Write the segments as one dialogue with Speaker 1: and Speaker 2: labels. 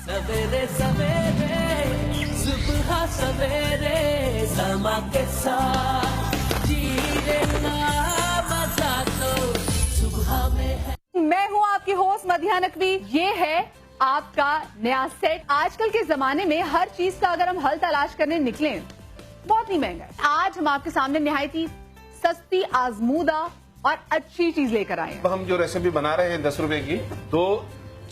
Speaker 1: सवेरे सवेरे सुबह सवेरे समा के साथ जी लेना मजा तो सुबह में है।
Speaker 2: मैं हूँ आपकी होस्ट मधिया नकवी। ये है आपका नया सेट। आजकल के जमाने में हर चीज का अगर हम हल तलाश करने निकले बहुत ही महंगा है। आज हम आपके सामने निहायत ही सस्ती, आजमूदा और अच्छी चीज लेकर आए हैं।
Speaker 3: हम जो रेसिपी बना रहे हैं 10 रुपए की, 2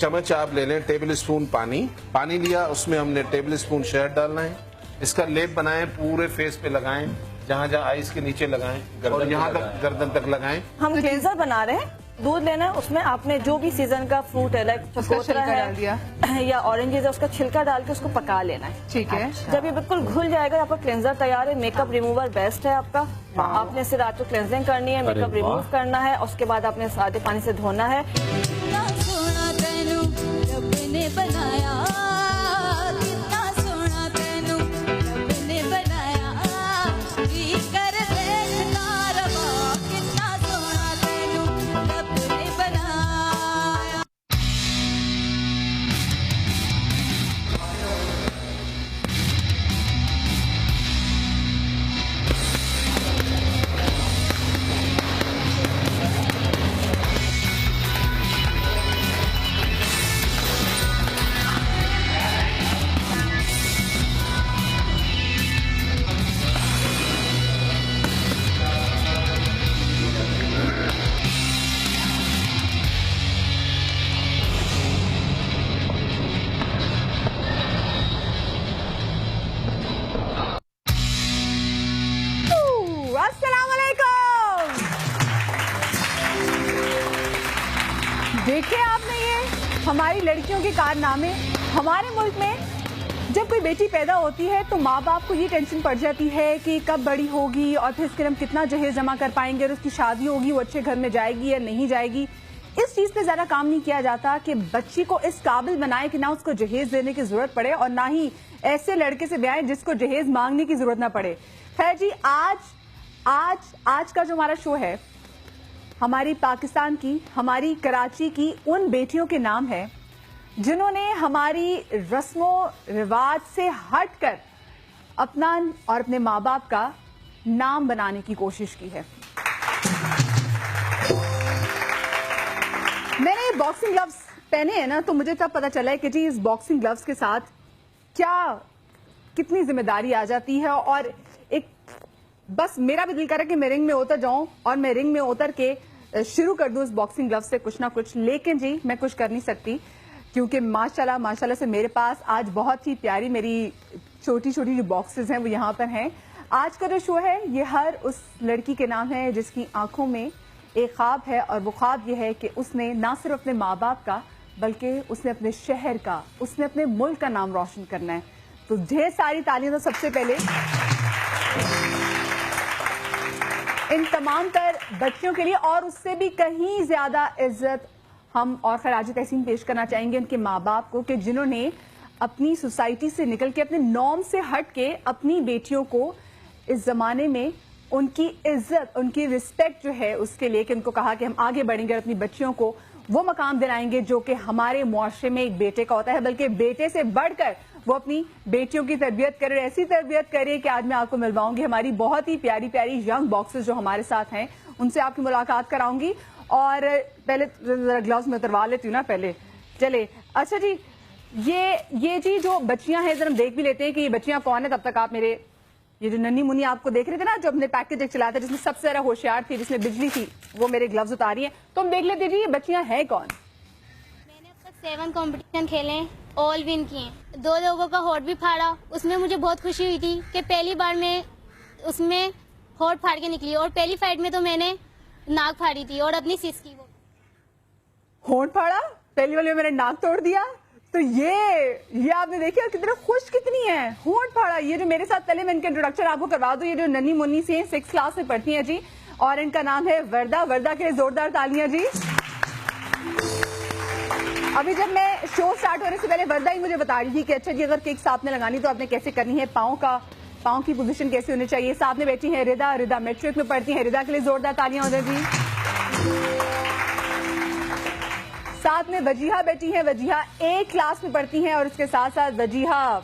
Speaker 3: चम्मच आप ले लें, टेबल स्पून पानी लिया, उसमें हमने टेबल स्पून शहद डालना है। इसका लेप बनाएं, पूरे फेस पे लगाएं, जहाँ जहाँ आइस के नीचे लगाएं और यहाँ तक गर्दन तक लगाएं।
Speaker 4: हम क्लेंजर बना रहे हैं। दूध लेना है, उसमें आपने जो भी सीजन का फ्रूट है, लाइक चकोतरा है या ऑरेंजेस है, उसका छिलका डाल के उसको पका लेना है।
Speaker 2: ठीक है।
Speaker 4: जब ये बिल्कुल घुल जाएगा आपका क्लेंजर तैयार है। मेकअप रिमूवर बेस्ट है आपका। आपने सिर्फ रात को क्लेंजिंग करनी है, मेकअप रिमूव करना है, उसके बाद आपने सादे पानी से धोना है।
Speaker 2: देखे आपने ये हमारी लड़कियों के कारनामे। हमारे मुल्क में जब कोई बेटी पैदा होती है तो माँ बाप को ये टेंशन पड़ जाती है कि कब बड़ी होगी और फिर इसके लिए हम कितना जहेज जमा कर पाएंगे और उसकी शादी होगी, वो अच्छे घर में जाएगी या नहीं जाएगी। इस चीज पे ज्यादा काम नहीं किया जाता कि बच्ची को इस काबिल बनाए कि ना उसको जहेज देने की जरूरत पड़े और ना ही ऐसे लड़के से ब्याह जिसको जहेज मांगने की जरूरत ना पड़े। खैर जी, आज का जो हमारा शो है हमारी पाकिस्तान की, हमारी कराची की उन बेटियों के नाम है जिन्होंने हमारी रस्मों रिवाज से हटकर अपना और अपने माँ बाप का नाम बनाने की कोशिश की है। मैंने ये बॉक्सिंग ग्लव्स पहने हैं ना, तो मुझे तब पता चला है कि जी इस बॉक्सिंग ग्लव्स के साथ कितनी जिम्मेदारी आ जाती है। और एक बस मेरा भी दिल कर रहा है कि मैं रिंग में उतर जाऊं और मैं रिंग में उतर के शुरू कर दूं इस बॉक्सिंग ग्लव से कुछ ना कुछ, लेकिन जी मैं कुछ कर नहीं सकती क्योंकि माशाल्लाह से मेरे पास आज बहुत ही प्यारी मेरी छोटी छोटी जो बॉक्सेस हैं वो यहाँ पर हैं। आज का जो शो है ये हर उस लड़की के नाम है जिसकी आंखों में एक ख्वाब है और वो ख्वाब ये है कि उसने ना सिर्फ अपने माँ बाप का बल्कि उसने अपने शहर का, उसने अपने मुल्क का नाम रोशन करना है। तो ढेर सारी तालियां। तो सबसे पहले इन तमाम तर बच्चियों के लिए और उससे भी कहीं ज्यादा इज्जत हम और खराज तहसीन पेश करना चाहेंगे उनके माँ बाप को कि जिन्होंने अपनी सोसाइटी से निकल के, अपने नॉर्म से हट के अपनी बेटियों को इस जमाने में उनकी इज्जत, उनकी रिस्पेक्ट जो है उसके लिए कि उनको कहा कि हम आगे बढ़ेंगे और अपनी बच्चियों को वो मकाम दिलाएंगे जो कि हमारे मुआशरे में एक बेटे का होता है, बल्कि बेटे से बढ़कर वो अपनी बेटियों की तरबियत करे, ऐसी तरबियत करे कि आज मैं आपको मिलवाऊंगी हमारी बहुत ही प्यारी प्यारी यंग बॉक्सेस जो हमारे साथ हैं, उनसे आपकी मुलाकात कराऊंगी। और पहले ग्लव्स में उतरवा लेती हूँ ना पहले, चले। अच्छा जी, ये जी जो बच्चियां हैं जरा हम देख भी लेते हैं कि ये बच्चियां कौन है। तब तक आप मेरे ये जो नन्ही मुन्नी आपको देख रहे थे ना, जो अपने पैकेज एक चलाया था जिसमें सबसे ज्यादा होशियार थी, जिसमें बिजली थी, वो मेरे ग्लव्स उतारी हैं। तो हम देख लेते जी ये बच्चियां हैं कौन।
Speaker 5: मैंने अब तक 7 कंपटीशन खेले, ऑल विन किए, 2 लोगों का होठ भी फाड़ा। उसमें मुझे बहुत खुशी हुई थी कि पहली बार मैं उसमें होठ फाड़ के निकली और पहली फाइट में तो मैंने नाक फाड़ी थी और अपनी सिस की। वो
Speaker 2: होठ फाड़ा, पहली वाली में मैंने नाक तोड़ दिया। तो ये आपने देखिए कितने खुश कितनी है, होठ फाड़ा। ये जो मेरे साथ, पहले मैं इनका इंट्रोडक्शन आपको करवा दूं। ये जो नन्ही मुन्नी से 6 क्लास में पढ़ती हैं जी और इनका नाम है वर्दा। वर्दा के लिए जोरदार तालियां जी। अभी जब मैं शो स्टार्ट होने से पहले वर्दा ही मुझे बता रही थी कि अच्छा जी अगर किक्स आपने लगानी तो आपने कैसे करनी है, पाँव की पोजीशन कैसे होनी चाहिए। साथ में बैठी है रिदा। रिदा मैट्रिक में पढ़ती है, रिदा के लिए जोरदार तालियां हो जाए जी। साथ साथ में वजीहा बैठी हैं। वजीहा एक क्लास में पढ़ती हैं और उसके साथ साथ वजीहा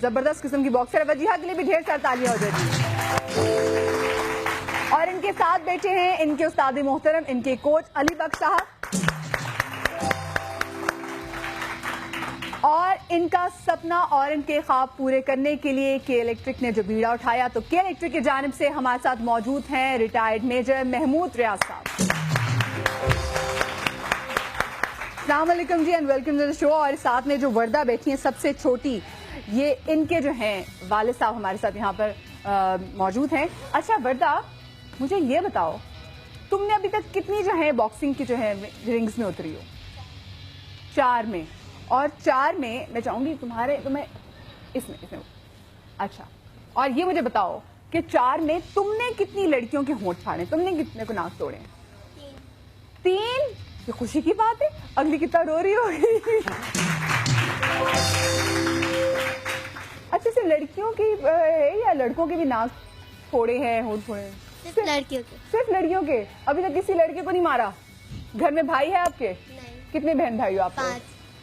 Speaker 2: जबरदस्त किस्म की बॉक्सर है। वजीहा के लिए भी ढेर सारी तालियां हो जाती। और इनके साथ बैठे हैं इनके उस्ताद मोहतरम, इनके कोच अली बख्श साहब, और इनका सपना और इनके ख्वाब पूरे करने के लिए के इलेक्ट्रिक ने जो बीड़ा उठाया, तो के इलेक्ट्रिक की जानिब से हमारे साथ मौजूद हैं रिटायर्ड मेजर महमूद रियाज साहब। अस्सलाम वालेकुम ji and welcome to the show. और साथ में जो वर्दा बैठी हैं सबसे छोटी, ये इनके जो हैं वालिद साहब हमारे साथ यहाँ पर मौजूद हैं। अच्छा वर्दा, मुझे ये बताओ, तुमने अभी तक कितनी जो है बॉक्सिंग की जो है रिंग्स में उतरी हो? 4 में। और 4 में मैं चाहूंगी तुम्हें इसमें अच्छा, और ये मुझे बताओ कि 4 में तुमने कितनी लड़कियों के होंठ फाड़े, तुमने कितने को नाक तोड़े? 3। ये खुशी की बात है। अगली कितना रो रही होगी। अच्छा, सिर्फ लड़कियों की है या लड़कों के भी नाक फोड़े हैं, होंठ फोड़े हैं?
Speaker 5: सिर्फ लड़कियों के।
Speaker 2: सिर्फ लड़कियों के। अभी तक किसी लड़के को नहीं मारा? घर में भाई है आपके?
Speaker 5: नहीं।
Speaker 2: कितने बहन भाई हो आप?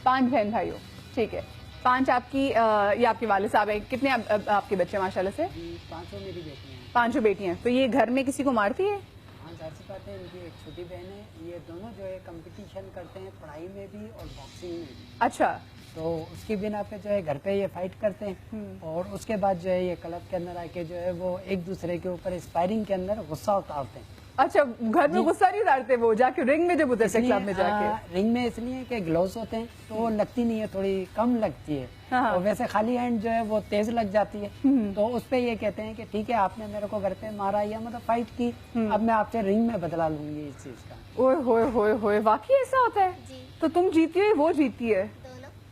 Speaker 2: 5 बहन भाई हो, ठीक है। 5 आपकी ये आपके वाले साहब हैं। कितने आपके बच्चे माशाल्लाह से?
Speaker 6: 5 मेरी बेटियां हैं।
Speaker 2: 5 बेटियां। तो ये घर में किसी को मारती है?
Speaker 6: हाँ, जाहिर सी बात है, इनकी एक छोटी बहन है। ये दोनों जो है कंपटीशन करते हैं पढ़ाई में भी और बॉक्सिंग में भी।
Speaker 2: अच्छा।
Speaker 6: तो उसकी बिना पे जो है घर पे ये फाइट करते हैं और उसके बाद जो है ये क्लब के अंदर आके जो है वो एक दूसरे के ऊपर स्पायरिंग के अंदर गुस्सा उतारते हैं।
Speaker 2: अच्छा, घर में गुस्सा नहीं उतारते वो, जाके रिंग में जब उतरते क्लब में जाके?
Speaker 6: रिंग में इसलिए कि ग्लोव्स होते हैं तो वो लगती नहीं है, थोड़ी कम लगती है।
Speaker 2: हाँ।
Speaker 6: और वैसे खाली हैंड जो है वो तेज लग जाती है। तो उस पे ये कहते हैं कि ठीक है, आपने मेरे को घर पे मारा या मतलब फाइट की, अब मैं आपसे रिंग में बदला लूंगी इस चीज का।
Speaker 2: ओए होए होए होए, वाकई ऐसा होता है?
Speaker 5: जी।
Speaker 2: तो तुम जीती हो, वो जीती है?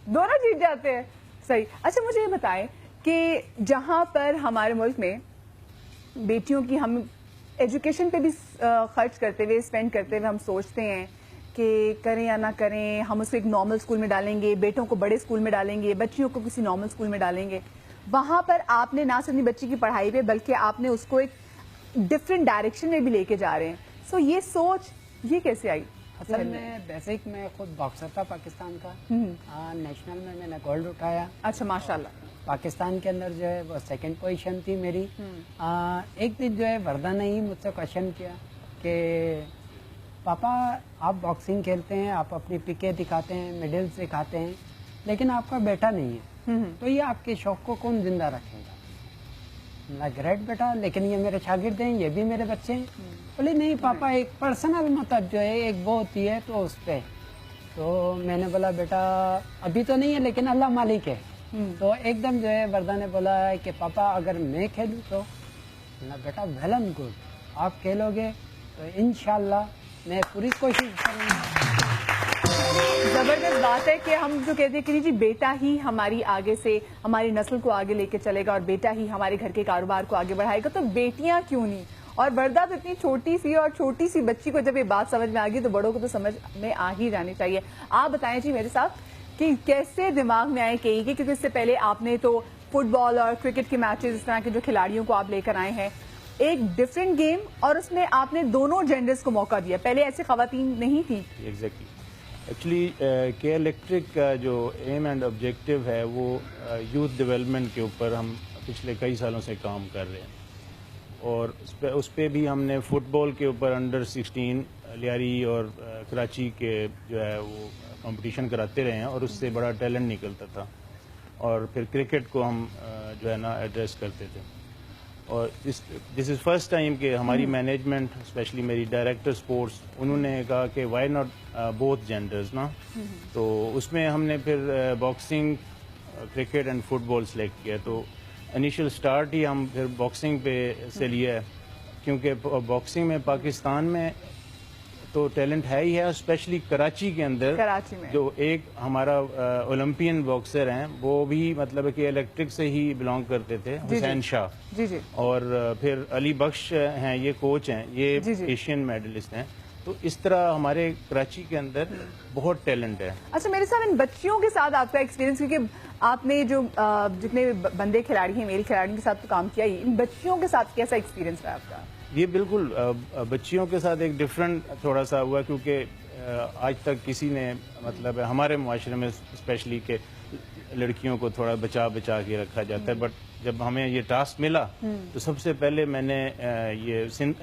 Speaker 2: दोनों जीत जाते हैं। सही। अच्छा, मुझे ये बताएं कि जहां पर हमारे मुल्क में बेटियों की हम एजुकेशन पे भी खर्च करते हुए, स्पेंड करते हुए हम सोचते हैं कि करें या ना करें, हम उसको एक नॉर्मल स्कूल में डालेंगे, बेटों को बड़े स्कूल में डालेंगे, बच्चियों को किसी नॉर्मल स्कूल में डालेंगे। वहां पर आपने ना सिर्फ बच्ची की पढ़ाई पे बल्कि आपने उसको एक डिफरेंट डायरेक्शन में भी लेके जा रहे हैं। सो ये सोच ये कैसे आई?
Speaker 6: असल में बेसिक मैं खुद बॉक्सर था पाकिस्तान का। नेशनल में मैंने गोल्ड उठाया।
Speaker 2: अच्छा, माशाल्लाह।
Speaker 6: पाकिस्तान के अंदर जो है वो 2nd पोजीशन थी मेरी। एक दिन जो है वर्दा ने ही मुझसे क्वेश्चन किया कि पापा आप बॉक्सिंग खेलते हैं, आप अपनी पिके दिखाते हैं, मेडल्स दिखाते हैं, लेकिन आपका बेटा नहीं है, तो ये आपके शौक को कौन जिंदा रखेगा? ना ग्रेट बेटा, लेकिन ये मेरे शागिर्द हैं, ये भी मेरे बच्चे हैं। बोले नहीं पापा, एक पर्सनल मतलब जो है एक वो होती है तो उस पर। तो मैंने बोला बेटा अभी तो नहीं है, लेकिन अल्लाह मालिक है। तो एकदम जो है वर्दा ने बोला है कि पापा अगर मैं खेलूँ तो? ना बेटा वेल एंड गुड, आप खेलोगे तो इंशाल्लाह मैं पूरी कोशिश करूँगा।
Speaker 2: जबरदस्त बात है कि हम जो कहते हैं कि जी बेटा ही हमारी आगे से हमारी नस्ल को आगे लेके चलेगा और बेटा ही हमारे घर के कारोबार को आगे बढ़ाएगा, तो बेटियां क्यों नहीं? और वर्दा तो इतनी छोटी सी और छोटी सी बच्ची को जब ये बात समझ में आ गई तो बड़ों को तो समझ में आ ही जानी चाहिए। आप बताएं जी मेरे साथ कि कैसे दिमाग में आए के, क्योंकि इससे पहले आपने तो फुटबॉल और क्रिकेट के मैचेस, इस तरह के जो खिलाड़ियों को आप लेकर आए हैं, एक डिफरेंट गेम, और उसमें आपने दोनों जेंडर्स को मौका दिया। पहले ऐसे खवातीन नहीं थी।
Speaker 7: एग्जैक्टली। एक्चुअली के इलेक्ट्रिक का जो एम एंड ऑब्जेक्टिव है वो यूथ डेवलपमेंट के ऊपर हम पिछले कई सालों से काम कर रहे हैं, और उस पर भी हमने फुटबॉल के ऊपर अंडर 16 लियारी और कराची के जो है वो कंपटीशन कराते रहे हैं और उससे बड़ा टैलेंट निकलता था। और फिर क्रिकेट को हम जो है ना एड्रेस करते थे। और दिस इज़ फर्स्ट टाइम कि हमारी मैनेजमेंट, स्पेशली मेरी डायरेक्टर स्पोर्ट्स, उन्होंने कहा कि वाई नॉट बोथ जेंडर्स ना। तो उसमें हमने फिर boxing, cricket and football select किया। तो इनिशियल स्टार्ट ही हम फिर बॉक्सिंग पे से लिया है, क्योंकि बॉक्सिंग में पाकिस्तान में तो टैलेंट है ही है, स्पेशली कराची के अंदर।
Speaker 2: कराची में
Speaker 7: जो एक हमारा ओलंपियन बॉक्सर हैं वो भी मतलब कि इलेक्ट्रिक से ही बिलोंग करते थे, हुसैन शाह
Speaker 2: जी जी।
Speaker 7: और फिर अली बख्श हैं, ये कोच हैं, ये
Speaker 2: जी जी।
Speaker 7: एशियन मेडलिस्ट हैं। तो इस तरह हमारे कराची के अंदर बहुत टैलेंट है।
Speaker 2: अच्छा, मेरे साथ इन बच्चियों के साथ आपका एक्सपीरियंस, क्योंकि आपने जो जितने बंदे खिलाड़ी हैं, मेरे खिलाड़ियों के साथ तो काम किया ही, इन बच्चियों के साथ कैसा एक्सपीरियंस रहा आपका?
Speaker 7: ये बिल्कुल बच्चियों के साथ एक डिफरेंट थोड़ा सा हुआ, क्योंकि आज तक किसी ने मतलब हमारे मुआशरे में स्पेशली के लड़कियों को थोड़ा बचा बचा के रखा जाता है, बट जब हमें ये टास्क मिला तो सबसे पहले मैंने ये सिंध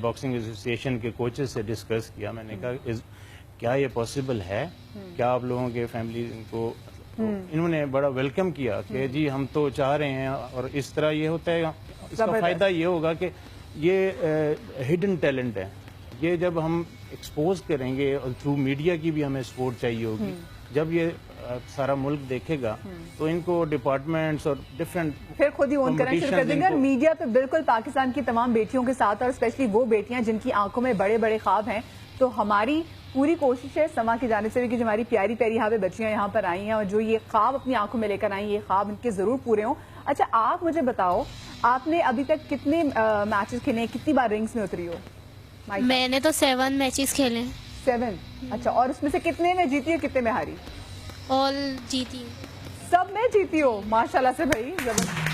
Speaker 7: बॉक्सिंग एसोसिएशन के कोचेस से डिस्कस किया। मैंने कहा क्या ये पॉसिबल है, क्या आप लोगों के फैमिली को, तो इन्होंने बड़ा वेलकम किया कि जी हम तो चाह रहे हैं, और इस तरह ये होता है, इसका फायदा ये होगा कि ये हिडन टैलेंट है, ये जब हम एक्सपोज करेंगे और थ्रू मीडिया की भी हमें सपोर्ट चाहिए होगी, जब ये सारा मुल्क देखेगा तो इनको डिपार्टमेंट्स और डिफरेंट
Speaker 2: फिर खुद ही ओन करना शुरू कर देंगे। और मीडिया तो बिल्कुल पाकिस्तान की तमाम बेटियों के साथ, और स्पेशली वो बेटियां जिनकी आंखों में बड़े बड़े ख्वाब हैं। तो हमारी पूरी कोशिश है समा की जाने से भी कि जो हमारी प्यारी प्यारी यहाँ पे बच्चियां यहाँ पर आई हैं और जो ये ख्वाब अपनी आंखों में लेकर आई, ये ख्वाब इनके जरूर पूरे हों। अच्छा, आप मुझे बताओ, आपने अभी तक कितने मैचेस खेले, कितनी बार रिंग्स में उतरी हो?
Speaker 5: मैंने तो 7 मैचेस खेले।
Speaker 2: 7? अच्छा, और उसमें से कितने में जीती और कितने में हारी?
Speaker 5: ऑल जीती।
Speaker 2: सब में जीती हो, माशाल्लाह से भाई, जबरदस्त।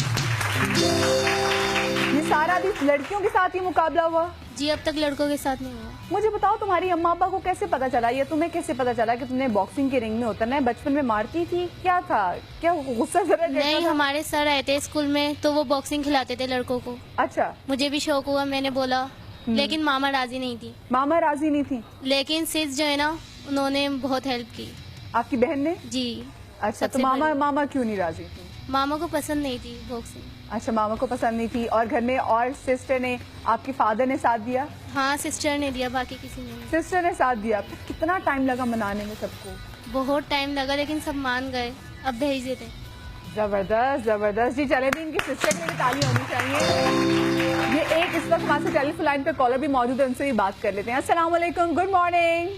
Speaker 2: ये सारा भी लड़कियों के साथ ही मुकाबला हुआ?
Speaker 5: जी, अब तक लड़कों के साथ नहीं हुआ।
Speaker 2: मुझे बताओ, तुम्हारी अम्मा अब्बा को कैसे पता चला, या तुम्हें कैसे पता चला कि तुमने बॉक्सिंग के रिंग में उतरना है? बचपन में मारती थी, क्या था, क्या गुस्सा जरा?
Speaker 5: नहीं, हमारे सर आए थे स्कूल में तो वो बॉक्सिंग खिलाते थे लड़कों को।
Speaker 2: अच्छा,
Speaker 5: मुझे भी शौक हुआ, मैंने बोला, लेकिन मामा राजी नहीं थी।
Speaker 2: मामा राजी नहीं थी?
Speaker 5: लेकिन सिस जो है ना, उन्होंने बहुत हेल्प की।
Speaker 2: आपकी बहन ने?
Speaker 5: जी।
Speaker 2: अच्छा, तो मामा क्यों नहीं राजी थी?
Speaker 5: मामा को पसंद नहीं थी बॉक्सिंग।
Speaker 2: अच्छा, मामा को पसंद नहीं थी। और घर में और सिस्टर ने, आपके फादर ने साथ दिया?
Speaker 5: हाँ, सिस्टर ने दिया, बाकी किसी ने नहीं।
Speaker 2: सिस्टर ने साथ दिया। फिर कितना टाइम लगा मनाने में सबको?
Speaker 5: बहुत टाइम लगा, लेकिन सब मान गए, अब भेज देते।
Speaker 2: जबरदस्त जबरदस्त जी। चले भी, इनकी सिस्टर के लिए ताली होनी चाहिए। ये एक इस वक्त हमारे साथ टेलीफोन लाइन पे कॉलर भी मौजूद है, उनसे भी बात कर लेते हैं। अस्सलाम वालेकुम, गुड मॉर्निंग।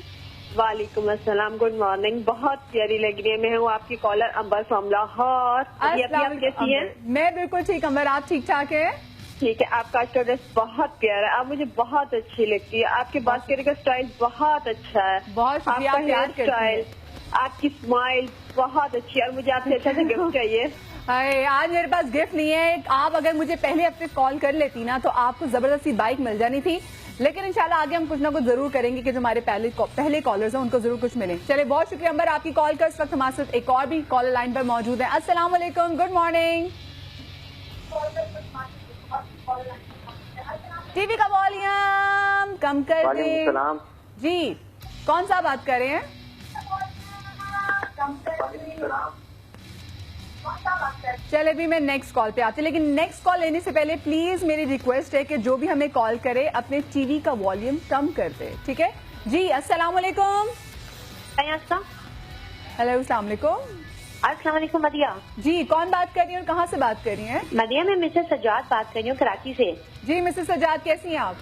Speaker 8: वालेकुम अस्सलाम, गुड मॉर्निंग। बहुत प्यारी लग रही है। मैं हूँ आपकी कॉलर अंबर फ्रॉम लाहौर। आप कैसी हैं?
Speaker 2: मैं बिल्कुल ठीक। अंबर, आप ठीक ठाक है?
Speaker 8: ठीक है। आपका आज का ड्रेस बहुत प्यारा है, आप मुझे बहुत अच्छी लगती है। आपके बात करने का स्टाइल बहुत अच्छा है।
Speaker 2: बहुत शुक्रिया।
Speaker 8: आपका हेयर स्टाइल, आपकी स्माइल बहुत अच्छी है, और मुझे आपसे अच्छा से गिफ्ट चाहिए।
Speaker 2: आज मेरे पास गिफ्ट नहीं है। आप अगर मुझे पहले हफ्ते कॉल कर लेती ना, तो आपको जबरदस्ती बाइक मिल जानी थी। लेकिन इंशाल्लाह आगे हम कुछ ना कुछ जरूर करेंगे कि जो हमारे पहले कॉलर्स हैं उनको जरूर कुछ मिले। चले, बहुत शुक्रिया अंबर आपकी कॉल का। इस वक्त हमारे साथ एक और भी कॉलर लाइन पर मौजूद है। अस्सलाम वालेकुम, गुड मॉर्निंग। टीवी का वॉल्यूम कम कर दें जी। कौन सा बात कर रहे हैं? चले भी, मैं नेक्स्ट कॉल पे आती, लेकिन नेक्स्ट कॉल लेने से पहले प्लीज मेरी रिक्वेस्ट है कि जो भी हमें कॉल करे अपने टीवी का वॉल्यूम कम कर दे, ठीक है जी। अस्सलाम वालेकुम। हेलो, अस्सलाम वालेकुम।
Speaker 8: मदिया
Speaker 2: जी, कौन बात कर रही है और कहाँ से बात कर रही हैं?
Speaker 8: मदिया, मैं मिसेस सजाद बात कर रही हूँ कराची से।
Speaker 2: जी मिसेस सजाद, कैसी हैं आप?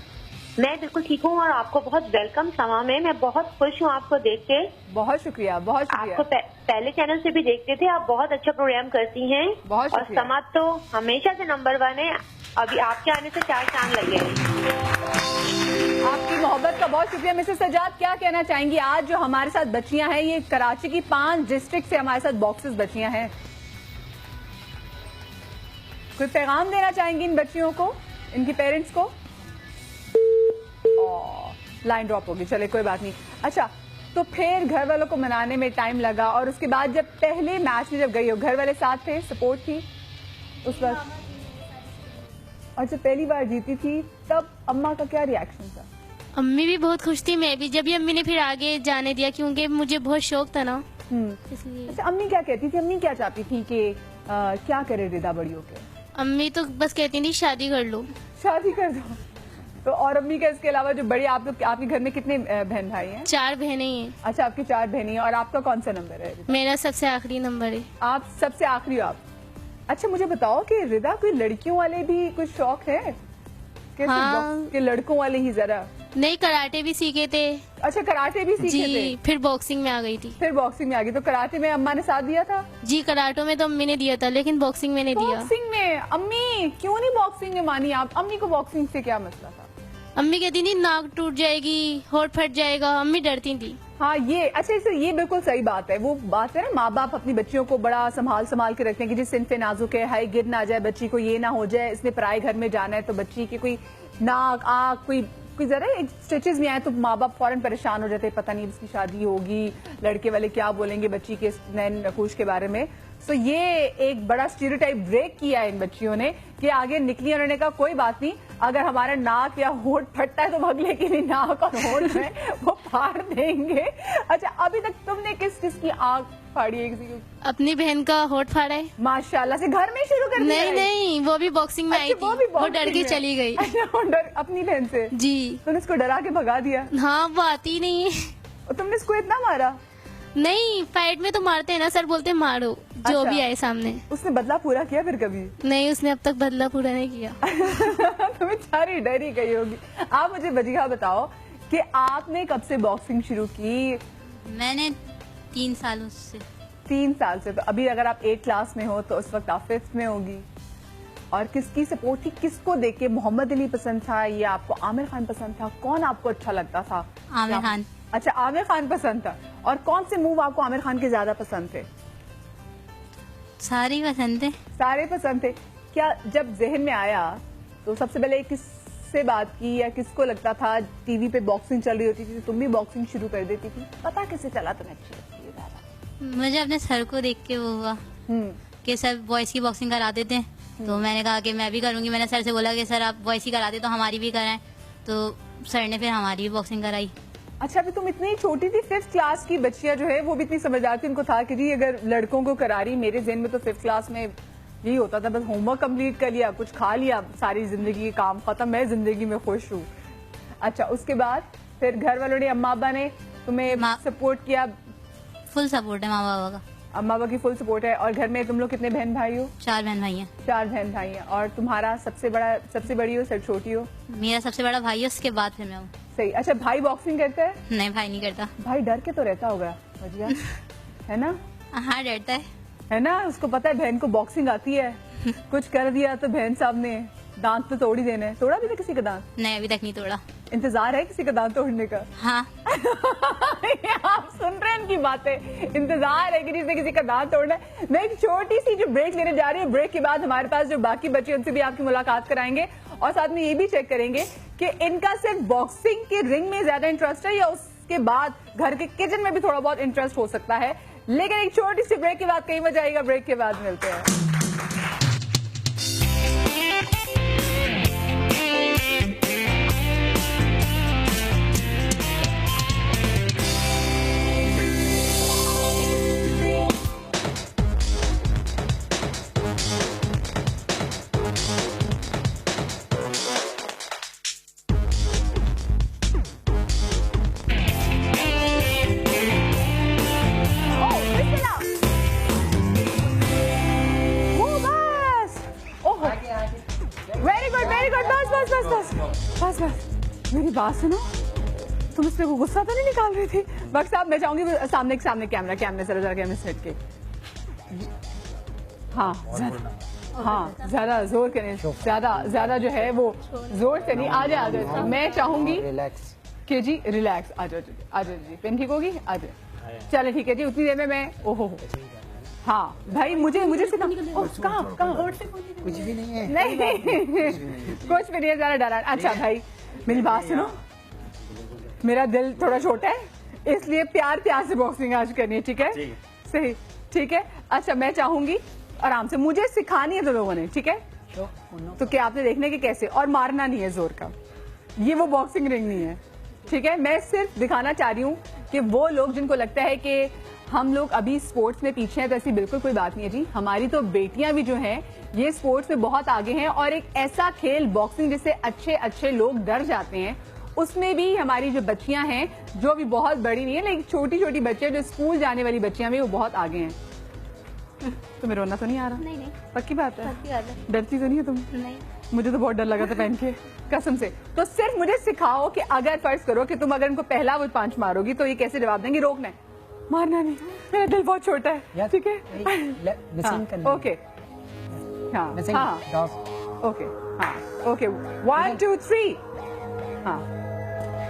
Speaker 8: मैं बिल्कुल ठीक हूँ, और आपको बहुत वेलकम समा में। मैं बहुत खुश हूँ आपको देख के।
Speaker 2: बहुत शुक्रिया, बहुत शुक्रिया।
Speaker 8: आपको पहले चैनल से भी देखते थे, आप बहुत अच्छा प्रोग्राम करती हैं।
Speaker 2: बहुत
Speaker 8: और
Speaker 2: शुक्रिया।
Speaker 8: समा तो हमेशा से नंबर 1 है। अभी आपके आने से 4 चांद लग गए।
Speaker 2: आपकी मोहब्बत का बहुत शुक्रिया। मिसेस सजाद, क्या कहना चाहेंगी? आज जो हमारे साथ बच्चियां हैं, ये कराची की 5 डिस्ट्रिक्ट से हमारे साथ बॉक्सेस बच्चियां हैं, कोई पैगाम देना चाहेंगी इन बच्चियों को, इनकी पेरेंट्स को? लाइन ड्रॉप होगी, चले कोई बात नहीं। अच्छा, तो फिर घर वालों को मनाने में टाइम लगा, और उसके बाद जब पहले मैच में जब गई हो, घर वाले साथ थे, सपोर्ट थी उस वक्त? और जब पहली बार जीती थी तब अम्मा का क्या रिएक्शन था?
Speaker 5: अम्मी भी बहुत खुश थी, मैं भी। जब भी अम्मी ने फिर आगे जाने दिया, क्योंकि मुझे बहुत शौक था ना, इसलिए।
Speaker 2: अच्छा, अम्मी क्या कहती थी? अम्मी क्या चाहती थी कि क्या करे रिदा बड़ी होके?
Speaker 5: अम्मी तो बस कहती थी शादी कर लो।
Speaker 2: शादी कर दो। तो और अम्मी का इसके अलावा जो बड़ी, आपके घर में कितने बहन भाई हैं?
Speaker 5: 4 बहनें हैं।
Speaker 2: अच्छा, आपकी 4 बहनें हैं। और आपका कौन सा नंबर है?
Speaker 5: मेरा सबसे आखिरी नंबर है।
Speaker 2: आप सबसे आखिरी हो आप? अच्छा, मुझे बताओ कि रिदा, कोई लड़कियों वाले भी कुछ शौक है कैसे?
Speaker 5: हाँ।
Speaker 2: कि लड़कों वाले ही जरा?
Speaker 5: नहीं, कराटे भी सीखे थे।
Speaker 2: अच्छा, कराटे भी सीखे थे?
Speaker 5: जी, फिर बॉक्सिंग में आ गई थी।
Speaker 2: फिर बॉक्सिंग में आ गई। तो कराटे में अम्मा ने साथ दिया था?
Speaker 5: जी, कराटो में तो अम्मी ने दिया था, लेकिन बॉक्सिंग में नहीं दिया।
Speaker 2: बॉक्सिंग में अम्मी क्यों नहीं बॉक्सिंग में मानी आप? अम्मी को बॉक्सिंग से क्या मसला था?
Speaker 5: अम्मी कहती थी नाक टूट जाएगी, होठ फट जाएगा, अम्मी डरती थी।
Speaker 2: हाँ, ये अच्छा, ये बिल्कुल सही बात है। वो बात है ना, माँ बाप अपनी बच्चियों को बड़ा संभाल के रखते हैं कि जिस सिनफे नाजुक है, हाई गिर ना जाए बच्ची को, ये ना हो जाए, इसने पराए घर में जाना है तो बच्ची की कोई नाक, आँख, कोई कोई जरा एक स्टिचेस में आए तो माँ बाप फौरन परेशान हो जाते, पता नहीं इसकी शादी होगी, लड़के वाले क्या बोलेंगे बच्ची के नैन नकुश के बारे में। सो ये एक बड़ा स्टीरियोटाइप ब्रेक किया है इन बच्चियों ने कि आगे निकली, उन्होंने कहा कोई बात नहीं, अगर हमारा नाक या होंठ फटता है तो भगले की नहीं, नाक और होंठ में वो फाड़ देंगे। अच्छा, अभी तक तुमने किस किस की आंख फाड़ी है? किसी की?
Speaker 5: अपनी बहन का होठ फाड़ा है।
Speaker 2: माशाल्लाह से घर में ही शुरू कर दिया
Speaker 5: नहीं
Speaker 2: है?
Speaker 5: नहीं, वो भी बॉक्सिंग में आई थी, वो डर के चली गई।
Speaker 2: अच्छा, वो डर अपनी बहन से?
Speaker 5: जी।
Speaker 2: तुमने इसको डरा के भगा दिया?
Speaker 5: हाँ, वो आती ही नहीं है।
Speaker 2: और तुमने इसको इतना मारा?
Speaker 5: नहीं, फाइट में तो मारते हैं ना सर, बोलते हैं मारो जो
Speaker 2: अच्छा।
Speaker 5: भी आए सामने।
Speaker 2: उसने बदला पूरा किया फिर कभी?
Speaker 5: नहीं, उसने अब तक बदला पूरा नहीं किया।
Speaker 2: तो बेचारी डर ही गई होगी। आप मुझे वजीहा बताओ कि आपने कब से बॉक्सिंग शुरू की?
Speaker 9: मैंने 3 सालों से।
Speaker 2: 3 साल से। तो अभी अगर आप 8 क्लास में हो तो उस वक्त आप 5th में होगी। और किसकी सपोर्ट थी? किसको देख के? मोहम्मद अली पसंद था या आपको आमिर खान पसंद था? कौन आपको अच्छा लगता था?
Speaker 9: आमिर खान।
Speaker 2: अच्छा, आमिर खान पसंद था। और कौन से मूव आपको आमिर खान के ज्यादा पसंद थे?
Speaker 9: सारे पसंद थे।
Speaker 2: सारे पसंद थे। क्या जब जहन में आया तो सबसे पहले किससे बात की या किसको लगता था टीवी पे बॉक्सिंग चल रही होती थी, तुम भी बॉक्सिंग शुरू कर देती थी? पता कैसे चला तुम्हें अच्छी लगती है ज्यादा?
Speaker 9: मुझे अपने सर को देख के वो हुआ कि सर बॉयज की बॉक्सिंग कराते थे, तो मैंने कहा कि मैं भी करूंगी। मैंने सर से बोला कि सर आप बॉयज की कराते तो हमारी भी कराएं, तो सर ने फिर हमारी भी बॉक्सिंग कराई।
Speaker 2: अच्छा, अभी तुम इतनी छोटी थी, 5th क्लास की बच्चियां जो है वो भी इतनी समझदार थी, उनको था कि जी अगर लड़कों को करा रही, मेरे ज़हन में तो 5th क्लास में यही होता था, बस होमवर्क कंप्लीट कर लिया, कुछ खा लिया, सारी जिंदगी काम खत्म, मैं जिंदगी में खुश हूँ। अच्छा, उसके बाद फिर घर वालों ने, अम्मा अब्बा ने तुम्हें सपोर्ट किया?
Speaker 9: फुल सपोर्ट है माँ बाबा का।
Speaker 2: अम्मा बाबा की फुल सपोर्ट है। और घर में तुम लोग कितने बहन भाई हो?
Speaker 9: 4 बहन भाई हैं।
Speaker 2: 4 बहन भाई हैं। और तुम्हारा सबसे बड़ी हो, सबसे छोटी हो?
Speaker 9: मेरा सबसे बड़ा भाई है, उसके बाद फिर मैं हूँ।
Speaker 2: सही। अच्छा, भाई बॉक्सिंग करता है?
Speaker 9: नहीं, भाई नहीं करता।
Speaker 2: भाई डर के तो रहता होगा भजिया, है ना?
Speaker 9: हाँ, डरता
Speaker 2: है ना? उसको पता है बहन को बॉक्सिंग आती है, कुछ कर दिया तो बहन साहब ने दांत तो तोड़ ही देने। तोड़ा भी था किसी का दांत?
Speaker 9: नहीं, अभी तक नहीं तोड़ा।
Speaker 2: इंतजार है किसी का दांत तोड़ने का?
Speaker 9: हाँ।
Speaker 2: आप सुन रहे हैं इनकी बातें, इंतजार है कि जिसने किसी का दांत तोड़ना है। मैं एक छोटी सी जो ब्रेक लेने जा रही हूँ, ब्रेक के बाद हमारे पास जो बाकी बच्चे उनसे भी आपकी मुलाकात कराएंगे और साथ में ये भी चेक करेंगे कि इनका सिर्फ बॉक्सिंग के रिंग में ज्यादा इंटरेस्ट है या उसके बाद घर के किचन में भी थोड़ा बहुत इंटरेस्ट हो सकता है। लेकिन एक छोटी सी ब्रेक के बाद कहीं मजा आएगा, ब्रेक के बाद मिलते हैं। बस मेरी बात सुनो, तुम इसमें वो गुस्सा तो नहीं निकाल रही थी? वक्त साहब, मैं चाहूंगी सामने कैमरे जरा कैमरे से हट के। हाँ, ज्यादा जोर करें, ज्यादा जो है वो जोर से नहीं। आ जाए। मैं चाहूंगी कि जी रिलैक्स। आ जाओ जी। पेन ठीक होगी? आ जाओ। चले ठीक है जी, उतनी देर में मैं ओहो। हाँ भाई, मुझे कहाँ
Speaker 6: कुछ भी नहीं है।
Speaker 2: नहीं कुछ भी नहीं है, ज्यादा डरा। अच्छा भाई, मेरी बात सुनो, मेरा दिल थोड़ा छोटा है इसलिए प्यार से बॉक्सिंग आज करनी है, ठीक है? सही, ठीक है। अच्छा, मैं चाहूंगी आराम से, मुझे सिखानी है तो लोगों ने, ठीक है? तो क्या आपने देखने के कैसे, और मारना नहीं है जोर का, ये वो बॉक्सिंग रिंग नहीं है, ठीक है? मैं सिर्फ दिखाना चाह रही हूँ कि वो लोग जिनको लगता है कि हम लोग अभी स्पोर्ट्स में पीछे हैं, तो ऐसी बिल्कुल कोई बात नहीं है जी। हमारी तो बेटियां भी जो हैं ये स्पोर्ट्स में बहुत आगे हैं, और एक ऐसा खेल बॉक्सिंग जिससे अच्छे लोग डर जाते हैं, उसमें भी हमारी जो बच्चियां हैं, जो भी बहुत बड़ी नहीं है लेकिन छोटी बच्चियां जो स्कूल जाने वाली बच्चियां भी, वो बहुत आगे हैं। तुम्हें रोना तो नहीं आ रहा?
Speaker 5: नहीं।
Speaker 2: पक्की बात है?
Speaker 5: पक्की बात है।
Speaker 2: डरती तो नहीं है तुम?
Speaker 5: नहीं।
Speaker 2: मुझे तो बहुत डर लगा था पहन के, कसम से। तो सिर्फ मुझे सिखाओ कि अगर फर्ज करो कि तुम अगर इनको पहला वो पंच मारोगी तो ये कैसे जवाब देंगे? रोकना है, मारना नहीं। मेरा दिल बहुत छोटा है, ठीक है? ओके, हाँ, ओके, हाँ, ओके, 1 2 3, हाँ,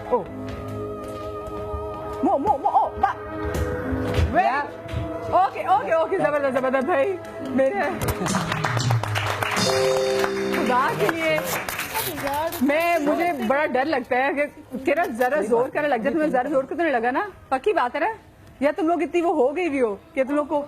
Speaker 2: ओ, ओके, जबरदस्त भाई, मेरे खुदा के लिए मुझे बड़ा डर लगता है कि तेरा जरा जोर करने लग जाए, तुम्हें जरा जोर करने लगा ना, पक्की बात है ना, या तुम लोग इतनी वो हो गई भी हो कि तुम लोग को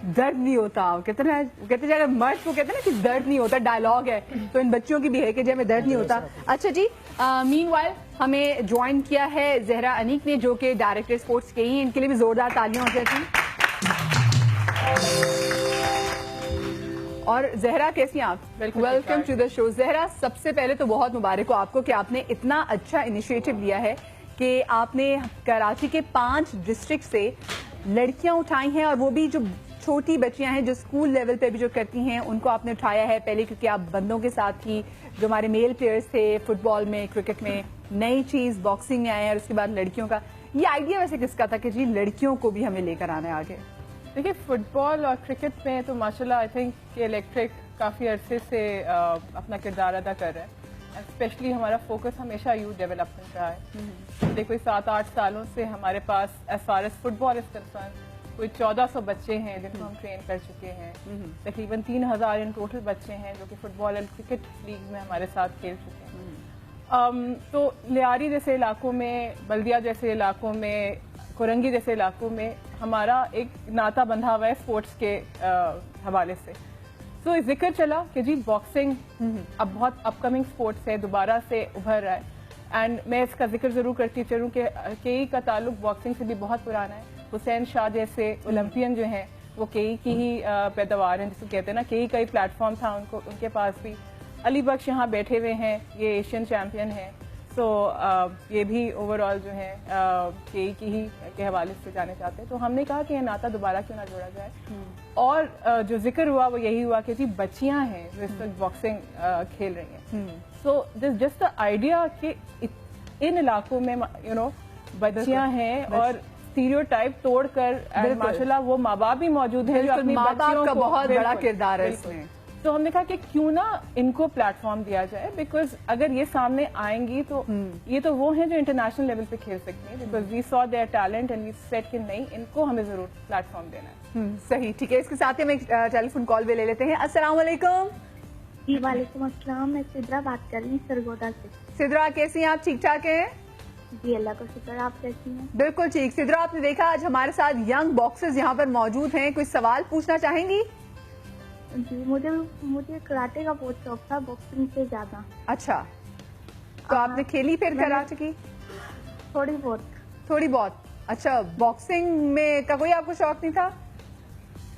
Speaker 2: दर्द नहीं होता। कहते जाएगा मर्द को कहते हैं ना कि दर्द नहीं होता, डायलॉग है, तो इन बच्चियों की भी है कि जब हमें दर्द नहीं होता। अच्छा जी, मीनवाइल हमें ज्वाइन किया है जहरा अनीक ने, जो कि डायरेक्टर स्पोर्ट्स के ही, इनके लिए भी जोरदार तालियां हो जाती। और जहरा कैसी हैं आप? Welcome to the show. Zahra, सबसे पहले तो बहुत मुबारक हो आपको कि आपने इतना अच्छा इनिशिएटिव लिया है कि आपने कराची के 5 डिस्ट्रिक्ट से लड़कियां उठाई हैं, और वो भी जो छोटी बच्चियां हैं जो स्कूल लेवल पे भी जो करती हैं उनको आपने उठाया है। पहले क्योंकि आप बंदों के साथ ही जो हमारे मेल प्लेयर्स थे फुटबॉल में, क्रिकेट में, नई चीज बॉक्सिंग में आए हैं, और उसके बाद लड़कियों का ये आइडिया वैसे किसका था कि जी लड़कियों को भी हमें लेकर आना है आगे?
Speaker 10: देखिए, फुटबॉल और क्रिकेट में तो माशाल्लाह आई थिंक कि इलेक्ट्रिक काफ़ी अरसे से अपना किरदार अदा कर रहा है। स्पेशली हमारा फोकस हमेशा यूथ डेवलपमेंट रहा है। देखो, 7-8 सालों से हमारे पास as far as football is concern कोई 1400 बच्चे हैं जिनको हम ट्रेन कर चुके हैं। तकरीबन 3000 इन टोटल बच्चे हैं जो कि फुटबॉल और क्रिकेट लीग में हमारे साथ खेल चुके हैं। तो लियारी जैसे इलाकों में, बल्दिया जैसे इलाकों में, कोरंगी जैसे इलाकों में हमारा एक नाता बंधा हुआ है स्पोर्ट्स के हवाले से। तो जिक्र चला कि जी बॉक्सिंग अब बहुत अपकमिंग स्पोर्ट्स है, दोबारा से उभर रहा है। एंड मैं इसका जिक्र जरूर करती चलूँ कि केई का ताल्लुक बॉक्सिंग से भी बहुत पुराना है। हुसैन शाह जैसे ओलंपियन जो हैं वो केई की ही पैदावार हैं, जिसको कहते हैं ना, केई का ही प्लेटफॉर्म था उनके पास भी। अली बख्श यहाँ बैठे हुए हैं, ये एशियन चैम्पियन हैं। तो ये भी ओवरऑल जो है केई की ही के हवाले से जाने चाहते हैं। तो हमने कहा कि ये नाता दोबारा क्यों ना जोड़ा जाए। और जो जिक्र हुआ वो यही हुआ कि जी बच्चियां हैं जो इस वक्त बॉक्सिंग खेल रही हैं। सो जस्ट द आइडिया कि इन इलाकों में बच्चियां हैं और स्टीरियोटाइप तोड़कर माशाल्लाह वो माँ बाप भी मौजूद हैं जो अपनी बच्चियों
Speaker 2: का बहुत बड़ा किरदार है इसमें।
Speaker 10: तो हमने कहा कि क्यों ना इनको प्लेटफॉर्म दिया जाए, बिकॉज अगर ये सामने आएंगी तो ये तो वो हैं जो इंटरनेशनल लेवल पे खेल सकती हैं। Because we saw their talent and we said कि नहीं, इनको हमें जरूर प्लेटफॉर्म देना है।
Speaker 2: सही, ठीक है। इसके साथ ही हम एक टेलीफोन कॉल भी ले लेते हैं। अस्सलाम वालेकुम।
Speaker 11: जी वालेकुम अस्सलाम, मैं सिद्रा बात कर रही हूँ सरगोदा से।
Speaker 2: सिद्रा, कैसी हैं आप? ठीक ठाक हैं?
Speaker 11: जी अल्लाह का शुक्र, आप कैसी हैं?
Speaker 2: बिल्कुल ठीक। सिद्रा, आपने देखा आज हमारे साथ यंग बॉक्सर्स यहाँ पर मौजूद हैं, कोई सवाल पूछना चाहेंगी?
Speaker 11: जी, मुझे कराटे का बहुत शौक था, बॉक्सिंग से ज्यादा।
Speaker 2: अच्छा, तो आपने खेली फिर कराटे की?
Speaker 11: थोड़ी बहुत। अच्छा, बॉक्सिंग में का कोई आपको शौक नहीं था?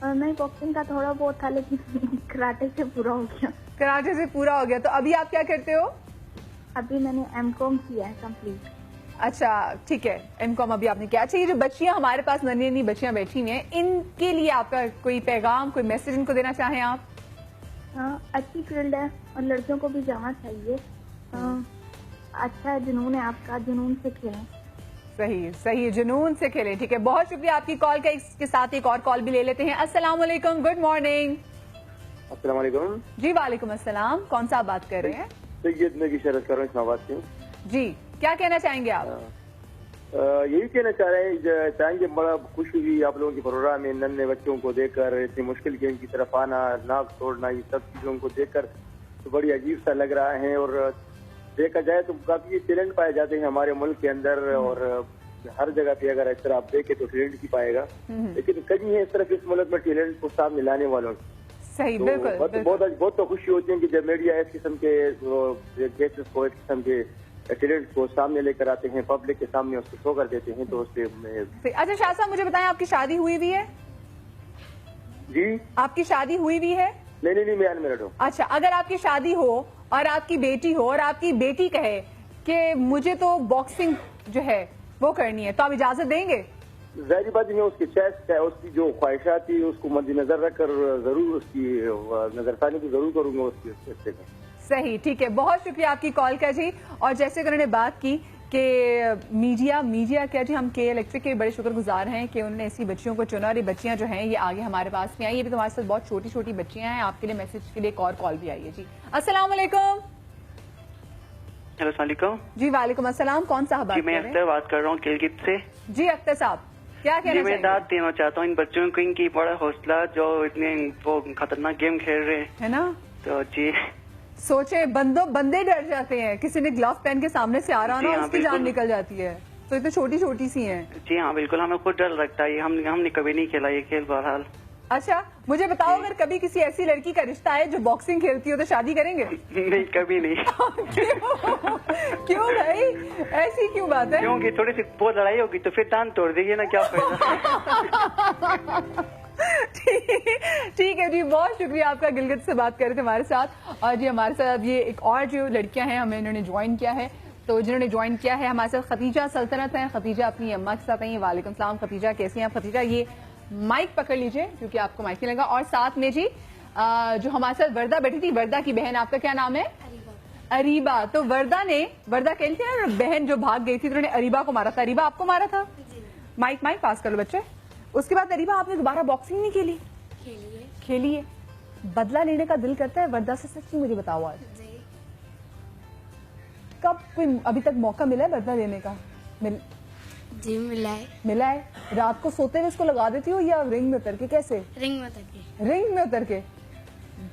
Speaker 11: नहीं, बॉक्सिंग का थोड़ा बहुत था, लेकिन कराटे से पूरा हो गया।
Speaker 2: कराटे से पूरा हो गया। तो अभी आप क्या करते हो?
Speaker 11: अभी मैंने M.Com किया है कंप्लीट।
Speaker 2: अच्छा, ठीक है, M.Com अभी आपने किया। अच्छा, ये जो बच्चियां हमारे पास नन्ही नन्ही बच्चियां बैठी हुई हैं, इनके लिए आपका कोई पैगाम, कोई मैसेज इनको देना चाहें आप?
Speaker 11: हाँ, अच्छी फील्ड है और लड़कियों को भी जाना चाहिए। अच्छा जुनून है आपका, जुनून से खेलें।
Speaker 2: सही, जुनून से खेलें। ठीक है, बहुत शुक्रिया आपकी कॉल का। इसके साथ एक और कॉल भी ले लेते हैं। अस्सलाम वालेकुम, गुड मॉर्निंग।
Speaker 12: अस्सलाम वालेकुम।
Speaker 2: जी वालेकुम अस्सलाम, कौन सा आप बात कर रहे हैं?
Speaker 12: सैयद नगी शरत कर रहा हूँ इस्लामाबाद से।
Speaker 2: जी, क्या कहना चाहेंगे आप?
Speaker 12: यही कहना चाहेंगे, बड़ा खुशी हुई आप लोगों के प्रोग्राम में नन्हे बच्चों को देखकर, इतनी मुश्किल गेम की तरफ आना, नाक तोड़ना, ये सब चीजों को देखकर तो बड़ी अजीब सा लग रहा है। और देखा जाए तो काफी टैलेंट पाए जाते हैं हमारे मुल्क के अंदर, और हर जगह पे अगर इस तरह आप देखें तो टैलेंट ही पाएगा, लेकिन कहीं है इस तरफ इस मुल्क में टैलेंट को सामने लाने वालों की।
Speaker 2: सही,
Speaker 12: तो
Speaker 2: बिल्कुल।
Speaker 12: बहुत तो खुशी होती है कि जब मीडिया इस किस्म के केसेस को, इस किस्म के टैलेंट को सामने लेकर आते हैं, पब्लिक के सामने उसको शो कर देते हैं, तो उससे।
Speaker 2: अच्छा शाह साहब, मुझे बताएं, आपकी शादी हुई भी है?
Speaker 12: जी,
Speaker 2: आपकी शादी हुई भी है?
Speaker 12: नहीं, मैं अनमैरिड हूँ।
Speaker 2: अच्छा, अगर आपकी शादी हो और आपकी बेटी हो और आपकी बेटी कहे कि मुझे तो बॉक्सिंग जो है वो करनी है, तो आप इजाजत देंगे?
Speaker 12: जाहिर बात है, उसकी चॉइस है, उसकी जो ख्वाहिशात थी उसको मद्देनजर रखकर जरूर उसकी नजरसानी तो जरूर करूंगा उसकी हिस्से का।
Speaker 2: सही, ठीक है, बहुत शुक्रिया आपकी कॉल का जी। और जैसे कि उन्होंने बात की कि मीडिया क्या जी, हम के इलेक्ट्रिक के बड़े शुक्रगुजार हैं कि उन्होंने ऐसी बच्चियों को चुना, और ये बच्चियां जो हैं ये आगे हमारे पास में आई। ये भी तुम्हारे साथ बहुत छोटी छोटी बच्चियां हैं। आपके लिए मैसेज के लिए एक और कॉल भी आई है जी। अस्सलाम वालेकुम।
Speaker 13: हेलो सलाम
Speaker 2: जी वालेकुम अस्सलाम, कौन सा बात?
Speaker 13: जी मैं अख्तर बात कर रहा हूँ गिलगित से।
Speaker 2: जी अख्तर साहब, क्या कहना चाहिए?
Speaker 13: मैं दाद देना चाहता हूँ इन बच्चों को, इनकी बड़ा हौसला, जो इतने वो खतरनाक गेम खेल रहे हैं,
Speaker 2: है ना।
Speaker 13: तो जी
Speaker 2: सोचे बंदे डर जाते हैं, किसी ने ग्लव पहन के सामने से आ रहा ना, उसकी जान निकल जाती है, तो ये तो छोटी छोटी सी हैं।
Speaker 13: जी हाँ बिल्कुल, हमें खुद डर लगता है। हमने कभी नहीं खेला ये खेल बहरहाल।
Speaker 2: अच्छा मुझे बताओ, अगर कभी किसी ऐसी लड़की का रिश्ता है जो बॉक्सिंग खेलती हो तो शादी करेंगे?
Speaker 13: नहीं कभी नहीं।
Speaker 2: क्यों भाई, ऐसी क्यों बात है?
Speaker 13: क्योंकि थोड़ी सी बहुत लड़ाई होगी तो फिर दांत तोड़ देगी ना, क्या फायदा।
Speaker 2: ठीक है जी, बहुत शुक्रिया आपका, गिलगित से बात कर रहे थे हमारे साथ। और जी हमारे साथ अब ये एक और जो लड़कियां हैं हमें इन्होंने ज्वाइन किया है, तो जिन्होंने ज्वाइन किया है हमारे साथ खतीजा सल्तनत है। खतीजा अपनी अम्मा के साथ हैं। वालेकुम सलाम खतीजा, कैसी हैं आप? खतीजा ये माइक पकड़ लीजिए क्योंकि आपको माइक नहीं लगा। और साथ में जी जो हमारे साथ वर्दा बैठी थी, वर्दा की बहन, आपका क्या नाम है? अरीबा। तो वर्दा कहती है ना, बहन जो भाग गई थी तो उन्होंने अरीबा को मारा था। अरीबा आपको मारा था? माइक पास कर लो बच्चे। उसके बाद अरीबा आपने दोबारा बॉक्सिंग नहीं खेली? खेली है। बदला लेने का दिल करता है वर्दा से? सच्ची मुझे बताओ आज कब कोई अभी तक मौका मिला है बदला लेने का?
Speaker 14: जी मिला है।
Speaker 2: रात को सोते हुए इसको लगा देती हो या रिंग में उतर के? कैसे?
Speaker 14: रिंग में उतर के।
Speaker 2: रिंग में उतर के।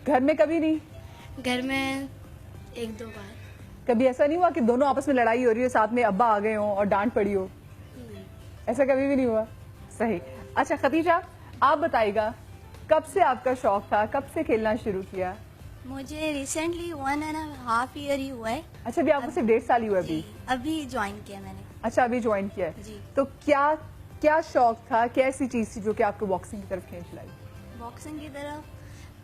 Speaker 2: घर में कभी नहीं?
Speaker 14: घर में 1-2 बार।
Speaker 2: कभी ऐसा नहीं हुआ कि दोनों आपस में लड़ाई हो रही हो, साथ में अब्बा आ गए हो और डांट पड़ी हो? ऐसा कभी भी नहीं हुआ? सही। अच्छा खतीजा आप बताइएगा, कब से आपका शौक था, कब से खेलना शुरू किया?
Speaker 14: मुझे रिसेंटली 1.5 ईयर ही हुआ है।
Speaker 2: अच्छा अभी आपको सिर्फ 1.5 साल ही हुआ?
Speaker 14: अभी ज्वाइन किया मैंने।
Speaker 2: अच्छा अभी ज्वाइन किया है।
Speaker 14: जी।
Speaker 2: तो क्या शौक था, कैसी चीज थी जो कि आपको बॉक्सिंग की तरफ खींच लाई?
Speaker 14: बॉक्सिंग की तरफ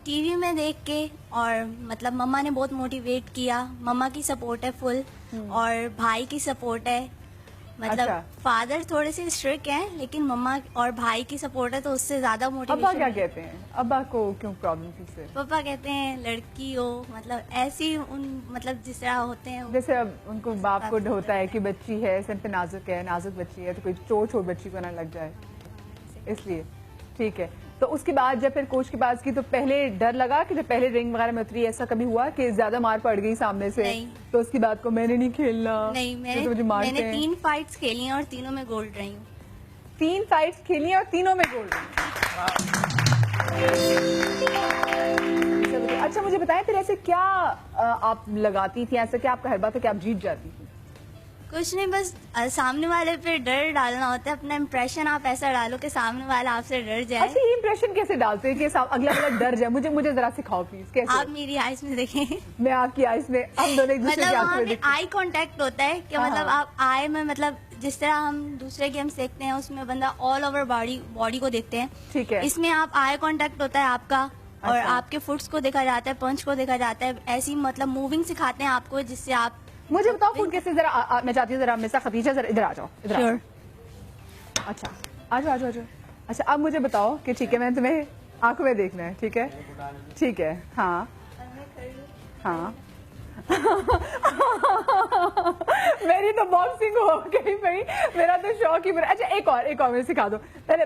Speaker 14: टीवी में देख के, और मतलब मम्मा ने बहुत मोटिवेट किया। मम्मा की सपोर्ट है फुल, और भाई की सपोर्ट है। मतलब
Speaker 2: अच्छा।
Speaker 14: फादर थोड़े से स्ट्रिक्ट हैं, लेकिन मम्मा और भाई की सपोर्ट है तो उससे ज्यादा मोटिवेशन।
Speaker 2: अब्बा क्या कहते हैं? अब्बा को क्यों प्रॉब्लम थी से?
Speaker 14: पापा कहते हैं लड़की हो, मतलब ऐसी मतलब जिस तरह होते हैं,
Speaker 2: जैसे अब उनको बाप को होता है कि बच्ची है, सिर पे नाजुक बच्ची है, तो कोई चोट बच्ची को ना लग जाए, इसलिए। ठीक है। तो उसके बाद जब फिर कोच के पास की तो पहले डर लगा कि जब पहले रिंग वगैरह में उतरी, ऐसा कभी हुआ कि ज्यादा मार पड़ गई सामने से?
Speaker 14: नहीं।
Speaker 2: तो उसकी बात को मैंने नहीं खेलना?
Speaker 14: नहीं,
Speaker 2: मैंने
Speaker 14: 3 फाइट्स खेली हैं और तीनों में गोल्ड रही हूँ।
Speaker 2: 3 फाइट्स खेली हैं और तीनों में गोल्ड। अच्छा मुझे बताएं फिर ऐसे क्या आप लगाती थी, ऐसा क्या आपका हर बात है कि आप जीत जाती थी?
Speaker 14: कुछ नहीं, बस सामने वाले पे डर डालना होता है। अपना इम्प्रेशन आप ऐसा डालो कि सामने वाला आपसे डर जाए।
Speaker 2: अच्छा ये इम्प्रेशन कैसे डालते हैं कि अगला वाला डर जाए? मुझे जरा सिखाओ प्लीज, कैसे?
Speaker 14: आप मेरी आईज में देखें।
Speaker 2: मैं आपकी आईज में, हम दोनों एक दूसरे की आंखों में देखते हैं।
Speaker 14: आई कांटेक्ट होता है कि मतलब आप आई में, मतलब जिस तरह हम दूसरे गेम्स देखते हैं उसमें बंदा ऑल ओवर बॉडी को देखते हैं।
Speaker 2: ठीक है।
Speaker 14: इसमें आप आई कांटेक्ट होता है आपका, और आपके फुट्स को देखा जाता है, पंच को देखा जाता है। ऐसी मतलब मूविंग सिखाते हैं आपको, जिससे आप।
Speaker 2: मुझे बताओ फुट कैसे, जरा मैं चाहती हूँ जरा मिसा खतीजा जरा इधर आ जाओ, इधर आ जाओ। अच्छा आ जाओ। अच्छा अब मुझे बताओ कि ठीक है, मैंने तुम्हें आंखों में देखना है, ठीक है? ठीक है। हाँ मेरी तो बॉक्सिंग हो गई भाई, मेरा तो शौक ही बना। अच्छा एक और मुझे सिखा दो पहले,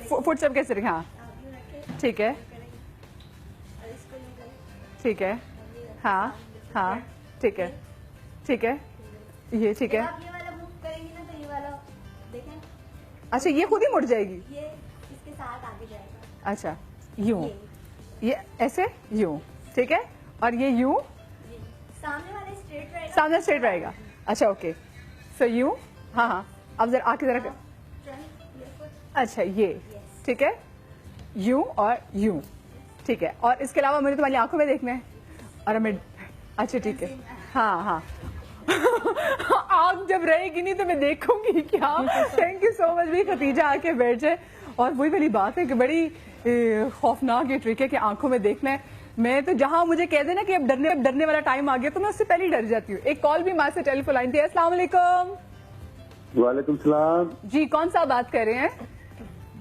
Speaker 2: फुट सब कैसे रखें? हाँ ठीक है। हाँ ठीक है। ये ठीक है।
Speaker 14: आप ये वाला मूव करेंगे ना तो ये वाला देखें।
Speaker 2: अच्छा ये खुद ही मुड़ जाएगी?
Speaker 14: ये इसके साथ आगे जाएगा।
Speaker 2: अच्छा यूं, ये ऐसे यूं, ठीक है? और ये यूं,
Speaker 14: सामने वाला स्ट्रेट रहेगा।
Speaker 2: सामने स्ट्रेट रहेगा। अच्छा ओके, सो यूं। हाँ अब जरा आके जरा। अच्छा ये ठीक है, यूं और यूं, ठीक है। और इसके अलावा मुझे तुम्हारी आंखों में देखना है और हमें। अच्छा ठीक है। हाँ आग जब रहेगी नहीं तो मैं देखूंगी क्या? थैंक यू सो मच भी। खतीजा आके बैठ जाए। और वही वाली बात है कि बड़ी खौफनाक ये ट्रिक है कि आंखों में देखना है। मैं तो जहां मुझे कह देना कि अब डरने वाला टाइम आ गया तो मैं उससे पहले डर जाती हूँ। एक कॉल भी हमारे से टेलीफोन लाइन थी। अस्सलाम वालेकुम।
Speaker 15: वालेकुम सलाम
Speaker 2: जी, कौन सा बात कर रहे हैं?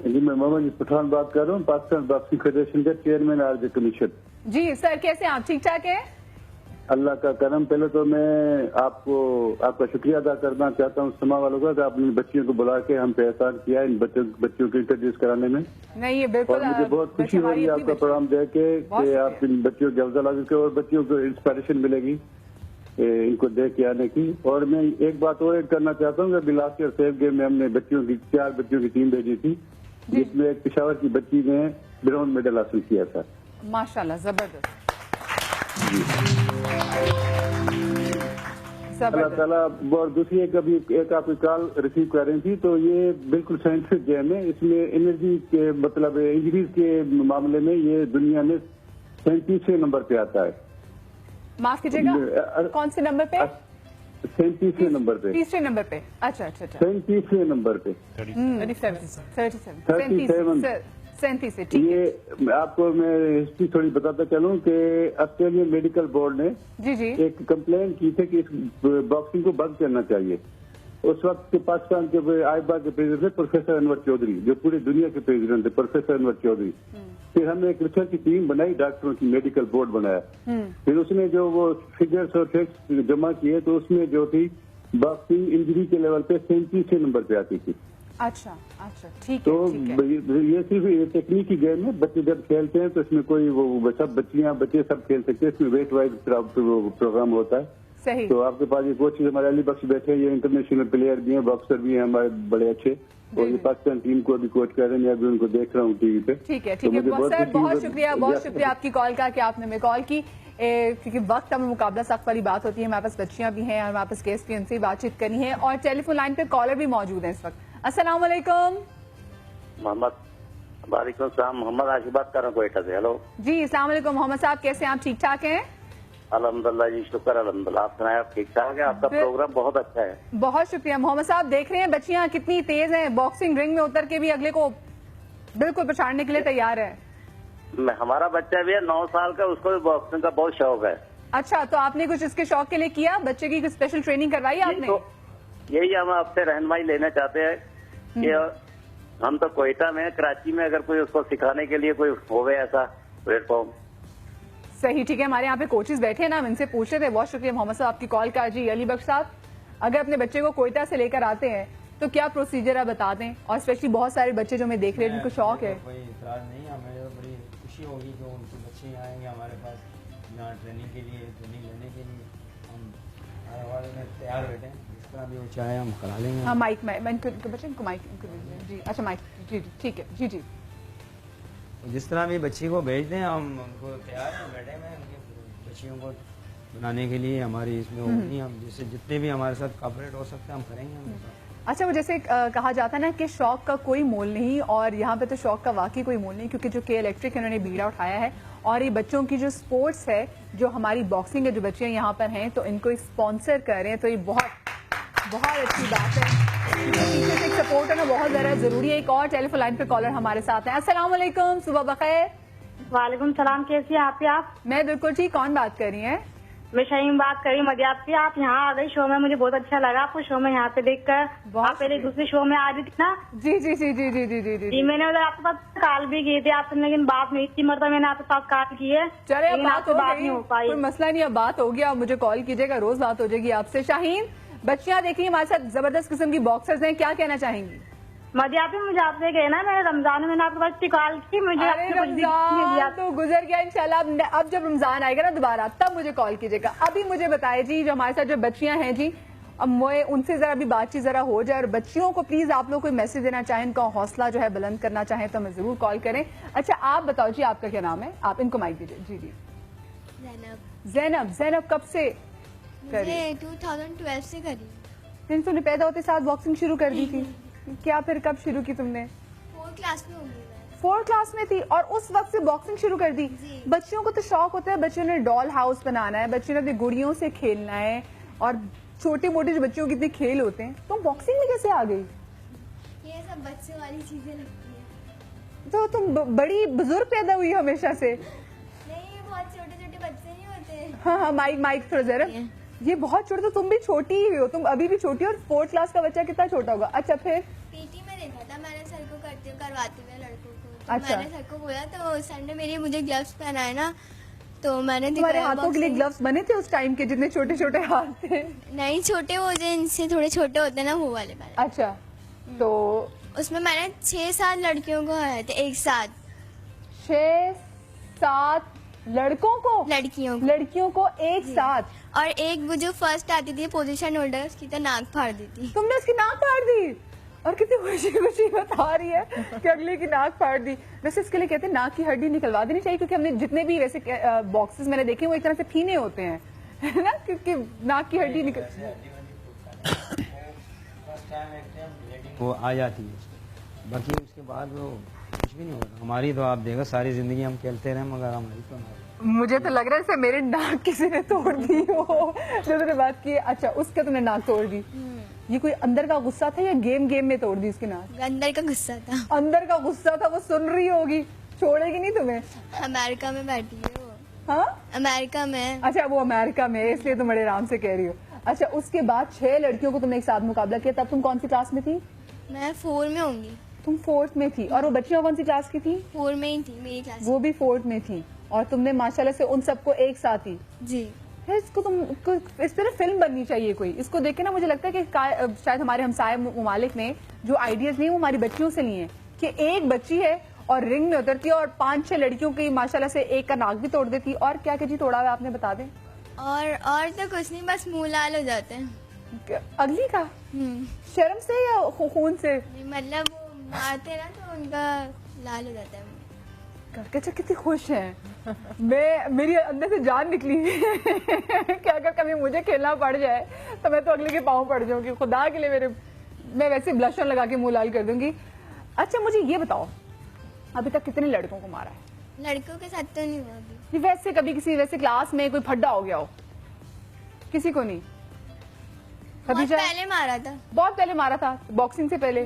Speaker 15: जी मैं मोहम्मद पठान बात कर रहा हूँ, पाकिस्तान बॉक्सिंग फेडरेशन का चेयरमैन आरजे कमीशन।
Speaker 2: जी सर, कैसे हैं आप? ठीक ठाक हैं?
Speaker 15: अल्लाह का करम। पहले तो मैं आपका शुक्रिया अदा करना चाहता हूँ समा वालों का कि आपने बच्चियों को बुला के हम पे एहसान किया इन बच्चों को इंट्रोड्यूस कराने में।
Speaker 2: नहीं ये बिल्कुल।
Speaker 15: और मुझे बहुत खुशी हो रही है आपका प्रोग्राम देख के आप इन बच्चों के अफजा लगे और बच्चियों को इंस्पिरेशन मिलेगी इनको देख के आने की। और मैं एक बात और ऐड करना चाहता हूँ कि लास्ट ईयर सेफ गेम में हमने 4 बच्चियों की टीम भेजी थी, जिसमें एक पेशावर की बच्ची ने ब्रॉन्ज मेडल हासिल किया था।
Speaker 2: माशाल्लाह, जबरदस्त।
Speaker 15: अल्लाह ताला। और दूसरी एक आपकी कॉल रिसीव कर रही थी, तो ये बिल्कुल साइंटिफिक गेम है। इसमें एनर्जी के मतलब इंजरीज के मामले में ये दुनिया में 37वें नंबर पे आता है।
Speaker 2: माफ कीजिएगा, कौन से नंबर पे?
Speaker 15: 37वें नंबर पे।
Speaker 2: तीसरे नंबर पे। अच्छा अच्छा अच्छा,
Speaker 15: 37वें नंबर पे।
Speaker 2: 37
Speaker 15: ये आपको मैं हिस्ट्री थोड़ी बताता चलूं कि ऑस्ट्रेलियन मेडिकल बोर्ड ने
Speaker 2: जी जी
Speaker 15: एक कंप्लेन की थी कि इस बॉक्सिंग को बंद करना चाहिए। उस वक्त के पाकिस्तान के आईबा के प्रेसिडेंट थे प्रोफेसर अनवर चौधरी, जो पूरी दुनिया के प्रेसिडेंट थे, प्रोफेसर अनवर चौधरी। फिर हमने एक रिसर्च की टीम बनाई, डॉक्टरों की मेडिकल बोर्ड बनाया। फिर उसने जो वो फिगर्स और फैक्ट्स जमा किए, तो उसमें जो थी बॉक्सिंग इंजरी के लेवल पे 37वें नंबर पे आती थी।
Speaker 2: अच्छा अच्छा, ठीक
Speaker 15: तो
Speaker 2: है, ठीक है।
Speaker 15: ये सिर्फ ये तकनीकी गेम है। बच्चे जब खेलते हैं तो इसमें कोई वो सब बच्चे सब खेल सकते हैं। इसमें वेट वाइज प्रोग्राम होता है।
Speaker 2: सही।
Speaker 15: तो आपके पास ये कोच हमारे अली बख्श बैठे हैं, ये इंटरनेशनल प्लेयर भी हैं, बॉक्सर भी हैं हमारे बड़े अच्छे, और ये पाकिस्तान टीम को अभी कोच कर रहे हैं। मैं अभी उनको देख रहा हूँ टीवी पे।
Speaker 2: ठीक है ठीक है, सर बहुत शुक्रिया आपकी कॉल का कि आपने हमें कॉल की, क्योंकि वक्त हमें मुकाबला सख्त वाली बात होती है। हमारे पास बच्चियां भी हैं और हमारे पास गेस्ट भी, उनसे भी बातचीत करनी है। और टेलीफोन लाइन पे कॉलर भी मौजूद है इस वक्त। अस्सलाम वालेकुम।
Speaker 16: वालेकुम सलाम, मोहम्मद आशिफ बात कर रहा हूँ कोयटा से। हेलो
Speaker 2: जी, अस्सलाम वालेकुम मोहम्मद साहब, कैसे हैं आप? ठीक ठाक हैं?
Speaker 16: अल्हम्दुलिल्लाह जी, शुक्र अल्हम्दुलिल्लाह। आप सुनाए, आप ठीक ठाक है? आपका प्रोग्राम बहुत अच्छा है।
Speaker 2: बहुत शुक्रिया मोहम्मद साहब। देख रहे हैं बच्चियां कितनी तेज हैं, बॉक्सिंग रिंग में उतर के भी अगले को बिल्कुल पछाड़ने के लिए तैयार है।
Speaker 16: हमारा बच्चा भी है 9 साल का, उसको भी बॉक्सिंग का बहुत शौक है।
Speaker 2: अच्छा, तो आपने कुछ इसके शौक के लिए किया? बच्चे की कुछ स्पेशल ट्रेनिंग करवाई आपने?
Speaker 16: यही हम आपसे रहनुमाई लेना चाहते हैं कि हम तो कोयटा में, कराची में अगर कोई उसको सिखाने के लिए कोई होवे ऐसा प्लेटफॉर्म।
Speaker 2: सही, ठीक है। हमारे यहाँ पे कोचेस बैठे हैं ना, हम इनसे पूछ रहे थे। बहुत शुक्रिया मोहम्मद साहब आपकी कॉल का। जी अली बख्श साहब, अगर अपने बच्चे को कोयटा से लेकर आते हैं तो क्या प्रोसीजर है बता दें। और स्पेशली बहुत सारे बच्चे जो मैं देख रहे हैं जिनको शौक है।
Speaker 17: कोई इतराज नहीं, हमें तो बड़ी खुशी होगी कि उनके बच्चे आएंगे हमारे पास यहाँ ट्रेनिंग के लिए, ट्रेनिंग लेने के लिए। हम हर हवाले में तैयार बैठे हैं, जिस तरह भी वो चाहे हम करा लेंगे।
Speaker 2: हाँ माइक बच्चे को माइक जी। अच्छा माइक जी ठीक है जी जी।
Speaker 17: जिस तरह भी बच्ची को भेज दें, हम उनको तैयार हैं, बैठे हुए हैं उनके बच्चियों को बनाने के लिए। हमारी इसमें होगी, हम जैसे जितने भी हमारे साथ कॉपरेट हो सकते हैं हम करेंगे।
Speaker 2: अच्छा, वो जैसे कहा जाता है ना कि शौक का कोई मोल नहीं, और यहाँ पे तो शौक का वाकई कोई मोल नहीं, क्योंकि जो के इलेक्ट्रिक इन्होंने बीड़ा उठाया है और ये बच्चों की जो स्पोर्ट्स है, जो हमारी बॉक्सिंग है, जो बच्चियाँ यहाँ पर हैं तो इनको स्पॉन्सर कर रहे हैं, तो ये बहुत अच्छी बात है। पीछे से एक सपोर्ट है ना, बहुत ज़्यादा जरूरी है। एक और टेलीफोन लाइन पे कॉलर हमारे साथ हैं। अस्सलाम वालेकुम, सुबह बखैर।
Speaker 18: वालेकुम सलाम, कैसी हैं आप?
Speaker 2: मैं बिल्कुल ठीक। कौन बात कर रही हैं?
Speaker 18: मैं शहीम बात कर रही हूँ मदियाब से। आप यहाँ आ गई शो में, मुझे बहुत अच्छा लगा आपको शो में यहाँ पे देखकर। आप पहले दूसरे शो में आ रही थी ना?
Speaker 2: जी जी जी जी जी जी जी
Speaker 18: जी। मैंने उधर आपके पास कॉल भी की थी आपसे, लेकिन बात नहीं, इतनी मरतबा मैंने आपके पास कॉल की है।
Speaker 2: चले, अब बात
Speaker 18: नहीं हो पाई।
Speaker 2: कोई मसला नहीं, अब बात हो गया। आप मुझे कॉल कीजिएगा, रोज बात हो जाएगी आपसे। शाहीन, बच्चियां देख रही हमारे साथ जबरदस्त किस्म की बॉक्सर्स हैं, क्या कहना चाहेंगी?
Speaker 18: मदियाब मुझे आपसे कहना, मैंने रमजान में मैंने आपके पास कॉल की, मुझे
Speaker 2: रमजान तो गुजर गया। इंशाल्लाह अब जब रमजान आएगा ना दोबारा, तब मुझे कॉल कीजिएगा। अभी मुझे बताइए जी, जो हमारे साथ जो बच्चियां हैं जी, अब मैं उनसे जरा भी बातचीत जरा हो जाए। और बच्चियों को प्लीज आप लोग कोई मैसेज देना चाहें, इनका हौसला जो है बुलंद करना चाहें तो हमें जरूर कॉल करें। अच्छा आप बताओ जी, आपका क्या नाम है? आप इनको माइक दीजिए। जी जी। जैनब कब से करी?
Speaker 19: 2012 से करी।
Speaker 2: तुमने पैदा होते साथ बॉक्सिंग शुरू कर दी थी क्या? फिर कब शुरू की तुमने?
Speaker 19: 4th क्लास में होगी।
Speaker 2: 4th क्लास में थी और उस वक्त से बॉक्सिंग शुरू कर दी। बच्चियों को तो शौक होता है, बच्चों ने डॉल हाउस बनाना है, बच्चों ने अपनी गुड़ियों से खेलना है, और छोटे मोटे जो बच्चों के इतने खेल होते हैं। तो बॉक्सिंग में कैसे आ गई?
Speaker 19: ये सब बच्चों वाली चीजें लगती है।
Speaker 2: तो तुम बड़ी बुजुर्ग पैदा हुई हमेशा से?
Speaker 19: नहीं, बहुत छोटे छोटे बच्चे नहीं होते।
Speaker 2: हाँ, माइक थोड़ा जरा। ये बहुत छोटे, तो तुम भी छोटी ही हो, तुम अभी भी छोटी हो। और 4th क्लास का बच्चा कितना छोटा होगा? अच्छा, फिर
Speaker 19: पीटी में देखा था मैंने सर को करवाते हुए लड़कों को। तो
Speaker 2: अच्छा।
Speaker 19: मैंने सर को बोला, तो सर ने मुझे ग्लव्स पहनाए ना, तो मैंने
Speaker 2: तुम्हारे हाथों के लिए ग्लव्स बने थे उस टाइम के, जितने छोटे छोटे हाथ थे?
Speaker 19: नहीं, छोटे वो जो इनसे थोड़े छोटे होते हैं ना, वो वाले।
Speaker 2: अच्छा, तो
Speaker 19: उसमें मैंने 6-7 लड़कियों को हराए थे एक साथ।
Speaker 2: 6-7 लड़कियों को एक साथ?
Speaker 19: और एक वो जो फर्स्ट आती थी पोजीशन होल्डर, उसकी तो नाक फाड़ दी थी।
Speaker 2: तुमने उसकी नाक फाड़ दी? और कितनी खुशी बता रही है कि अगले की नाक फाड़ दी। वैसे इसके लिए कहते हैं नाक की हड्डी निकलवा देनी चाहिए, क्योंकि हमने जितने भी वैसे बॉक्सेस मैंने देखे वो एक तरह से फीने होते हैं, है ना, क्योंकि नाक की हड्डी निकल
Speaker 17: वो आ जाती है, बाकी उसके बाद वो कुछ भी नहीं होगा। हमारी तो आप देखो सारी जिंदगी हम खेलते रहे, मगर हमारी तो ना।
Speaker 2: मुझे तो लग रहा है जैसे मेरे नाक किसी ने तोड़ दी हो जो तुमने बात की। अच्छा, उसका तुमने नाक तोड़ दी, ये कोई अंदर का गुस्सा था या गेम में तोड़ दी उसकी नाक?
Speaker 19: अंदर का गुस्सा था।
Speaker 2: अंदर का गुस्सा था, वो सुन रही होगी, छोड़ेगी नहीं तुम्हें।
Speaker 19: अमेरिका में बैठी है वो।
Speaker 2: हाँ,
Speaker 19: अमेरिका में।
Speaker 2: अच्छा, वो अमेरिका में है, इसलिए तुम बड़े आराम से कह रही हो। अच्छा, उसके बाद 6 लड़कियों को तुमने एक साथ मुकाबला किया, तब तुम कौन सी क्लास में थी?
Speaker 19: मैं 4 में होंगी।
Speaker 2: तुम 4th में थी, और वो बच्चियां कौन सी क्लास की थी?
Speaker 19: 4 में ही थी मेरी क्लास।
Speaker 2: वो भी 4th में थी, और तुमने माशाल्लाह से उन सबको एक साथ ही।
Speaker 19: जी।
Speaker 2: इसको इस तरह फिल्म बननी चाहिए कोई। इसको देख के ना मुझे लगता है कि शायद हमारे हमसाये ममालिक ने जो आइडियाज लिए वो हमारी बच्चियों से लिए हैं, कि एक बच्ची है और रिंग में उतरती है और 5-6 लड़कियों की माशाल्लाह से एक का नाक भी तोड़ देती। और क्या क्या जी तोड़ा हुआ आपने, बता दें।
Speaker 19: और तो कुछ नहीं, बस मुंह लाल हो जाते हैं।
Speaker 2: अगली का शर्म से या खून से?
Speaker 19: मतलब वो मारते ना तो उनका लाल हो जाता है।
Speaker 2: अच्छा, कितनी खुश हैं। मेरी अंदर से जान निकली कि अगर कभी मुझे खेलना पड़ जाए तो मैं तो अगले के पाँव पड़ जाऊंगी, खुदा के लिए। मैं वैसे ब्लश ऑन लगा के मुंह लाल कर दूंगी। अच्छा, मुझे ये बताओ, अभी तक कितने लड़कों को मारा है?
Speaker 19: लड़कों के साथ तो नहीं हुआ अभी।
Speaker 2: वैसे कभी किसी वैसे क्लास में कोई फड्डा हो गया हो? किसी को नहीं?
Speaker 19: बहुत पहले मारा था।
Speaker 2: बहुत पहले मारा था, बॉक्सिंग से पहले?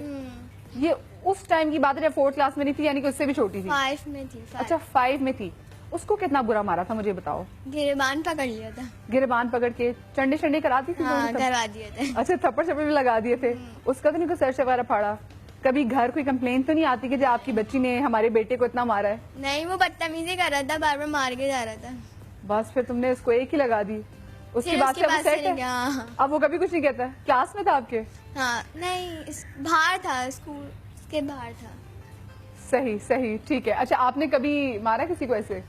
Speaker 2: ये उस टाइम की बात है जब 4th क्लास में नहीं थी, यानी कि उससे भी छोटी थी?
Speaker 19: 5 में थी।
Speaker 2: अच्छा, 5 में थी। उसको कितना बुरा मारा था मुझे बताओ।
Speaker 19: गिरबान पकड़ लिया था।
Speaker 2: गिरबान पकड़ के चंडे चंडे कराती थी?
Speaker 19: हाँ, करवा दिए थे।
Speaker 2: अच्छा, थप्पड़ छप्पड़ भी लगा दिए थे। उसका तो नहीं कोई सर वगैरह फाड़ा? कभी घर कोई कंप्लेन तो नहीं आती कि जो आपकी बच्ची ने हमारे बेटे को इतना मारा है?
Speaker 19: नहीं, वो बदतमीजी कर रहा था, बार बार मार के जा रहा था।
Speaker 2: बस फिर तुमने उसको एक ही लगा दी, उसके बाद से वो सेट है? अब वो कभी कुछ नहीं कहता? क्लास में था आपके?
Speaker 19: हाँ, नहीं, बाहर था, स्कूल के बाहर था।
Speaker 2: सही सही, ठीक है। अच्छा, आपने कभी मारा किसी को ऐसे?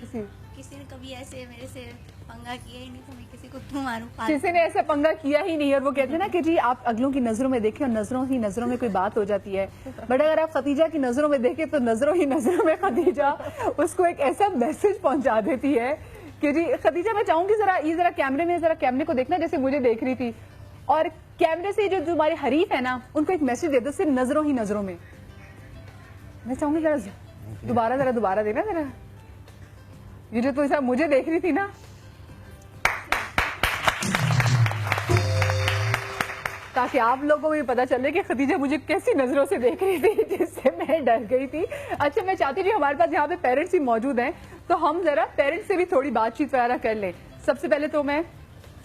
Speaker 9: किसी ने कभी ऐसे मेरे से पंगा किया ही नहीं, तो मैं किसी को क्यों मारूं?
Speaker 2: किसी ने ऐसा पंगा किया ही नहीं। और वो कहते हैं ना कि जी आप अगलों की नजरों में देखें और नजरों ही नजरों में कोई बात हो जाती है, बट अगर आप खतीजा की नजरों में देखें तो नजरों ही नजरों में खतीजा उसको एक ऐसा मैसेज पहुंचा देती है कि जी खतीजा, मैं चाहूंगी जरा कैमरे को देखना जैसे मुझे देख रही थी, और कैमरे से जो हमारे हरीफ है ना उनको एक मैसेज दे दो, सिर्फ नजरों ही नजरों में। मैं चाहूंगी जरा दोबारा देना जरा, ये जो तो मुझे देख रही थी ना। ताकि आप लोगों को भी पता चले कि खतीजा मुझे कैसी नजरों से देख रही थी जिससे मैं डर गई थी। अच्छा, मैं चाहती थी हमारे पास यहाँ पे पेरेंट्स ही मौजूद हैं, तो हम जरा पेरेंट्स से भी थोड़ी बातचीत वगैरह कर लें। सबसे पहले तो मैं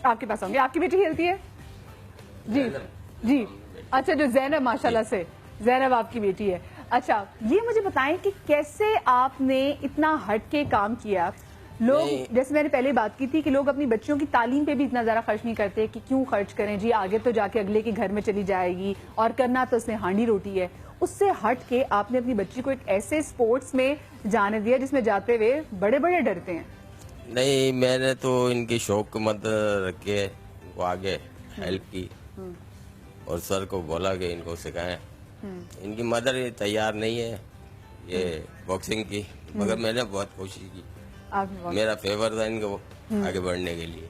Speaker 2: आपके पास आऊंगी। आपकी बेटी खेलती है? जी जी। अच्छा, जो ज़ैनब, माशाल्लाह से ज़ैनब आपकी बेटी है। अच्छा, ये मुझे बताएं कि कैसे आपने इतना हट के काम किया। लोग, जैसे मैंने पहले बात की थी कि लोग अपनी बच्चियों की तालीम पे भी इतना ज़्यादा खर्च नहीं करते कि क्यों खर्च करें जी, आगे तो जाके अगले के घर में चली जाएगी और करना तो उसने हांडी रोटी है। उससे हट के आपने अपनी बच्ची को एक ऐसे स्पोर्ट्स में जाने दिया जिसमें जाते हुए बड़े बड़े डरते हैं।
Speaker 20: नहीं, मैंने तो इनकी शौक को मत रखे, वो आगे हेल्प की और सर को बोला कि इनको सिखाएं। इनकी मदर तैयार नहीं है ये बॉक्सिंग की, मगर मैंने बहुत कोशिश की, मेरा फेवर था इनको आगे बढ़ने के लिए।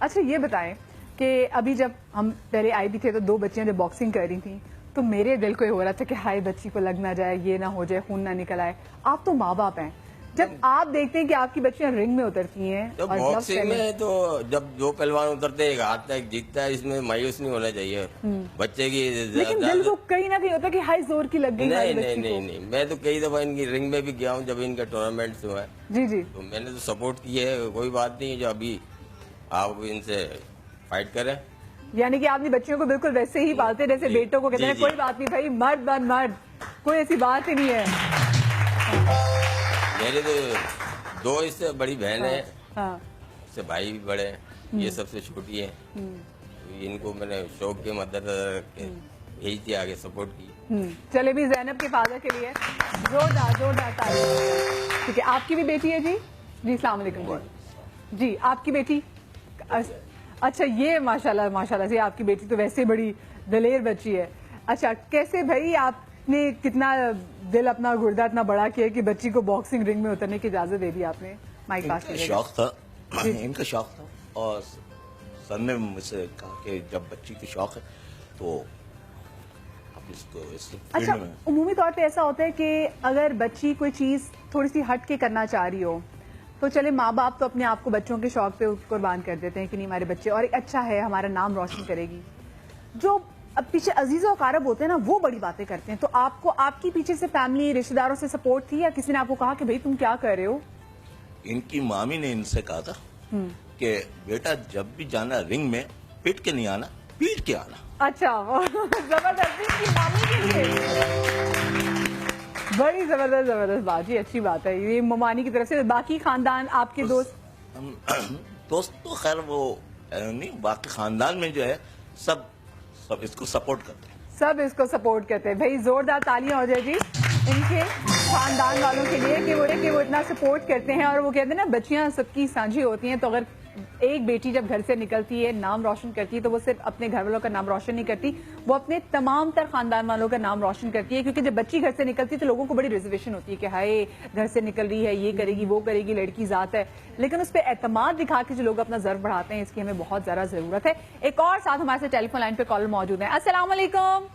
Speaker 2: अच्छा, ये बताएं कि अभी जब हम पहले आई भी थे तो 2 बच्चियां जब बॉक्सिंग कर रही थी तो मेरे दिल को ये हो रहा था कि हाय बच्ची को लग ना जाए, ये ना हो जाए, खून ना निकल आए। आप तो माँ बाप हैं, जब आप देखते हैं कि आपकी बच्चियां रिंग में उतरती हैं
Speaker 20: तो बॉक्सिंग में तो जब 2 पहलवान उतरते हैं, एक हाथ तक जीतता है, इसमें मायूस नहीं होना चाहिए बच्चे की।
Speaker 2: लेकिन दिल को कहीं ना कहीं होता है कि हाय जोर की लग गई।
Speaker 20: नहीं, मैं तो कई दफा इनकी रिंग में भी गया हूँ जब इनका टूर्नामेंट हुआ है।
Speaker 2: जी जी,
Speaker 20: तो मैंने तो सपोर्ट किया है, कोई बात नहीं है जो अभी आप इनसे फाइट करें।
Speaker 2: यानी कि आपने बच्चियों को बिल्कुल वैसे ही पालते हैं जैसे बेटों को कहते हैं, कोई बात नहीं भाई, मर्द बन मर्द, कोई ऐसी बात ही नहीं है।
Speaker 20: मेरे तो 2 इससे बड़ी बहन है, इससे भाई भी बड़े हैं, ये सबसे छोटी है। इनको मैंने शौक के मदद भेज दिया, आगे सपोर्ट की।
Speaker 2: चले भी ज़ैनब के फादर के लिए जोरदार तारीफ। ठीक है, आपकी भी बेटी है जी? जी, अस्सलाम वालेकुम जी। आपकी बेटी? अच्छा, ये माशाल्लाह से आपकी बेटी तो वैसे बड़ी दलेर बच्ची है। अच्छा, कैसे भाई आपने कितना दिल अपना गुर्दा इतना बड़ा किया कि बच्ची को बॉक्सिंग रिंग में उतरने की इजाजत दे दी आपने? माइक पास कीजिएगा।
Speaker 21: शौक था, इनका शौक था। और सर ने मुझसे कहा कि जब बच्ची की शौक है तो आप इसको इस फील्ड
Speaker 2: अच्छा,
Speaker 21: में।
Speaker 2: उमूमी तौर पे ऐसा होता है कि अगर बच्ची कोई चीज़ थोड़ी सी हट के करना चाह रही हो तो चले माँ बाप तो अपने आप को बच्चों के शौक पे कुर्बान कर देते हैं कि नहीं हमारे बच्चे और एक अच्छा है, हमारा नाम रोशन करेगी। जो अब पीछे अजीज़ और कारब होते हैं ना, वो बड़ी बातें करते हैं। तो आपको आपकी पीछे से फैमिली रिश्तेदारों से सपोर्ट थी या किसी ने आपको कहा कि भाई तुम क्या कर रहे हो?
Speaker 21: इनकी मामी ने इनसे कहा था कि बेटा जब भी जाना रिंग में पिट के नहीं आना, पीट के आना।
Speaker 2: अच्छा, जबरदस्ती की मामी के लिए बड़ी जबरदस्त बात जी, अच्छी बात है ये ममानी की तरफ से। बाकी खानदान आपके
Speaker 21: दोस्त तो खैर वो नहीं, बाकी खानदान में जो है सब इसको सपोर्ट करते हैं।
Speaker 2: सब इसको सपोर्ट करते हैं। भाई जोरदार तालियां हो जाए जी इनके खानदान वालों के लिए कि वो इतना सपोर्ट करते हैं। और वो कहते हैं ना, बच्चियां सबकी साझी होती हैं, तो अगर एक बेटी जब घर से निकलती है, नाम रोशन करती है, तो वो सिर्फ अपने घर वालों का नाम रोशन नहीं करती, वो अपने तमाम तर खानदान वालों का नाम रोशन करती है। क्योंकि जब बच्ची घर से निकलती है तो लोगों को बड़ी रिजर्वेशन होती है कि हाय घर से निकल रही है, ये करेगी वो करेगी, लड़की जात है। लेकिन उस पर एतमाद दिखा के जो लोग अपना ज़र्फ बढ़ाते हैं, इसकी हमें बहुत ज्यादा जरूरत है। एक और साथ हमारे साथ टेलीफोन लाइन पे कॉलर मौजूद है। अस्सलाम वालेकुम।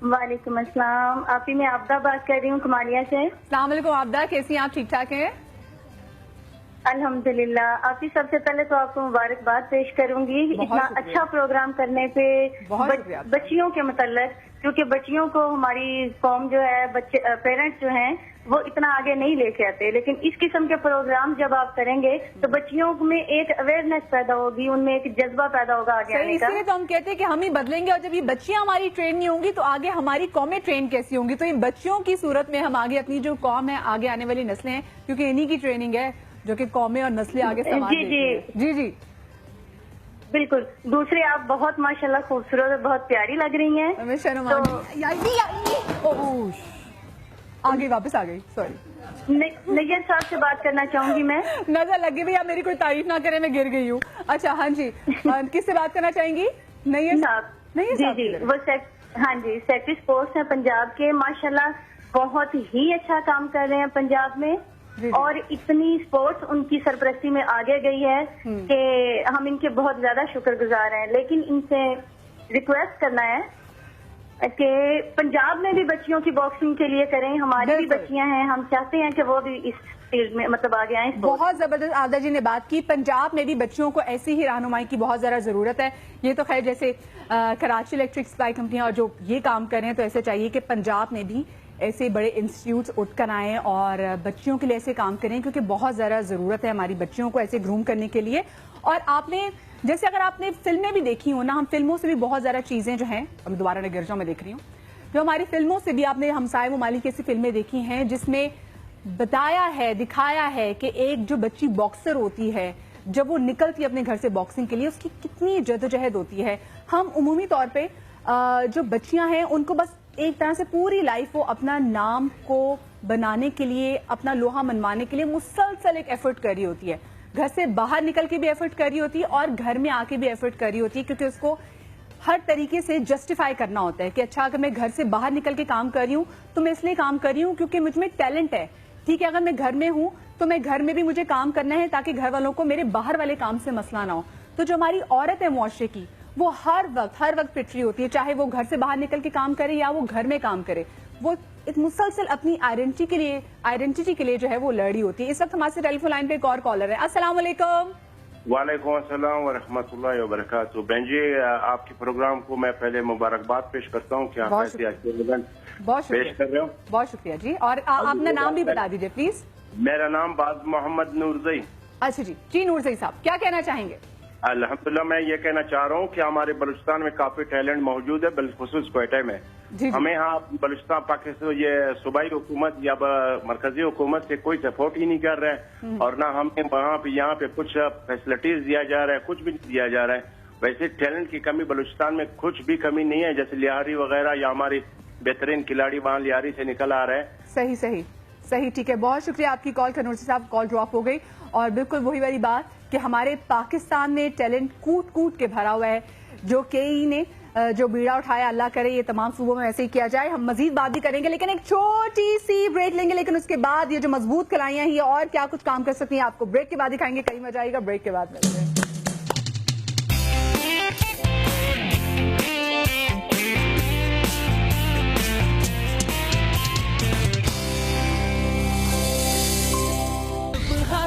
Speaker 18: वालेकुम अस्सलाम। आप ही मैं आपदा बात कर रही हूँ कुमारिया से।
Speaker 2: अस्सलाम वालेकुम आपदा, कैसी हैं आप? ठीक ठाक हैं?
Speaker 18: अल्हम्दुलिल्लाह। आप ही सबसे पहले तो आपको मुबारकबाद पेश करूंगी इतना अच्छा प्रोग्राम करने पे बच्चियों के मतलब, क्योंकि बच्चियों को हमारी कौम जो है, बच्चे पेरेंट्स जो हैं वो इतना आगे नहीं लेके आते, लेकिन इस किस्म के प्रोग्राम जब आप करेंगे तो बच्चियों में एक अवेयरनेस पैदा होगी, उनमें एक जज्बा पैदा होगा आगे आने का।
Speaker 2: इसलिए तो हम कहते हैं कि हम ही बदलेंगे, और जब ये बच्चियां हमारी ट्रेन नहीं होंगी तो आगे हमारी कौमें ट्रेन कैसी होंगी? तो इन बच्चियों की सूरत में हम आगे अपनी जो कौम है, आगे आने वाली नस्लें हैं, क्योंकि इन्हीं की ट्रेनिंग है जो कि कौमें और नस्लें आगे समाज
Speaker 18: जी जी बिल्कुल। दूसरे आप बहुत माशाल्लाह खूबसूरत और बहुत प्यारी लग रही हैं।
Speaker 2: आगे वापस आ गई, सॉरी।
Speaker 18: नैयर साहब से बात करना चाहूंगी मैं।
Speaker 2: नजर लगी भैया, मेरी कोई तारीफ ना करे, मैं गिर गई हूँ। अच्छा हाँ जी, किससे बात करना चाहेंगी? नैयर साहब।
Speaker 18: जी वो हाँ जी सेक्रेटरी स्पोर्ट्स हैं पंजाब के, माशाल्लाह बहुत ही अच्छा काम कर रहे हैं पंजाब में, और इतनी स्पोर्ट्स उनकी सरपरस्ती में आगे गई है कि हम इनके बहुत ज्यादा शुक्रगुजार हैं। लेकिन इनसे रिक्वेस्ट करना है कि पंजाब में भी बच्चियों की बॉक्सिंग के लिए करें। हमारी भी बच्चियां हैं, हम चाहते हैं कि वो भी इस फील्ड में मतलब आगे आए।
Speaker 2: बहुत जबरदस्त आदा जी ने बात की। पंजाब में भी बच्चियों को ऐसी ही रहनुमाई की बहुत ज्यादा जरूरत है। ये तो खैर जैसे कराची इलेक्ट्रिक सप्लाई कंपनी और जो ये काम कर रहे हैं, तो ऐसे चाहिए कि पंजाब में भी ऐसे बड़े इंस्टीट्यूट्स उठकर आए और बच्चियों के लिए ऐसे काम करें, क्योंकि बहुत ज़्यादा ज़रूरत है हमारी बच्चियों को ऐसे ग्रूम करने के लिए। और आपने जैसे अगर आपने फिल्में भी देखी हो ना, हम फिल्मों से भी बहुत ज़्यादा चीज़ें जो हैं, अब दोबारा मैं गिरजाओं में देख रही हूँ, जो हमारी फिल्मों से भी आपने हमसाए ममालिक ऐसी फिल्में देखी हैं जिसमें बताया है, दिखाया है कि एक जो बच्ची बॉक्सर होती है, जब वो निकलती है अपने घर से बॉक्सिंग के लिए, उसकी कितनी जद्दोजहद होती है। हम उमूमी तौर पर जो बच्चियां हैं उनको बस एक तरह से पूरी लाइफ वो अपना नाम को बनाने के लिए, अपना लोहा मनवाने के लिए मुसलसल एक एफर्ट कर रही होती है। घर से बाहर निकल के भी एफर्ट कर रही होती है और घर में आके भी एफर्ट कर रही होती है, क्योंकि उसको हर तरीके से जस्टिफाई करना होता है कि अच्छा अगर मैं घर से बाहर निकल के काम कर रही हूँ तो मैं इसलिए काम कर रही हूँ क्योंकि मुझ में टैलेंट है। ठीक है, अगर मैं घर में हूँ तो मैं घर में भी मुझे काम करना है ताकि घर वालों को मेरे बाहर वाले काम से मसला ना हो। तो जो हमारी औरत है मुआशरे की, वो हर वक्त पिट रही होती है, चाहे वो घर से बाहर निकल के काम करे या वो घर में काम करे, वो एक मुसलसल अपनी आइडेंटिटी के लिए जो है वो लड़ी होती है। इस वक्त हमारे टेलीफोन लाइन पे एक और कॉलर है। अस्सलाम वालेकुम।
Speaker 22: वालेकुम अस्सलाम व रहमतुल्लाहि व बरकातहू। बहन जी, आपके प्रोग्राम को मैं पहले मुबारकबाद पेश करता हूँ कि आप ऐसे अच्छे इवेंट पेश कर रहे हो।
Speaker 2: बहुत शुक्रिया जी। और अपना नाम भी बता दीजिए प्लीज।
Speaker 22: मेरा नाम बाज मोहम्मद नूरजई।
Speaker 2: अच्छा जी नूरजई साहब, क्या कहना चाहेंगे?
Speaker 22: अल्हम्दुलिल्लाह, मैं ये कहना चाह रहा हूँ कि हमारे बलूचिस्तान में काफी टैलेंट मौजूद है, बिलखुसूस क्वेटा में। हमें यहाँ बलूचिस्तान पाकिस्तान ये सूबाई हुकूमत या मरकजी हुकूमत से कोई सपोर्ट ही नहीं कर रहा है, और ना हमें वहाँ पे यहाँ पे कुछ फैसिलिटीज दिया जा रहा है, कुछ भी नहीं दिया जा रहा है। वैसे टैलेंट की कमी बलूचिस्तान में कुछ भी कमी नहीं है, जैसे लियारी वगैरह या हमारी बेहतरीन खिलाड़ी वहाँ लियारी से निकल आ रहे हैं।
Speaker 2: सही ठीक है, बहुत शुक्रिया आपकी कॉल का। नूरजई साहब कॉल ड्रॉप हो गई, और बिल्कुल वही वाली बात कि हमारे पाकिस्तान में टैलेंट कूट कूट के भरा हुआ है, जो कई ने जो बीड़ा उठाया, अल्लाह करे ये तमाम सूबों में वैसे ही किया जाए। हम मजीद बात भी करेंगे, लेकिन एक छोटी सी ब्रेक लेंगे, लेकिन उसके बाद ये जो मजबूत कलाइयां हैं और क्या कुछ काम कर सकती हैं आपको ब्रेक के बाद दिखाएंगे। कहीं मजा आएगा, ब्रेक के बाद मिलते हैं।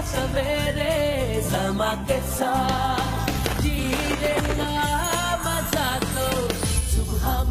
Speaker 1: सवेरे समा के साथ जीना मजा तो सुबह।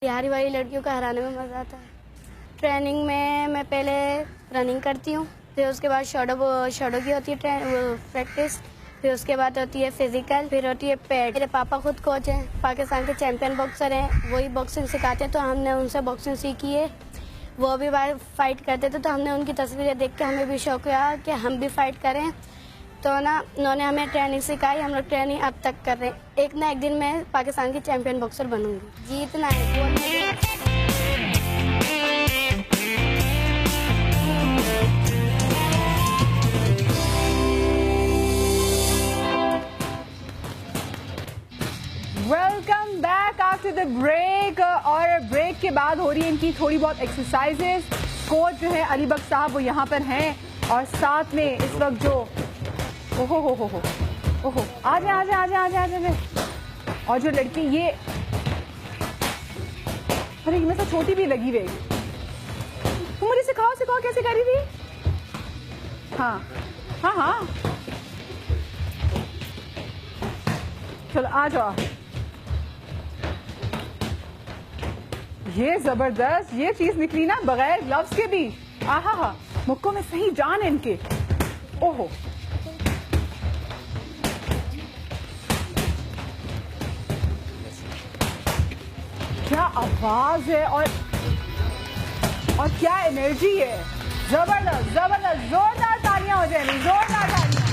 Speaker 5: बिहारी वाली लड़कियों को हराने में मज़ा आता है। ट्रेनिंग में मैं पहले रनिंग करती हूँ, फिर उसके बाद शॉडो की होती है प्रैक्टिस, फिर उसके बाद होती है फिजिकल, फिर होती है पैड। मेरे पापा खुद कोच हैं, पाकिस्तान के चैंपियन बॉक्सर हैं, वही बॉक्सिंग सिखाते हैं, तो हमने उनसे बॉक्सिंग सीखी है। वो भी बार फाइट करते थे, तो हमने उनकी तस्वीरें देख के हमें भी शौक हुआ कि हम भी फाइट करें। तो ना उन्होंने हमें ट्रेनिंग सिखाई, हम लोग ट्रेनिंग अब तक कर रहे हैं। एक ना एक दिन मैं पाकिस्तान की चैंपियन बॉक्सर बनूंगी। जीतना है।
Speaker 2: Welcome back after the break. और ब्रेक के बाद हो रही है इनकी थोड़ी बहुत एक्सरसाइजेस। कोच जो है अली बख्श साहब वो यहाँ पर हैं, और साथ में इस वक्त जो ओहो आ जाए। और जो लड़की ये अरे मैं तो छोटी भी लगी हुई, तुम मुझे सिखाओ कैसे करी थी। हाँ चलो आ जाओ। ये जबरदस्त ये चीज निकली ना बगैर ग्लव्स के भी। आहा मुक्कों में सही जान है इनके। ओहो क्या आवाज है और क्या एनर्जी है। जबरदस्त जोरदार तालियां हो जाएंगी, जोरदार तालियां।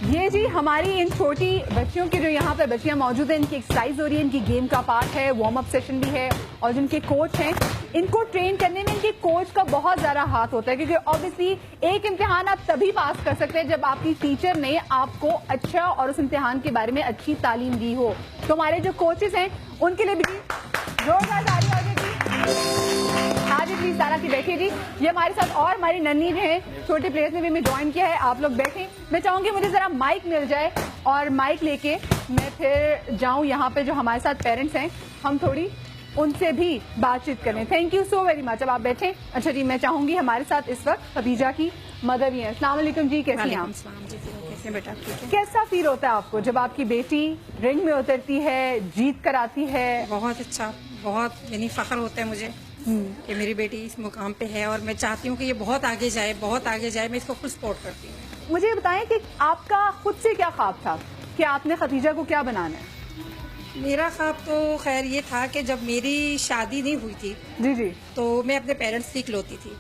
Speaker 2: ये जी हमारी इन छोटी बच्चियों की जो यहाँ पे बच्चियां मौजूद हैं, इनकी एक्सरसाइज हो रही है, इनकी गेम का पार्ट है, वार्म अप सेशन भी है। और जिनके कोच हैं इनको ट्रेन करने में इनके कोच का बहुत ज्यादा हाथ होता है, क्योंकि ऑब्वियसली एक इम्तिहान आप तभी पास कर सकते हैं जब आपकी टीचर ने आपको अच्छा और उस इम्तिहान के बारे में अच्छी तालीम दी हो। तो हमारे जो कोचेस हैं उनके लिए भी जोरदार तालियां हो जाएगी। आज प्लीज सारा की बैठिए जी। ये हमारे साथ और हमारी नन्ही जो है छोटे प्लेयर्स ने भी हमें ज्वाइन किया है। आप लोग बैठें, मैं चाहूंगी मुझे जरा माइक मिल जाए और माइक लेके मैं फिर जाऊं यहाँ पे जो हमारे साथ पेरेंट्स हैं, हम थोड़ी उनसे भी बातचीत करें। Thank you so very much. अब आप बैठें। अच्छा जी, मैं चाहूंगी हमारे साथ इस वक्त खदीजा की मदर भी हैं। अस्सलाम वालेकुम जी, कैसी हैं आप?
Speaker 3: कैसे बेटा?
Speaker 2: कैसा फील होता है आपको जब आपकी बेटी रिंग में उतरती है, जीत कर आती है?
Speaker 3: बहुत अच्छा, बहुत यानी फख्र होता है मुझे कि मेरी बेटी इस मुकाम पे है, और मैं चाहती हूँ कि ये बहुत आगे जाए, बहुत आगे जाए। मैं इसको फुल सपोर्ट करती हूँ।
Speaker 2: मुझे बताएं कि आपका खुद से क्या ख्वाब था कि आपने खदीजा को क्या बनाना है?
Speaker 3: मेरा ख्वाब तो खैर ये था कि जब मेरी शादी नहीं हुई थी
Speaker 2: जी
Speaker 3: तो मैं अपने पेरेंट्स से इकलौती थी।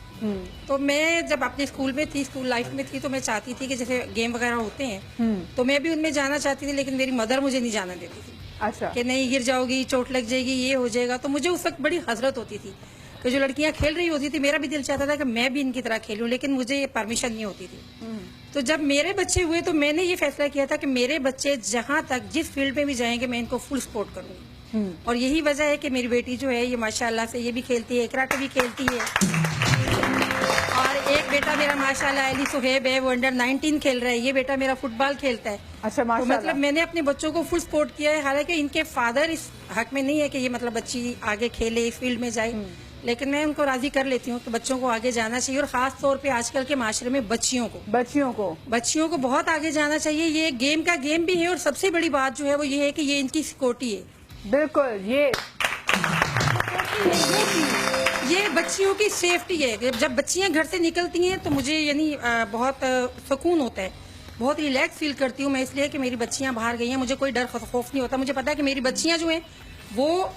Speaker 3: तो मैं जब अपने स्कूल में थी, स्कूल लाइफ में थी, तो मैं चाहती थी कि जैसे गेम वगैरह होते हैं तो मैं भी उनमें जाना चाहती थी, लेकिन मेरी मदर मुझे नहीं जाना देती थी।
Speaker 2: अच्छा।
Speaker 3: कि नहीं, गिर जाओगी, चोट लग जाएगी, ये हो जाएगा। तो मुझे उस वक्त बड़ी हसरत होती थी कि जो लड़कियां खेल रही होती थी, मेरा भी दिल चाहता था कि मैं भी इनकी तरह खेलूं, लेकिन मुझे ये परमिशन नहीं होती थी। तो जब मेरे बच्चे हुए तो मैंने ये फैसला किया था कि मेरे बच्चे जहां तक जिस फील्ड में भी जाएंगे मैं इनको फुल सपोर्ट करूंगी। और यही वजह है कि मेरी बेटी जो है ये माशाल्लाह से ये भी खेलती है, कराटे भी खेलती है। और एक बेटा मेरा माशाल्लाह अली सुहेब है, वो अंडर 19 खेल रहा है। ये बेटा मेरा फुटबॉल खेलता है।
Speaker 2: अच्छा,
Speaker 3: तो मतलब मैंने अपने बच्चों को फुल सपोर्ट किया है। हालांकि इनके फादर इस हक में नहीं है कि ये मतलब बच्ची आगे खेले, इस फील्ड में जाए, लेकिन मैं उनको राजी कर लेती हूँ कि बच्चों को आगे जाना चाहिए। और खास तौर पे आजकल के माशरे में बच्चियों को बहुत आगे जाना चाहिए। ये गेम का गेम भी है, और सबसे बड़ी बात जो है वो ये है कि ये इनकी सिक्योरिटी है।
Speaker 2: बिल्कुल,
Speaker 3: ये बच्चियों की सेफ्टी है। जब बच्चियां घर से निकलती हैं तो मुझे यानी बहुत सुकून होता है, बहुत रिलैक्स फील करती हूँ मैं, इसलिए कि मेरी बच्चियां बाहर गई हैं, मुझे कोई डर खौफ नहीं होता। मुझे पता है कि मेरी बच्चियां जो हैं वो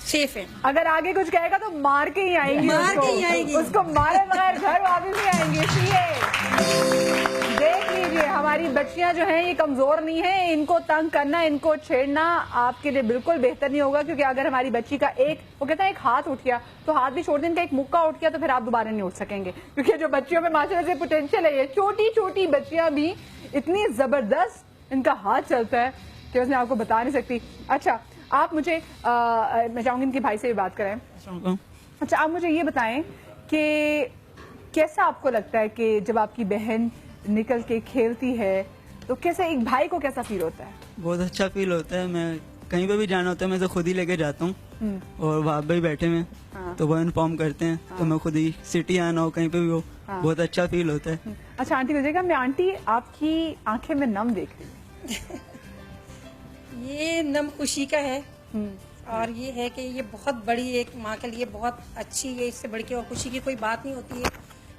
Speaker 3: सेफ है।
Speaker 2: अगर आगे कुछ कहेगा तो मार के ही आएंगी, उसको मारे बगैर घर वापस नहीं आएंगे। इसलिए देख लीजिए, हमारी बच्चियां जो हैं ये कमजोर नहीं है, इनको तंग करना, इनको छेड़ना आपके लिए बिल्कुल बेहतर नहीं होगा, क्योंकि अगर हमारी बच्ची का वो कहता है एक हाथ उठ गया तो हाथ भी छोड़ दें, इनका एक मुक्का उठ गया तो फिर आप दोबारा नहीं उठ सकेंगे, क्योंकि जो बच्चियों में माशाल्लाह से पोटेंशियल है, ये छोटी छोटी बच्चियां भी इतनी जबरदस्त इनका हाथ चलता है कि उसने आपको बता नहीं सकती। अच्छा, आप मुझे मैं चाहूंगी इनके भाई से भी बात करें। अच्छा, आप मुझे ये बताएं कि कैसा आपको लगता है कि जब आपकी बहन निकल के खेलती है तो कैसे एक भाई को कैसा फील होता है?
Speaker 4: बहुत अच्छा फील होता है। मैं कहीं पे भी जाना होता है मैं तो खुद ही लेके जाता हूँ, और वहाँ पे बैठे में तो वो इन्फॉर्म करते हैं, तो मैं खुद ही सिटी आना हो कहीं पे भी हो, बहुत अच्छा फील होता है।
Speaker 2: अच्छा आंटी बताइएगा, मैं आंटी आपकी आंखें में नम देख रही हूँ।
Speaker 3: ये नम खुशी का है, और ये है कि ये बहुत बड़ी एक माँ के लिए बहुत अच्छी है, इससे बढ़ के और खुशी की कोई बात नहीं होती है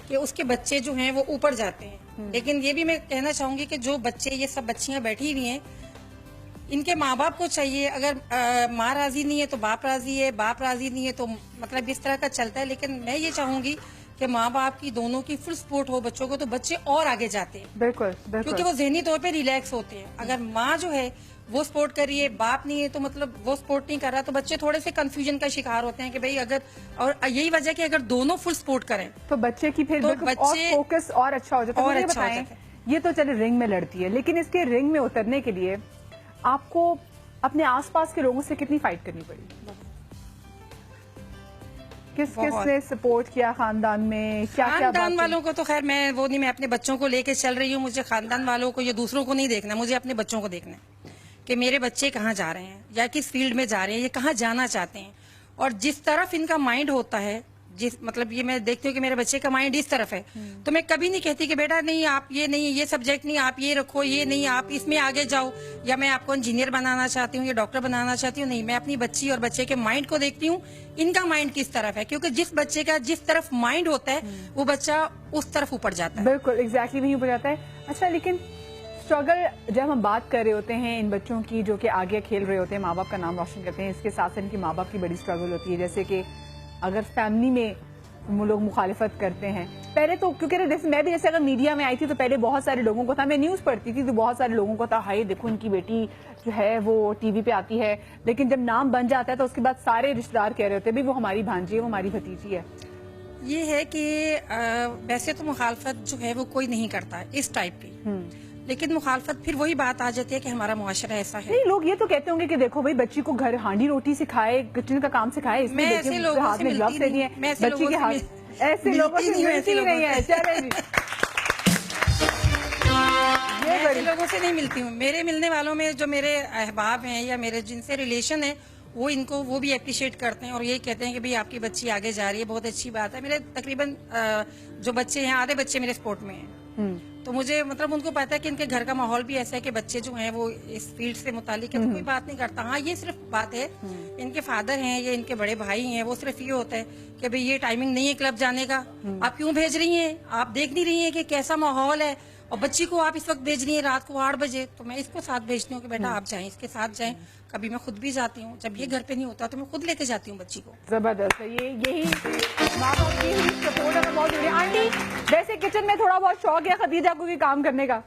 Speaker 3: कि उसके बच्चे जो हैं वो ऊपर जाते हैं। लेकिन ये भी मैं कहना चाहूंगी कि जो बच्चे, ये सब बच्चियां बैठी हुई हैं, इनके माँ बाप को चाहिए, अगर माँ राजी नहीं है तो बाप राजी है, बाप राजी नहीं है तो मतलब इस तरह का चलता है। लेकिन मैं ये चाहूंगी कि माँ बाप की दोनों की फुल सपोर्ट हो बच्चों को, तो बच्चे और आगे जाते हैं।
Speaker 2: बिल्कुल,
Speaker 3: क्योंकि वो जहनी तौर पे रिलैक्स होते हैं। अगर माँ जो है वो सपोर्ट कर रही है, बाप नहीं है तो मतलब वो सपोर्ट नहीं कर रहा, तो बच्चे थोड़े से कंफ्यूजन का शिकार होते हैं कि भाई अगर, और यही वजह कि अगर दोनों फुल सपोर्ट करें
Speaker 2: तो बच्चे की फिर
Speaker 3: तो
Speaker 2: बच्चे फोकस और अच्छा हो जाता है।
Speaker 3: और
Speaker 2: मुझे
Speaker 3: अच्छा हो
Speaker 2: बताएं,
Speaker 3: जाता है।
Speaker 2: ये तो चले रिंग में लड़ती है, लेकिन इसके रिंग में उतरने के लिए आपको अपने आसपास के लोगों से कितनी फाइट करनी पड़ी? किसने सपोर्ट किया खानदान में?
Speaker 3: खानदान वालों को तो खैर मैं वो नहीं, मैं अपने बच्चों को लेके चल रही हूँ। मुझे खानदान वालों को या दूसरों को नहीं देखना, मुझे अपने बच्चों को देखना है कि मेरे बच्चे कहाँ जा रहे हैं या किस फील्ड में जा रहे हैं, ये कहाँ जाना चाहते हैं। और जिस तरफ इनका माइंड होता है, जिस मतलब ये मैं देखती हूँ कि मेरे बच्चे का माइंड इस तरफ है, तो मैं कभी नहीं कहती कि बेटा नहीं आप ये नहीं, ये सब्जेक्ट नहीं, आप ये रखो, ये नहीं, आप इसमें आगे जाओ, या मैं आपको इंजीनियर बनाना चाहती हूँ या डॉक्टर बनाना चाहती हूँ। नहीं, मैं अपनी बच्ची और बच्चे के माइंड को देखती हूँ, इनका माइंड किस तरफ है, क्योंकि जिस बच्चे का जिस तरफ माइंड होता है वो बच्चा उस तरफ ऊपर जाता है।
Speaker 2: बिल्कुल एग्जैक्टली वहीं ऊपर जाता है। अच्छा, लेकिन स्ट्रगल जब हम बात कर रहे होते हैं इन बच्चों की जो कि आगे खेल रहे होते हैं, माँ बाप का नाम रोशन करते हैं, इसके साथ साथ इनकी माँ बाप की बड़ी स्ट्रगल होती है। जैसे कि अगर फैमिली में वो लोग मुखालिफत करते हैं, पहले तो क्योंकि जैसे मैं भी जैसे अगर मीडिया में आई थी तो पहले बहुत सारे लोगों को था, मैं न्यूज़ पढ़ती थी तो बहुत सारे लोगों को था, हाय देखो इनकी बेटी जो है वो टीवी पे आती है, लेकिन जब नाम बन जाता है तो उसके बाद सारे रिश्तेदार कह रहे होते हैं भाई वो हमारी भांजी है, वो हमारी भतीजी है।
Speaker 3: ये है कि वैसे तो मुखालफत जो है वो कोई नहीं करता इस टाइप की, लेकिन मुखालफत फिर वही बात आ जाती है कि हमारा मुआशरा ऐसा है।
Speaker 2: नहीं, लोग ये तो कहते होंगे कि देखो भाई बच्ची को घर हांडी रोटी सिखाए, किचन का काम सिखाए, इसमें
Speaker 3: ऐसे लोगों
Speaker 2: हाथ में ग्लव्स दे दिए, बच्ची के हाथ ऐसे लोगों से मिलती नहीं है। चले जी,
Speaker 3: ऐसे लोगों से नहीं मिलती हूँ। मेरे मिलने वालों में जो मेरे अहबाब हैं या मेरे जिनसे रिलेशन है वो इनको वो भी अप्रिशिएट करते हैं और यही कहते हैं कि भाई आपकी बच्ची आगे जा रही है, बहुत अच्छी बात है। मेरे तकरीबन जो बच्चे हैं आधे बच्चे मेरे स्पोर्ट में हैं, तो मुझे मतलब उनको पता है कि इनके घर का माहौल भी ऐसा है कि बच्चे जो हैं वो इस फील्ड से मुतालिक है, तो कोई बात नहीं करता। हाँ, ये सिर्फ बात है इनके फादर हैं या इनके बड़े भाई हैं, वो सिर्फ ये होता है कि भाई ये टाइमिंग नहीं है क्लब जाने का, आप क्यों भेज रही हैं, आप देख नहीं रही हैं कि कैसा माहौल है, और बच्ची को आप इस वक्त भेज रही हैं रात को 8 बजे, तो मैं इसको साथ भेजती हूँ कि बेटा आप जाएं, इसके साथ जाएं। कभी मैं खुद भी जाती हूँ, जब ये घर पे नहीं होता तो मैं खुद लेके जाती हूँ बच्ची को।
Speaker 2: जबरदस्त है, ये यही माँ बाप की सपोर्ट है बहुत जरूरी। आंटी वैसे किचन में थोड़ा बहुत शौक है खदीजा को भी काम करने का?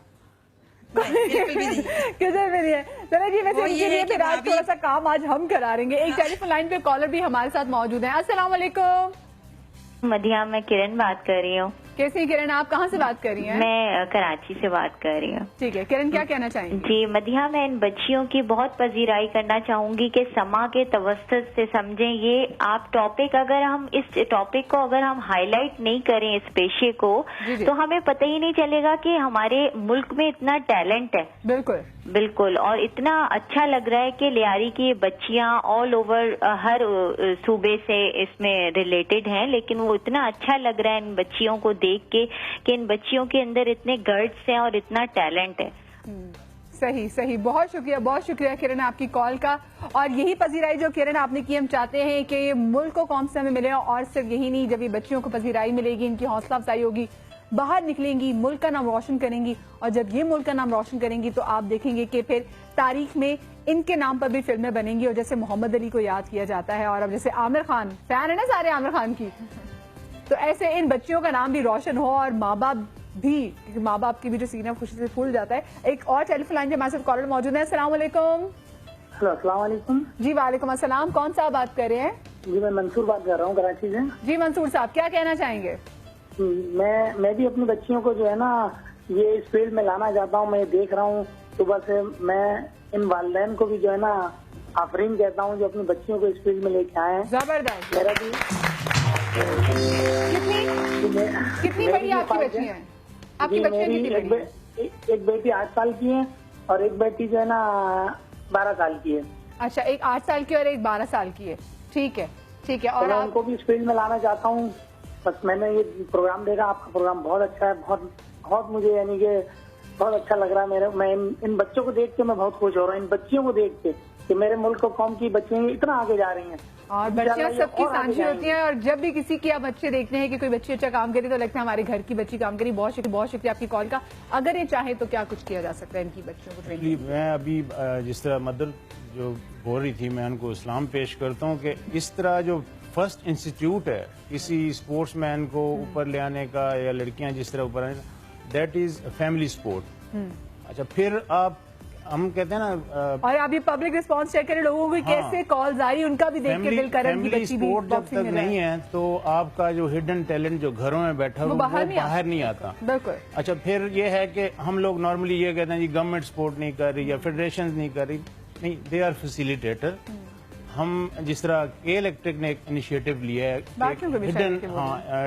Speaker 3: बिल्कुल भी नहीं।
Speaker 2: किचन में नहीं है। चलो जी, वैसे इनके लिए फिर आज थोड़ा सा काम आज हम करा देंगे। एक टेलीफोन लाइन पे कॉलर भी हमारे साथ मौजूद है। अस्सलाम वालेकुम।
Speaker 7: मदिया, मैं किरण बात कर रही हूँ।
Speaker 2: कैसी किरण, आप कहाँ से बात कर रही हैं?
Speaker 7: मैं कराची से बात कर रही हूँ।
Speaker 2: ठीक है किरण, क्या कहना चाहेंगी?
Speaker 7: जी मदिया, मैं इन बच्चियों की बहुत पजीराई करना चाहूंगी कि समा के तवस्सुत से समझें ये आप टॉपिक, अगर हम इस टॉपिक को अगर हम हाईलाइट नहीं करें इस पेशे को, तो हमें पता ही नहीं चलेगा कि हमारे मुल्क में इतना टैलेंट है।
Speaker 2: बिल्कुल
Speaker 7: बिल्कुल, और इतना अच्छा लग रहा है कि लियारी की बच्चियां ऑल ओवर हर सूबे से इसमें रिलेटेड हैं, लेकिन वो इतना अच्छा लग रहा है इन बच्चियों को देख के कि इन बच्चियों के अंदर इतने गर्ड्स हैं और इतना टैलेंट है।
Speaker 2: सही सही, बहुत शुक्रिया किरण आपकी कॉल का। और यही पजीराई जो किरण आपने की, हम चाहते हैं कि ये मुल्क को कौम से हमें मिले, और सिर्फ यही नहीं, जब ये बच्चियों को पजीराई मिलेगी, इनकी हौसला अफजाई होगी, बाहर निकलेंगी, मुल्क का नाम रोशन करेंगी, और जब ये मुल्क का नाम रोशन करेंगी तो आप देखेंगे कि फिर तारीख में इनके नाम पर भी फिल्में बनेंगी। और जैसे मोहम्मद अली को याद किया जाता है, और अब जैसे आमिर खान, फैन है ना सारे आमिर खान की, तो ऐसे इन बच्चियों का नाम भी रोशन हो, और माँ बाप भी, क्योंकि माँ बाप की भी जो सीना खुशी से फूल जाता है। एक और टेलीफोन लाइन पे हमारे साथ कॉलर मौजूद है। अस्सलाम वालेकुम।
Speaker 6: अस्सलाम वालेकुम।
Speaker 2: जी वालेकुम अस्सलाम, कौन सा बात कर रहे हैं?
Speaker 6: जी मैं मंसूर बात कर रहा हूँ कराची से।
Speaker 2: जी मंसूर साहब, क्या कहना चाहेंगे?
Speaker 6: मैं भी अपनी बच्चियों को जो है ना ये इस फील्ड में लाना चाहता हूँ। मैं देख रहा हूँ सुबह से, मैं इन वालिदैन को भी जो है ना आफरीन कहता हूँ जो अपनी बच्चियों को इस फील्ड में लेके आए हैं।
Speaker 2: जबरदस्त।
Speaker 6: मेरा भी
Speaker 2: कितनी बड़ी आपकी बच्ची हैं? आपकी बच्चियां कितनी बड़ी?
Speaker 6: एक बेटी 8 साल की है और एक बेटी जो है ना 12 साल की है।
Speaker 2: अच्छा, एक 8 साल की और एक 12 साल की है। ठीक है ठीक है। और
Speaker 6: मैं उनको भी इस फील्ड में लाना चाहता हूँ। बस मैंने ये प्रोग्राम देखा, आपका प्रोग्राम बहुत अच्छा है, बहुत मुझे यानी कि बहुत अच्छा लग रहा है मेरे। मैं इन बच्चों को देख के मैं बहुत खुश हो रहा हूँ, इन बच्चियों को देख के कि मेरे मुल्क और कौम की बच्चियां इतना आगे जा रही हैं।
Speaker 2: और बच्चियां सबकी सांझी होती हैं, और जब भी किसी की आप बच्चे देखते हैं कि कोई बच्ची अच्छा काम करी तो लगता है हमारे घर की बच्ची काम करी। बहुत शुक्रिया आपकी कॉल का। अगर ये चाहे तो क्या कुछ किया जा सकता है इनकी बच्चियों को ट्रेनिंग?
Speaker 8: मैं अभी जिस तरह मदर जो बोल रही थी, मैं उनको सलाम पेश करता हूँ कि इस तरह जो फर्स्ट इंस्टीट्यूट है किसी स्पोर्ट्समैन को ऊपर ले आने का, या लड़कियां जिस तरह ऊपर आने का, दैट इज फैमिली स्पोर्ट। अच्छा, फिर हम कहते हैं ना,
Speaker 2: और आप ये पब्लिक रिस्पांस चेक करें, लोगों की कैसे कॉल्स आ रही, उनका भी देख के दिल कर रहा है।
Speaker 8: फैमिली स्पोर्ट जब तक नहीं है तो आपका जो हिडन टैलेंट जो घरों में बैठा वो बाहर नहीं आता।
Speaker 2: बिल्कुल।
Speaker 8: अच्छा, फिर ये है कि हम लोग नॉर्मली ये कहते हैं जी गवर्नमेंट सपोर्ट नहीं कर रही या फेडरेशन नहीं कर रही। नहीं, दे आर फैसिलिटेटर। हम जिस तरह के इलेक्ट्रिक ने एक इनिशिएटिव लिया है, हिडन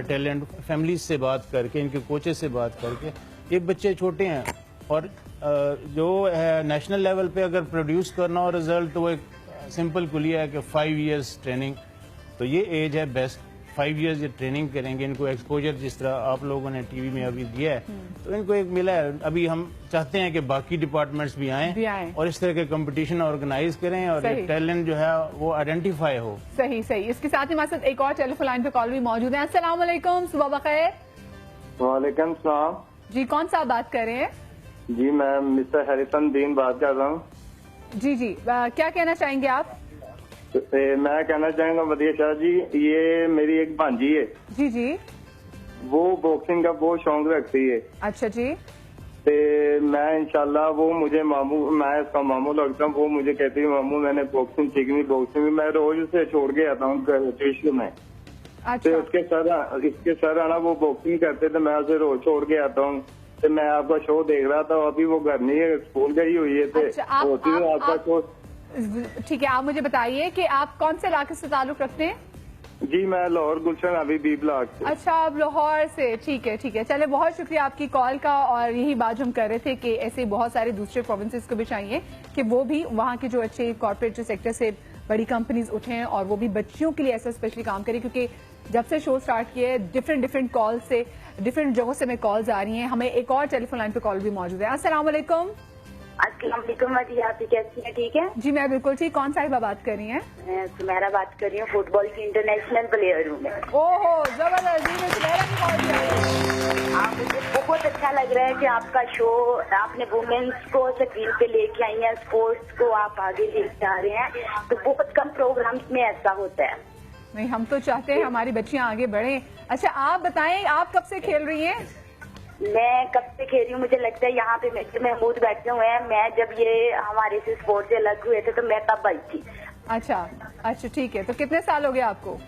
Speaker 8: टैलेंट फैमिली से बात करके, इनके कोचेस से बात करके, ये बच्चे छोटे हैं और जो है नेशनल लेवल पे अगर प्रोड्यूस करना हो रिजल्ट, तो एक सिंपल कुलिया है कि 5 इयर्स ट्रेनिंग, तो ये एज है बेस्ट। 5 इयर्स ये ट्रेनिंग करेंगे, इनको एक्सपोजर जिस तरह आप लोगों ने टीवी में अभी दिया है तो इनको एक मिला है। अभी हम चाहते हैं कि बाकी डिपार्टमेंट्स भी आएं और इस तरह के कंपटीशन ऑर्गेनाइज करें और टैलेंट जो है वो आइडेंटिफाई हो।
Speaker 2: सही। इसके साथ ही हमारे साथ एक और टेलीफोन लाइन पे कॉल भी मौजूद है। अस्सलाम वालेकुम, सुबह बखैर।
Speaker 23: वालेकुम सलाम।
Speaker 2: जी, कौन सा बात कर रहे हैं?
Speaker 23: जी मैं मिस्टर हैरिसन दीन बात कर रहा हूँ।
Speaker 2: जी क्या कहना चाहेंगे आप?
Speaker 23: मैं कहना चाहूंगा वधिया शाह जी, ये मेरी एक भांजी है।
Speaker 2: जी।
Speaker 23: वो बॉक्सिंग का बहुत शौक रखती है।
Speaker 2: अच्छा जी।
Speaker 23: मैं इंशाल्लाह, वो मुझे मैं इसका मामू लगता हूँ। वो मुझे कहती है मामू मैंने बॉक्सिंग सीखनी, बॉक्सिंग मैं रोज उसे छोड़ के आता हूँ ट्यूशन में।
Speaker 2: अच्छा।
Speaker 23: तो इसके सर आना वो बॉक्सिंग करते थे, मैं उसे रोज छोड़ के आता हूँ। तो मैं आपका शो देख रहा था, अभी वो घर नहीं है, स्कूल गई हुई है।
Speaker 2: अच्छा,
Speaker 23: आपका शो।
Speaker 2: ठीक है, आप मुझे बताइए कि आप कौन से इलाके से ताल्लुक रखते हैं?
Speaker 23: जी मैं लाहौर गुलशन अभी बी ब्लॉक से।
Speaker 2: अच्छा, आप लाहौर से। ठीक है। चले, बहुत शुक्रिया आपकी कॉल का। और यही बात हम कर रहे थे कि ऐसे बहुत सारे दूसरे प्रोविंसेस को भी चाहिए कि वो भी वहाँ के जो अच्छे कॉर्पोरेट जो सेक्टर से बड़ी कंपनीज उठे और वो भी बच्चियों के लिए ऐसा स्पेशली काम करें। क्योंकि जब से शो स्टार्ट किए डिफरेंट कॉल से, डिफरेंट जगहों से हमें कॉल्स आ रही हैं। हमें एक और टेलीफोन लाइन पे कॉल भी मौजूद है। अस्सलाम वालेकुम।
Speaker 24: अस्सलाम वालेकुम जी, आप कैसी हैं? ठीक है
Speaker 2: जी, मैं बिल्कुल ठीक। कौन साहिबा बात कर रही हैं?
Speaker 24: मैं सुमेरा बात कर रही हूँ, फुटबॉल की इंटरनेशनल प्लेयर हूँ मैं।
Speaker 2: ओहो, जबरदस्त जी, सुमेरा की कॉल किया।
Speaker 24: मुझे बहुत अच्छा लग रहा है कि आपका शो, आपने वुमेन्स को स्क्रीन पे लेके आई हैं, स्पोर्ट्स को आप आगे लेके आ रहे हैं। तो बहुत कम प्रोग्राम्स में ऐसा होता है।
Speaker 2: नहीं, हम तो चाहते हैं हमारी बच्चियां आगे बढ़े। अच्छा, आप बताएं, आप कब से खेल रही हैं?
Speaker 24: मैं कब से खेल रही हूँ, मुझे लगता है यहाँ पे मिस्टर महमूद बैठे हुए हैं। मैं जब ये हमारे से स्पोर्ट से अलग हुए थे तो मैं तब आई थी।
Speaker 2: अच्छा, ठीक है। तो कितने साल हो गए आपको?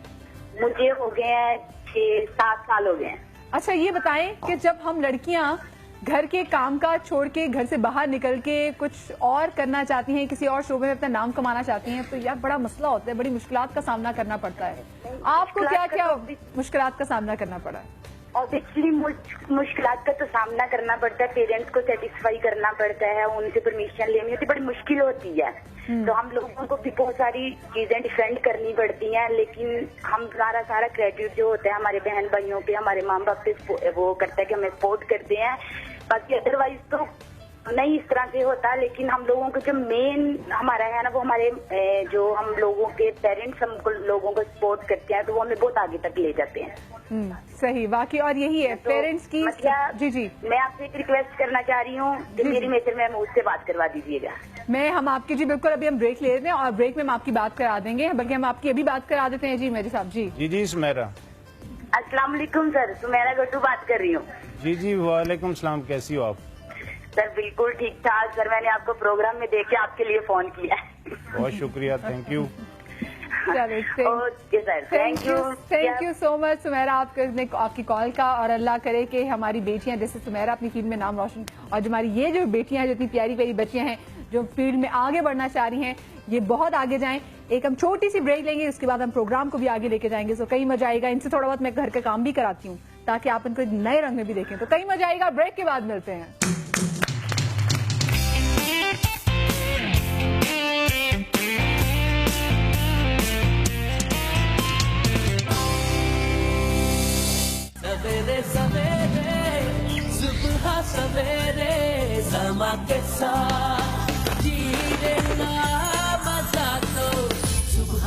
Speaker 24: मुझे हो गए हैं 6-7 साल हो गए हैं।
Speaker 2: अच्छा, ये बताएं कि जब हम लड़कियां घर के कामकाज छोड़ के घर से बाहर निकल के कुछ और करना चाहती हैं, किसी और शोबे में अपना नाम कमाना चाहती हैं, तो यार बड़ा मसला होता है, बड़ी मुश्किलात का सामना करना पड़ता है। आपको क्या मुश्किलात का सामना करना पड़ा?
Speaker 24: ऑब्वियसली मुश्किलात का तो सामना करना पड़ता है, पेरेंट्स को सेटिस्फाई करना पड़ता है, उनसे परमिशन लेनी होती है, बड़ी मुश्किल होती है। तो हम लोगों को भी बहुत सारी चीजें डिफेंड करनी पड़ती हैं, लेकिन हमारा सारा क्रेडिट जो होता है हमारे बहन भाइयों पे, हमारे माँ बाप पे वो करता है कि हमें सपोर्ट करते हैं। बाकी अदरवाइज तो नहीं इस तरह से होता, लेकिन हम लोगों को जो मेन हमारा है ना, वो हमारे जो हम लोगों के पेरेंट्स हमको लोगों को सपोर्ट करते हैं, तो वो हमें बहुत आगे तक ले जाते हैं।
Speaker 2: सही, वाकई। और यही है तो पेरेंट्स की। जी जी,
Speaker 24: मैं आपसे एक रिक्वेस्ट करना चाह रही हूँ कि मेरी मेजर मैम उससे बात करवा दीजिएगा।
Speaker 2: हम आपकी जी बिल्कुल, अभी हम ब्रेक ले लेते हैं और ब्रेक में हम आपकी बात करा देंगे, बल्कि हम आपकी अभी बात करा देते हैं। जी मेजर साहब। जी
Speaker 8: जी जी सुमेरा।
Speaker 24: अस्सलाम वालेकुम सर, सुमेरा गट्टू बात कर रही हूँ। जी
Speaker 8: जी वालेकुम सलाम, कैसी हो आप?
Speaker 24: सर बिल्कुल ठीक ठाक सर, मैंने आपको प्रोग्राम में देख के आपके लिए फोन किया।
Speaker 8: बहुत शुक्रिया, thank you.
Speaker 24: Okay sir, thank
Speaker 2: you so much Sumera आपकी कॉल का। और अल्लाह करे कि हमारी बेटियां जैसे सुमेरा अपनी फील्ड में नाम रोशन, और जो हमारी ये जो बेटियां हैं, जो इतनी प्यारी प्यारी बच्चियां हैं जो फील्ड में आगे बढ़ना चाह रही हैं, ये बहुत आगे जाएं। एक हम छोटी सी ब्रेक लेंगे, उसके बाद हम प्रोग्राम को भी आगे लेके जाएंगे। सो कई मजा आएगा। इनसे थोड़ा बहुत मैं घर का काम भी कराती हूँ ताकि आप इनको नए रंग में भी देखें, तो कई मजा आएगा। ब्रेक के बाद मिलते हैं।
Speaker 1: सवेरे सवेरे सुबह सवेरे समा के साथ जीने का मजा तो सुबह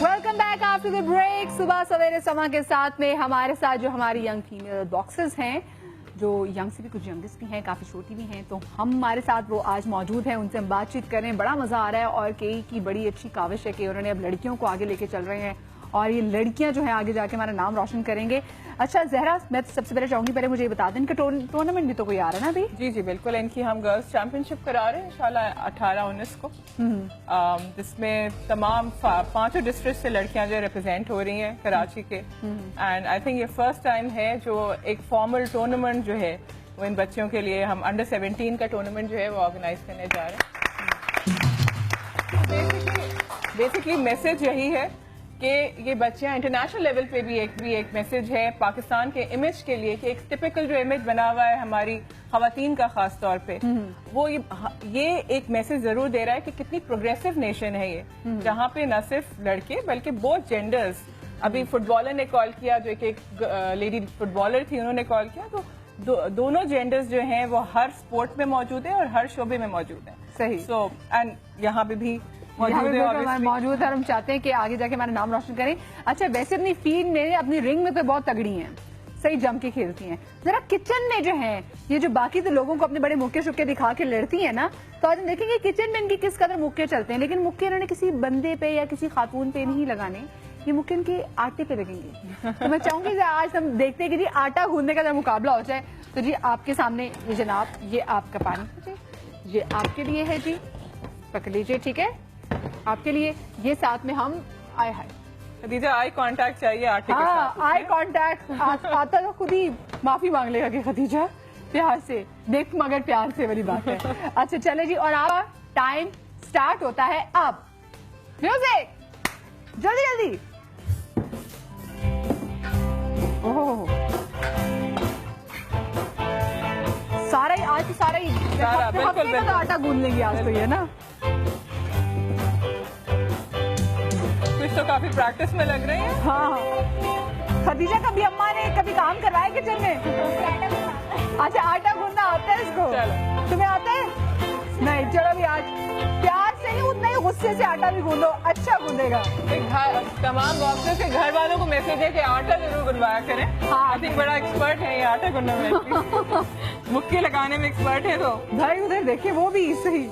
Speaker 2: welcome back after the break. सुबह सवेरे समा के साथ में हमारे साथ जो हमारी यंग फीमेल बॉक्सर्स हैं, जो यंग से भी कुछ यंगेस्ट भी हैं, काफ़ी छोटी भी हैं, तो हमारे साथ वो आज मौजूद हैं। उनसे हम बातचीत करें, बड़ा मज़ा आ रहा है। और कई की बड़ी अच्छी काविश है कि उन्होंने अब लड़कियों को आगे लेके चल रहे हैं और ये लड़कियां जो हैं आगे जाके हमारा नाम रोशन करेंगे। अच्छा ज़हरा, मैं सबसे पहले चाहूँगी, पहले मुझे ये बता दें, इनका टूर्नामेंट भी तो कोई आ रहा है ना अभी?
Speaker 10: जी जी बिल्कुल, इनकी हम गर्ल्स चैंपियनशिप करा रहे हैं इंशाल्लाह 18-19 को, जिसमें तमाम 5 डिस्ट्रिक्ट से लड़कियां जो रिप्रेजेंट हो रही हैं कराची के। एंड आई थिंक ये फर्स्ट टाइम है जो एक फॉर्मल टूर्नामेंट जो है वो इन बच्चियों के लिए, हम अंडर 17 का टूर्नामेंट जो है वो ऑर्गेनाइज करने जा रहे हैं। बेसिकली मैसेज यही है कि ये बच्चियां इंटरनेशनल लेवल पे भी एक मैसेज है पाकिस्तान के इमेज के लिए, कि एक टिपिकल जो इमेज बना हुआ है हमारी खवातीन का खास तौर पे, वो ये एक मैसेज जरूर दे रहा है कि कितनी प्रोग्रेसिव नेशन है ये, जहाँ पे न सिर्फ लड़के बल्कि बोथ जेंडर्स। अभी फुटबॉलर ने कॉल किया, जो एक लेडी फुटबॉलर थी, उन्होंने कॉल किया, तो दोनों जेंडर्स जो हैं वो हर स्पोर्ट में मौजूद है और हर शोबे में मौजूद है।
Speaker 2: सही।
Speaker 10: सो एंड यहाँ पे भी
Speaker 2: मौजूद है। हम चाहते हैं कि आगे जाके हमारा नाम रोशन करें। अच्छा, वैसे अपनी फील्ड में, अपनी रिंग में तो बहुत तगड़ी हैं, सही जम के खेलती हैं। जरा किचन में जो है, ये जो बाकी तो लोगों को अपने बड़े मुक्के शुक्के दिखा के लड़ती है ना, तो आज हम देखेंगे किचन में इनकी किस कदर मुक्के चलते हैं। लेकिन मुक्के इन्होंने किसी बंदे पे या किसी खातून पे नहीं लगाने, ये मुक्के इनके आटे पे लगेंगे। तो मैं चाहूंगी आज हम देखते हैं कि जी आटा गूंदने का जब मुकाबला हो जाए, तो जी आपके सामने ये जनाब, ये आपका पानी, ये आपके लिए है जी, पकड़ लीजिए, ठीक है, आपके लिए। ये साथ में हम आए हाय
Speaker 10: खदीजा, आई कांटेक्ट चाहिए आटे के साथ।
Speaker 2: आई कांटेक्ट आता तो खुद ही माफी मांग लेगा कि खदीजा प्यार से देख, मगर प्यार से वाली बात है। अच्छा चले जी, और आप टाइम स्टार्ट होता है अब। म्यूजिक, जल्दी जल्दी। ओह, सारा ही आज तो सारा ही
Speaker 10: बिल्कुल
Speaker 2: आटा गूंद लेंगे आज तो, ये ना
Speaker 10: कुछ तो काफी प्रैक्टिस में लग रही है।
Speaker 2: हाँ, खदीजा कभी अम्मा ने कभी काम करवाया किचन में? अच्छा, आटा गूंदना आता है इसको? तुम्हें आता है? नहीं, चलो भी आज प्यार से ही, उतना ही गुस्से से आटा भी गूंदो, अच्छा गूंदेगा।
Speaker 10: तमाम बॉक्सर्स के घर वालों को मैसेज है कि आटा जरूर गुनवाया करें। हाँ, आई थिंक बड़ा एक्सपर्ट है ये आटा गूंदने में, मुक्के लगाने में एक्सपर्ट है। तो
Speaker 2: भाई उधर देखिए, वो भी सही।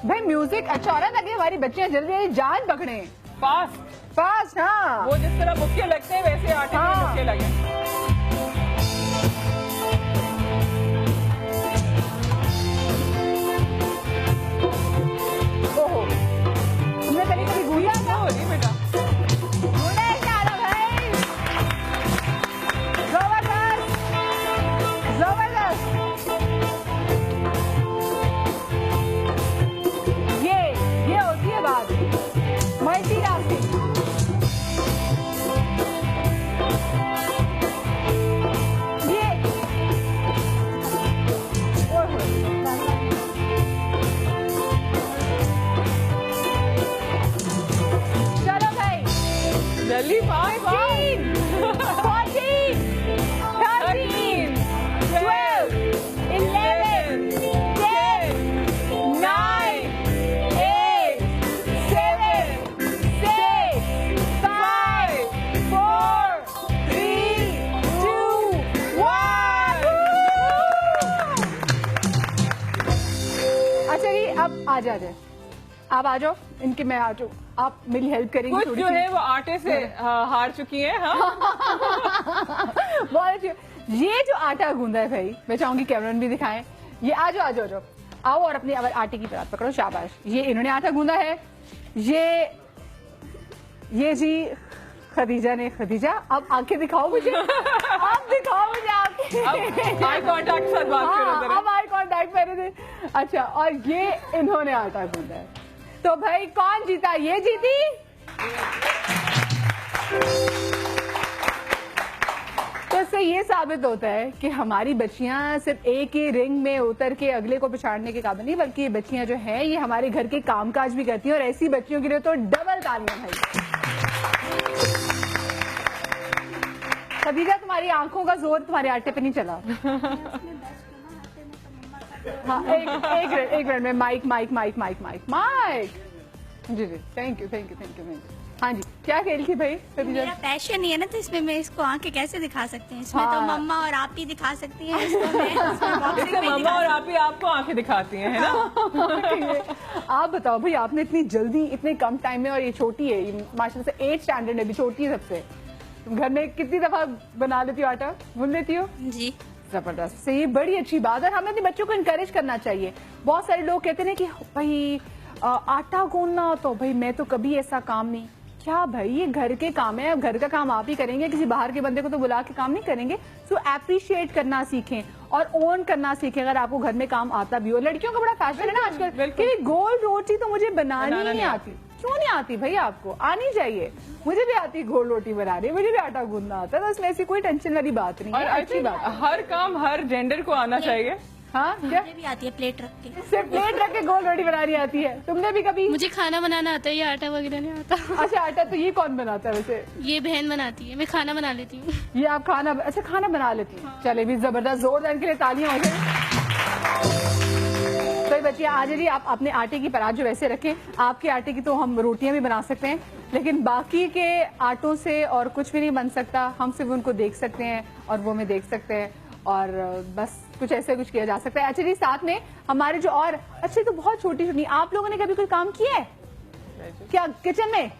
Speaker 2: भाई म्यूजिक अच्छा हो रहा है ताकि हमारी बच्चियां जल्दी जान पकड़े। फास्ट, हाँ,
Speaker 10: वो जिस तरह मुक्के लगते हैं वैसे आटे में मुक्के लगे।
Speaker 2: ओहो, तुमने कभी गूंदा था?
Speaker 10: बेटा
Speaker 2: गूंदा है भाई, जबरदस्त जबरदस्त। ये होती है बात, मल्टीटास्किंग। 13, 14, 13, 12, 11, 10, 9, 8, 7, 6, 5, 4, 3, 2, 1. अच्छा जी, अब आ जाए, आप आ जाओ, इनके मैं आ जाऊँ, आप मेरी हेल्प करेंगे
Speaker 10: कुछ जो है वो आटे से हार चुकी है। हाँ
Speaker 2: बहुत अच्छी। ये जो आटा गूंदा है भाई, मैं चाहूंगी कैमरामैन भी दिखाएं। ये आ जाओ आ जाओ जाओ, आओ और अपनी आटे की परात पकड़ो, शाबाश। ये इन्होंने आटा गूंदा है, ये जी खदीजा ने। खदीजा अब आंखें दिखाओ मुझे, अब दिखाओ मुझे आंखें।
Speaker 10: आई कांटेक्ट साथ बात करो जरा।
Speaker 2: अब आई कांटेक्ट मेरे से। अच्छा, और ये इन्होंने आटा गूंदा है। तो भाई कौन जीता? ये जीती। तो इससे ये साबित होता है कि हमारी बच्चियां सिर्फ एक ही रिंग में उतर के अगले को पछाड़ने के काबिल नहीं, बल्कि ये बच्चियां जो हैं ये हमारे घर के कामकाज भी करती हैं, और ऐसी बच्चियों के लिए तो डबल तालियां भाई। खदीजा, तुम्हारी आंखों का जोर तुम्हारे आटे पे नहीं चला। हाँ, एक मिनट में माइक जी जी, थैंक यू। हाँ जी, क्या खेल थी भाई?
Speaker 19: मेरा पैशन ही है ना, तो इसमें मैं इसको आंखें कैसे दिखा सकते हैं? इसमें तो मम्मा और आप ही दिखा सकती हैं इसको।
Speaker 10: इसमें मम्मा और आप ही आपको आंखें दिखाती हैं, है ना?
Speaker 2: आप बताओ भाई, आपने इतनी जल्दी इतने कम टाइम में, और ये छोटी है, ये माशाल्लाह से 8th स्टैंडर्ड में भी छोटी है सबसे। तुम घर में कितनी दफा बना लेती हो, आटा गूंद लेती हो?
Speaker 19: जी,
Speaker 2: जबरदस्त। से ये बड़ी अच्छी बात है, हमें अपने बच्चों को इनकरेज करना चाहिए। बहुत सारे लोग कहते हैं कि भाई आटा गूंदना, तो भाई मैं तो कभी ऐसा काम नहीं। क्या भाई, ये घर के काम है, घर का काम आप ही करेंगे, किसी बाहर के बंदे को तो बुला के काम नहीं करेंगे। सो एप्रिशिएट करना सीखें और ओन करना सीखें, अगर आपको घर में काम आता भी हो। लड़कियों का बड़ा फैशन है ना आजकल कि गोल रोटी तो मुझे बनानी नहीं आती। क्यों नहीं आती भाई? आपको आनी चाहिए। मुझे भी आती गोल रोटी बनानी, मुझे भी आटा गूंदना आता है, तो इसमें ऐसी कोई टेंशन वाली बात नहीं है। अच्छी बात,
Speaker 10: हर काम हर जेंडर को आना चाहिए।
Speaker 2: हाँ, क्या
Speaker 19: मुझे भी आती है प्लेट रख के।
Speaker 2: सिर्फ प्लेट रख के गोल रोटी बनानी आती है? तुमने भी कभी?
Speaker 5: मुझे खाना बनाना आता है, ये आटा वगैरह नहीं आता।
Speaker 2: अच्छा, आटा तो ये कौन बनाता है वैसे?
Speaker 5: ये बहन बनाती है, मैं खाना बना लेती हूँ।
Speaker 2: ये आप खाना, अच्छा खाना बना लेती हैं। चले भी, जबरदस्त, जोरदार के लिए तालियां हो गई। तो बच्चियां, आज जी आप अपने आटे की परात जो वैसे रखें, आपके आटे की तो हम रोटियां भी बना सकते हैं, लेकिन बाकी के आटों से और कुछ भी नहीं बन सकता। हम सिर्फ उनको देख सकते हैं और वो में देख सकते हैं, और बस कुछ ऐसे कुछ किया जा सकता है। अच्छा जी, साथ में हमारे जो और अच्छे, तो बहुत छोटी छोटी, आप लोगों ने कभी कोई काम किया है क्या किचन में?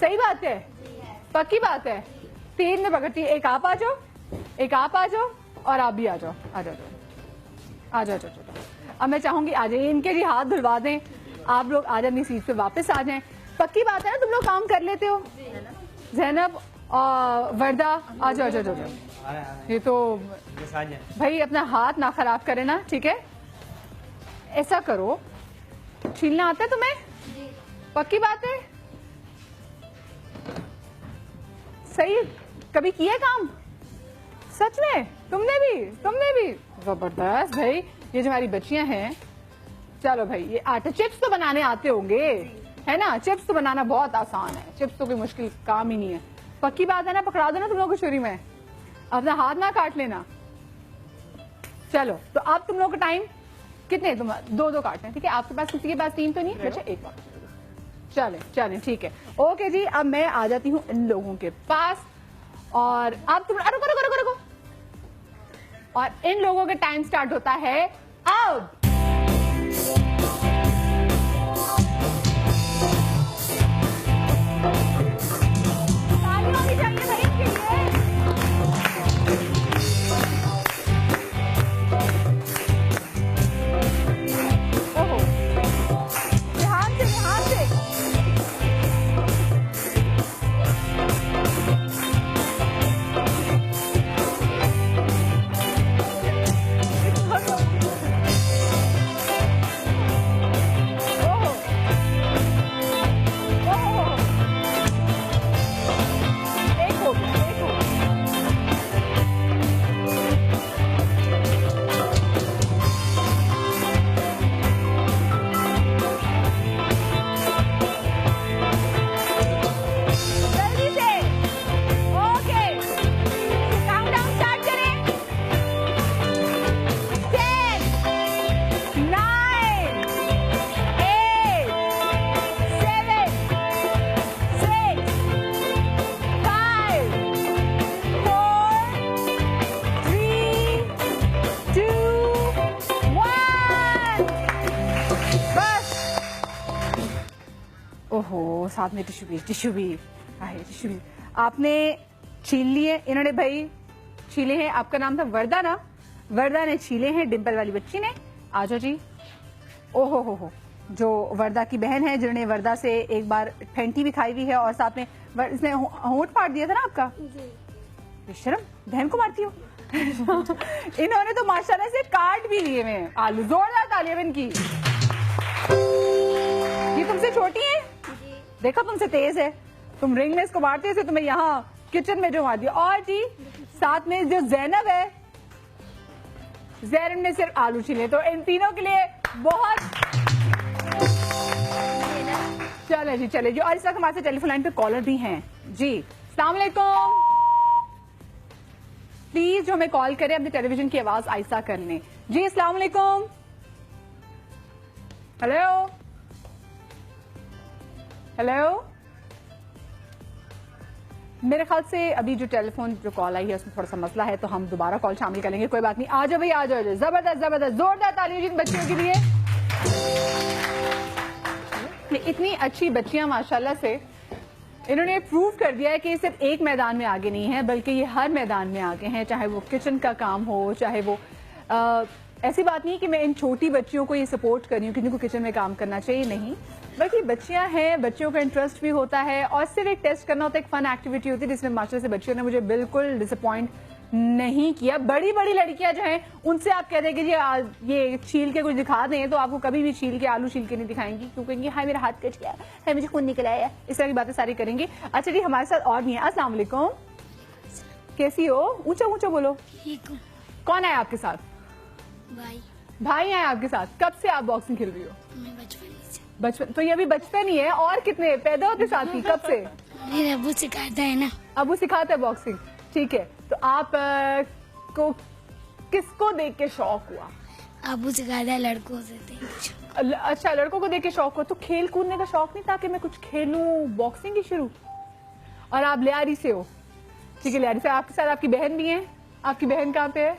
Speaker 2: सही बात है, पक्की बात है। 3 में पकड़ती है, एक आप आ जाओ, एक आप आ जाओ, और आप भी आ जाओ, आ जाओ आ जाओ। अब मैं चाहूंगी आ जाइए, इनके जी हाथ धुलवा दें, आप लोग आ जाए अपनी सीट पे वापस आ जाएं। पक्की बात है ना, तुम लोग काम कर लेते हो? ज़ैनब और वर्दा, आ जाओ आ जाओ आ जाओ। ये तो भाई अपना हाथ ना खराब करे ना, ठीक है? ऐसा करो, छीलना आता है तुम्हें? पक्की बात है? सही, कभी किया काम सच में? तुमने भी जबरदस्त भाई। ये जो हमारी बच्चियां हैं, चलो भाई, ये आटा चिप्स तो बनाने आते होंगे, है ना? चिप्स तो बनाना बहुत आसान है, चिप्स तो कोई मुश्किल काम ही नहीं है। पक्की बात है ना? पकड़ा दो ना तुम लोगों को छुरी में, अपना हाथ ना काट लेना। चलो, तो अब तुम लोगों का टाइम कितने? तुम 2-2 काटते हैं, ठीक है? आपके पास, किसी के पास 3 तो नहीं? बच्चा एक बार चले, ठीक है, ओके जी। अब मैं आ जाती हूँ इन लोगों के पास, और अब तुम रुको, और इन लोगों का टाइम स्टार्ट होता है अब। तालियां होनी चाहिए भाई इसके लिए। ओहो, ध्यान से। साथ में टिश्यू भी टिश्यू भी। आपने छील लिए, इन्होंने भाई छीले हैं। आपका नाम था वर्दा ना, वर्दा ने छीले हैं, डिम्पल वाली बच्ची ने। आ जाओ जी। ओहो हो, जो वर्दा की बहन है जिन्होंने वर्दा से एक बार फेंटी भी खाई हुई है और साथ में इसने होंठ फाड़ दिया था ना आपका। बेशरम, बहन को मारती हो। इन्होंने तो माशाल्लाह से काट भी लिए हुए हैं आलू। जोरदार तालियां इनकी। ये तुमसे छोटी है, देखा तुमसे तेज है, तुम रिंग में इसको मारते थे, तुम्हें यहाँ किचन में जो मार दिया। और जी साथ में जो जैनब है, जैनब ने सिर्फ आलू छीले। तो इन तीनों के लिए बहुत चले जी, चले जी। और इस वक्त हमारे साथ टेलीफोन लाइन पे कॉलर भी हैं जी। अस्सलाम वालेकुम। प्लीज जो हमें कॉल करें अपने टेलीविजन की आवाज आहिस्ता कर लें जी। अस्सलाम वालेकुम। Hello hello. मेरे ख्याल से अभी जो टेलीफोन जो कॉल आई है उसमें थोड़ा सा मसला है, तो हम दोबारा कॉल शामिल करेंगे। कोई बात नहीं, आ जाओ भाई, आ जाओ। जबरदस्त जबरदस्त, जोरदार तालियां जिन बच्चियों के लिए। इतनी अच्छी बच्चियां माशाल्लाह से, इन्होंने प्रूव कर दिया है कि सिर्फ एक मैदान में आगे नहीं है बल्कि ये हर मैदान में आगे हैं, चाहे वो किचन का काम हो, चाहे वो ऐसी बात नहीं कि मैं इन छोटी बच्चियों को ये सपोर्ट कर रही हूँ कि जिनको किचन में काम करना चाहिए, नहीं, बल्कि बच्चियां हैं, बच्चियों का इंटरेस्ट भी होता है और सिर्फ एक टेस्ट करना होता है, एक फन एक्टिविटी होती है जिसमें माशाल्लाह से बच्चियों ने मुझे बिल्कुल डिसअपॉइंट नहीं किया। बड़ी बड़ी लड़कियां जो हैं उनसे आप कह दें कि जी ये छील के कुछ दिखा दें तो आपको कभी भी छील के आलू छील के नहीं दिखाएंगी, क्योंकि कहेंगी हाय मेरा हाथ कट गया है, मुझे खून निकल आया, इस तरह की बातें सारी करेंगी। अच्छा जी, हमारे साथ और भी हैं। अस्सलाम वालेकुम, कैसी हो? ऊंचा ऊंचा बोलो। कौन है आपके साथ? भाई हैं आपके साथ। कब से आप बॉक्सिंग खेल रही हो?
Speaker 11: मैं बचपन से।
Speaker 2: बचपन? तो ये अभी बचपन ही है। और कितने पैदा होते साथ ही? कब से?
Speaker 11: मेरे अबू सिखाता है ना।
Speaker 2: अबू सिखाता है बॉक्सिंग, ठीक है। तो आप को किसको देख के शौक हुआ?
Speaker 11: अबू सिखाता है, लड़कों से देख।
Speaker 2: अच्छा, लड़कों को देख के शौक हुआ। तो खेल कूदने का शौक नहीं था कि मैं कुछ खेलूं, बॉक्सिंग ही शुरू? और आप लियारी से हो, ठीक है। लियारी से आपके साथ आपकी बहन भी है। आपकी बहन कहाँ पे है?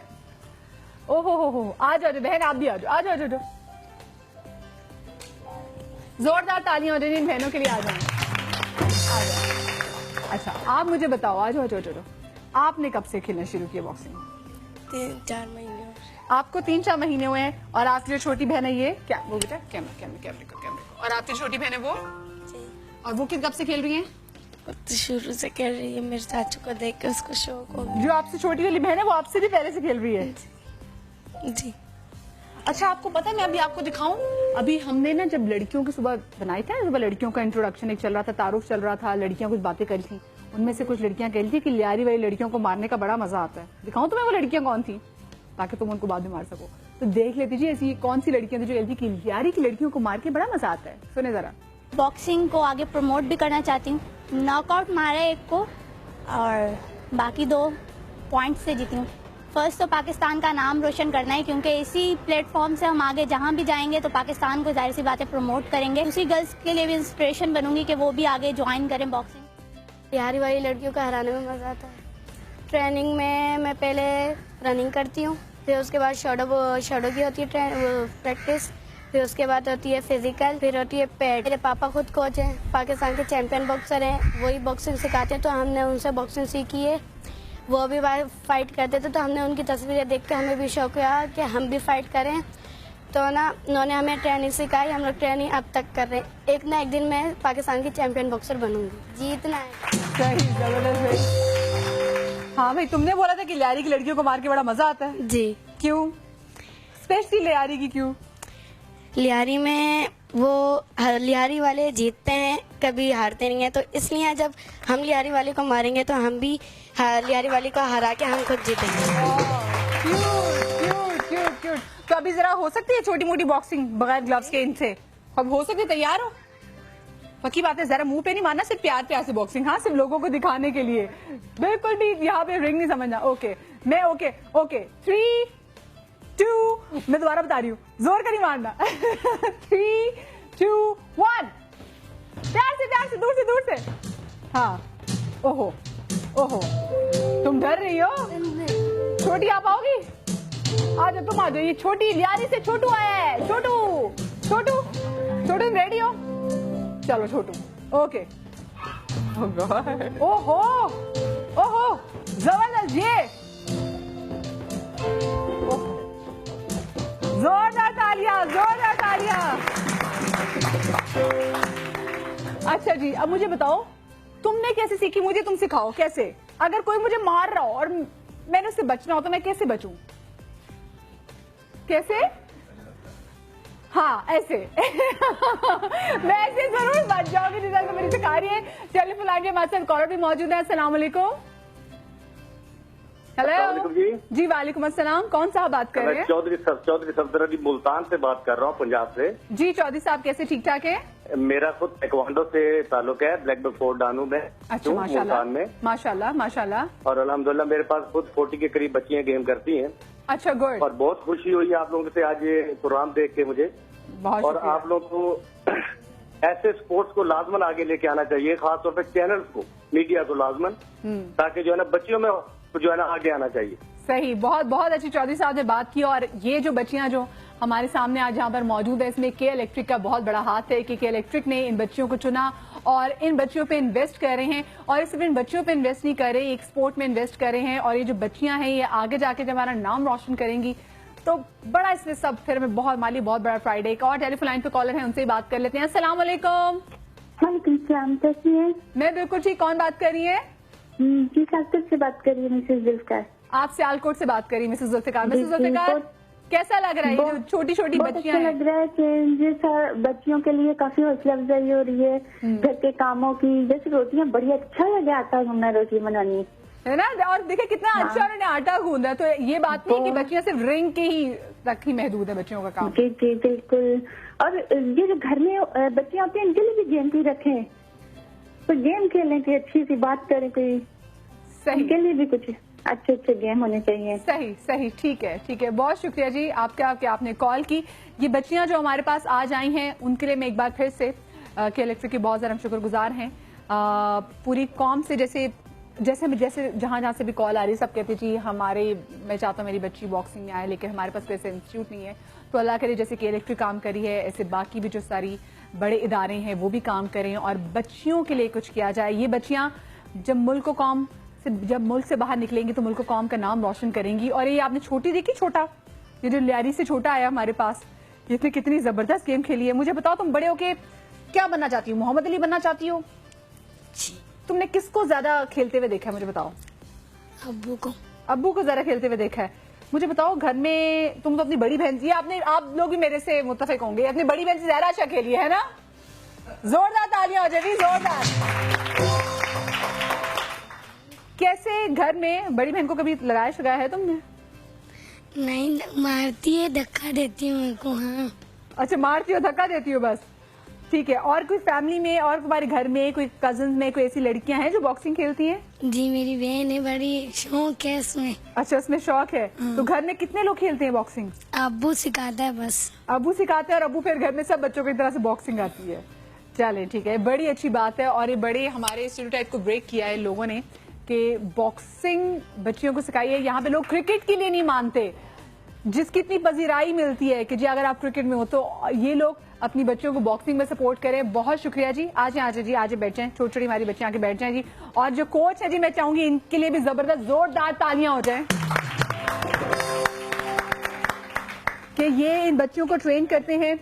Speaker 2: ओहो हो, आ जाओ बहन, आप भी आ जाओ, आ जाओ। जोरदार तालियां हो रही इन बहनों के लिए। आ जाओ। अच्छा, आप मुझे बताओ, आ जाओ। आपने कब से खेलना शुरू किया बॉक्सिंग?
Speaker 11: 3-4 महीने।
Speaker 2: आपको 3-4 महीने हुए हैं। और आपकी जो छोटी बहन है, ये क्या वो बेटा, कैमरे को। और आपकी छोटी बहन है वो? और वो कब से खेल रही है?
Speaker 11: तो शुरू से खेल रही है, मेरे चाचू को देख के उसको शौक हो गया।
Speaker 2: जो आपसे छोटी वाली बहन है वो आपसे भी पहले से खेल रही है?
Speaker 11: जी।
Speaker 2: अच्छा, आपको पता है, मैं अभी आपको दिखाऊं, अभी हमने ना जब लड़कियों की सुबह बनाई था, सुबह लड़कियों का इंट्रोडक्शन एक चल रहा था, तारुफ चल रहा था, लड़कियां कुछ बातें करी थी, उनमें से कुछ लड़कियां कह रही थी कि लियारी वाली लड़कियों को मारने का बड़ा मजा आता है। दिखाऊं तुम्हें वो लड़कियां कौन थी, ताकि तुम उनको बाद में मार सको। तो देख लेती जी ऐसी कौन सी लड़कियां थी जो कहती कि लियारी की लड़कियों को मार के बड़ा मजा आता है। सुने जरा।
Speaker 19: बॉक्सिंग को आगे प्रमोट भी करना चाहती हूँ। नॉकआउट मारा है एक को और बाकी 2 पॉइंट से जीती हूँ। फर्स्ट तो पाकिस्तान का नाम रोशन करना है, क्योंकि इसी प्लेटफॉर्म से हम आगे जहाँ भी जाएंगे तो पाकिस्तान को जाहिर सी बातें प्रमोट करेंगे। उसी गर्ल्स के लिए भी इंस्पिरेशन बनूंगी कि वो भी आगे ज्वाइन करें बॉक्सिंग।
Speaker 11: लियारी वाली लड़कियों को हराने में मजा आता है। ट्रेनिंग में मैं पहले रनिंग करती हूँ, फिर उसके बाद शैडो की होती है प्रैक्टिस, फिर उसके बाद होती है फिजिकल, फिर होती है पैड। मेरे पापा खुद कोच हैं, पाकिस्तान के चैंपियन बॉक्सर हैं, वही बॉक्सिंग सिखाते हैं, तो हमने उनसे बॉक्सिंग सीखी है। वो भी फाइट करते थे, तो हमने उनकी तस्वीरें देख कर हमें भी शौक हुआ कि हम भी फाइट करें। तो ना उन्होंने हमें ट्रेनिंग सिखाई, हम लोग ट्रेनिंग अब तक कर रहे हैं। एक ना एक दिन मैं पाकिस्तान की चैंपियन बॉक्सर बनूंगी, जीतना है।
Speaker 2: सही, जबरदस्त भाई। हाँ भाई, तुमने बोला था कि लियारी की लड़कियों को मार के बड़ा मजा आता है।
Speaker 11: जी।
Speaker 2: क्यों स्पेशली लियारी की? क्यों?
Speaker 11: लियारी में वो लियारी वाले जीतते हैं, कभी हारते नहीं है, तो इसलिए जब हम लियारी वाले को मारेंगे तो हम भी लियारी वाले को हरा के हम खुद जीतेंगे।
Speaker 2: क्यूट। तो अभी जरा हो सकती है छोटी मोटी बॉक्सिंग बगैर ग्लव्स के इनसे? अब हो सकती है? तैयार हो? पक्की बात है, जरा मुंह पे नहीं मारना, सिर्फ प्यार से बॉक्सिंग। हाँ, सिर्फ लोगों को दिखाने के लिए, बिल्कुल भी यहाँ पे रिंग नहीं समझना। ओके, मैं ओके 3, 2, मैं दोबारा बता रही हूँ, जोर का नहीं मारना। 3, 2, 1, प्यार से दूर से। हाँ, ओहो, तुम डर रही हो? छोटी आ पाओगी? आ जाओ, तुम आ जाओ। ये छोटी लियारी से छोटू आया है। छोटू रेडी हो? चलो छोटू, ओके। ओहो ओहो जबरदस्त, ये जोरदार तालियां, जोरदार तालियां। अच्छा जी, अब मुझे बताओ तुमने कैसे सीखी? मुझे तुम सिखाओ कैसे। अगर कोई मुझे मार रहा हो और मैंने उससे बचना हो तो मैं कैसे बचूं? कैसे? हाँ ऐसे मैं ऐसे जरूर बच जाऊंगी जिस तरह से मेरी सिखा रही है। टेलीफोन लाइन पे हमारे साथ कॉलर भी मौजूद है। अस्सलाम वालेकुम। हेलो जी, वालेकुम अस्सलाम। कौन साहब बात कर रहे हैं?
Speaker 12: चौधरी सफदर अली मुल्तान से बात कर रहा हूँ, पंजाब से।
Speaker 2: जी चौधरी साहब, कैसे? ठीक ठाक है?
Speaker 12: मेरा खुद टेक्वांडो से ताल्लुक है, ब्लैक बेल्ट फोर्ट डानू में।
Speaker 2: अच्छा माशाल्लाह में। माशाल्लाह माशाल्लाह।
Speaker 12: और अल्हम्दुलिल्लाह मेरे पास खुद 40 के करीब बच्चियां गेम करती हैं।
Speaker 2: अच्छा गुड।
Speaker 12: और बहुत खुशी हुई आप लोगों से आज ये प्रोग्राम देख के मुझे।
Speaker 2: बहुत
Speaker 12: और आप लोग को ऐसे स्पोर्ट्स को लाजमन आगे लेके आना चाहिए, खासतौर पर चैनल्स को, मीडिया को लाजमन, ताकि जो है ना बच्चियों में जो है ना आगे आना चाहिए।
Speaker 2: सही, बहुत बहुत अच्छी चौधरी साहब ने बात की। और ये जो बच्चियां जो हमारे सामने आज यहाँ पर मौजूद है, इसमें के इलेक्ट्रिक का बहुत बड़ा हाथ है कि के इलेक्ट्रिक ने इन बच्चियों को चुना और इन बच्चियों पे इन्वेस्ट कर रहे हैं। और सिर्फ इन बच्चियों पे इन्वेस्ट नहीं कर रहे, एक स्पोर्ट में इन्वेस्ट कर रहे हैं। और ये जो बच्चियां हैं ये आगे जाके जब हमारा नाम रोशन करेंगी तो बड़ा इसमें सब फिर में बहुत माली बहुत बड़ा फ्राइडे का। और टेलीफोन लाइन पे कॉलर है, उनसे ही बात कर लेते हैं। अस्सलाम वालेकुम।
Speaker 13: वालेकुम सलाम, कैसी हैं?
Speaker 2: मैं बिल्कुल ठीक। कौन बात कर रही है?
Speaker 13: जी सियालकोट से बात कर रही है मिसेज जुल्फिकार।
Speaker 2: आप सियालकोट से बात करी मिसेज जुल्फिकार। मिसेज जुल्फिकार, कैसा लग रहा है ये जो छोटी छोटी बच्चियां हैं?
Speaker 13: लग रहा है कि बच्चियों के लिए काफी हौसला अफजाई हो रही है। घर के कामों की, जैसे रोटियां, बड़ी अच्छा लगे आता है रोटी बनानी,
Speaker 2: है ना। और देखिए कितना अच्छा उन्होंने आटा गूंदा है। तो ये बात नहीं कि बच्चियां सिर्फ रिंग के ही तक ही महदूद है बच्चियों का काम।
Speaker 13: जी जी बिल्कुल। और ये जो घर में बच्चियां होती हैं इनके लिए भी गेम भी रखें, तो गेम खेलें, कोई अच्छी सी बात करें, कोई सही के लिए भी कुछ अच्छे अच्छे गेम होने चाहिए।
Speaker 2: सही सही, ठीक है ठीक है। बहुत शुक्रिया जी आपका, आपने कॉल की। ये बच्चियां जो हमारे पास आज आई हैं उनके लिए मैं एक बार फिर से के इलेक्ट्रिक की बहुत ज़्यादा शुक्रगुजार हैं। पूरी कौम से जैसे जहाँ से भी कॉल आ रही है सब कहते जी हमारे, मैं चाहता हूँ मेरी बच्ची बॉक्सिंग में आए, लेकिन हमारे पास कोई ऐसे इंस्टीट्यूट नहीं है। तो अल्लाह करे जैसे कि इलेक्ट्रिक काम करी है, ऐसे बाकी भी जो सारी बड़े इदारे हैं वो भी काम करें और बच्चियों के लिए कुछ किया जाए। ये बच्चियाँ जब मुल्क से बाहर निकलेंगी तो मुल्क को कौम का नाम रोशन करेंगी। और ये आपने छोटी देखी, छोटा ये जो लियारी से छोटा आया हमारे पास, इसने कितनी जबरदस्त गेम खेली है। मुझे बताओ तुम बड़े होके क्या बनना चाहती हो? मोहम्मद अली बनना चाहती हो? तुमने किसको ज्यादा खेलते हुए देखा है मुझे बताओ? अब्बू को ज्यादा खेलते हुए देखा है। मुझे बताओ घर में तुम तो अपनी बड़ी बहन, ये आप लोग भी मेरे से मुत्तफिक होंगे, अपनी बड़ी बहन से ज्यादा अच्छा खेली है ना? जोरदार तालियां हो जाए, जोरदार। कैसे घर में बड़ी बहन को कभी लगाया शगाया है तुमने?
Speaker 14: नहीं, मारती है, धक्का देती है मेरे को। हाँ।
Speaker 2: अच्छा, मारती हो, धक्का देती हो, बस ठीक है। और कोई फैमिली में और तुम्हारे घर में कोई कजन में कोई ऐसी लड़कियां हैं जो बॉक्सिंग खेलती हैं?
Speaker 14: जी मेरी बहन है, बड़ी शौक है उसमें।
Speaker 2: अच्छा, उसमें शौक है। तो घर में कितने लोग खेलते हैं बॉक्सिंग?
Speaker 14: अब्बू सिखाता है बस।
Speaker 2: अब्बू सिखाते हैं और अब्बू फिर घर में सब बच्चों को इस तरह से बॉक्सिंग आती है। चलें ठीक है, बड़ी अच्छी बात है। और ये बड़े हमारे स्टीरियोटाइप को ब्रेक किया है लोगों ने कि बॉक्सिंग बच्चियों को सिखाई है। यहाँ पे लोग क्रिकेट के लिए नहीं मानते, जिसकी इतनी पजीराई मिलती है कि जी अगर आप क्रिकेट में हो तो ये लोग अपनी बच्चियों को बॉक्सिंग में सपोर्ट करें। बहुत शुक्रिया जी। आज जी आज बैठ जाएं, छोटी छोटी हमारी बच्चियां आके बैठ जाएं जी। और जो कोच है जी, मैं चाहूंगी इनके लिए भी जबरदस्त जोरदार तालियां हो जाएं कि ये इन बच्चियों को ट्रेन करते हैं।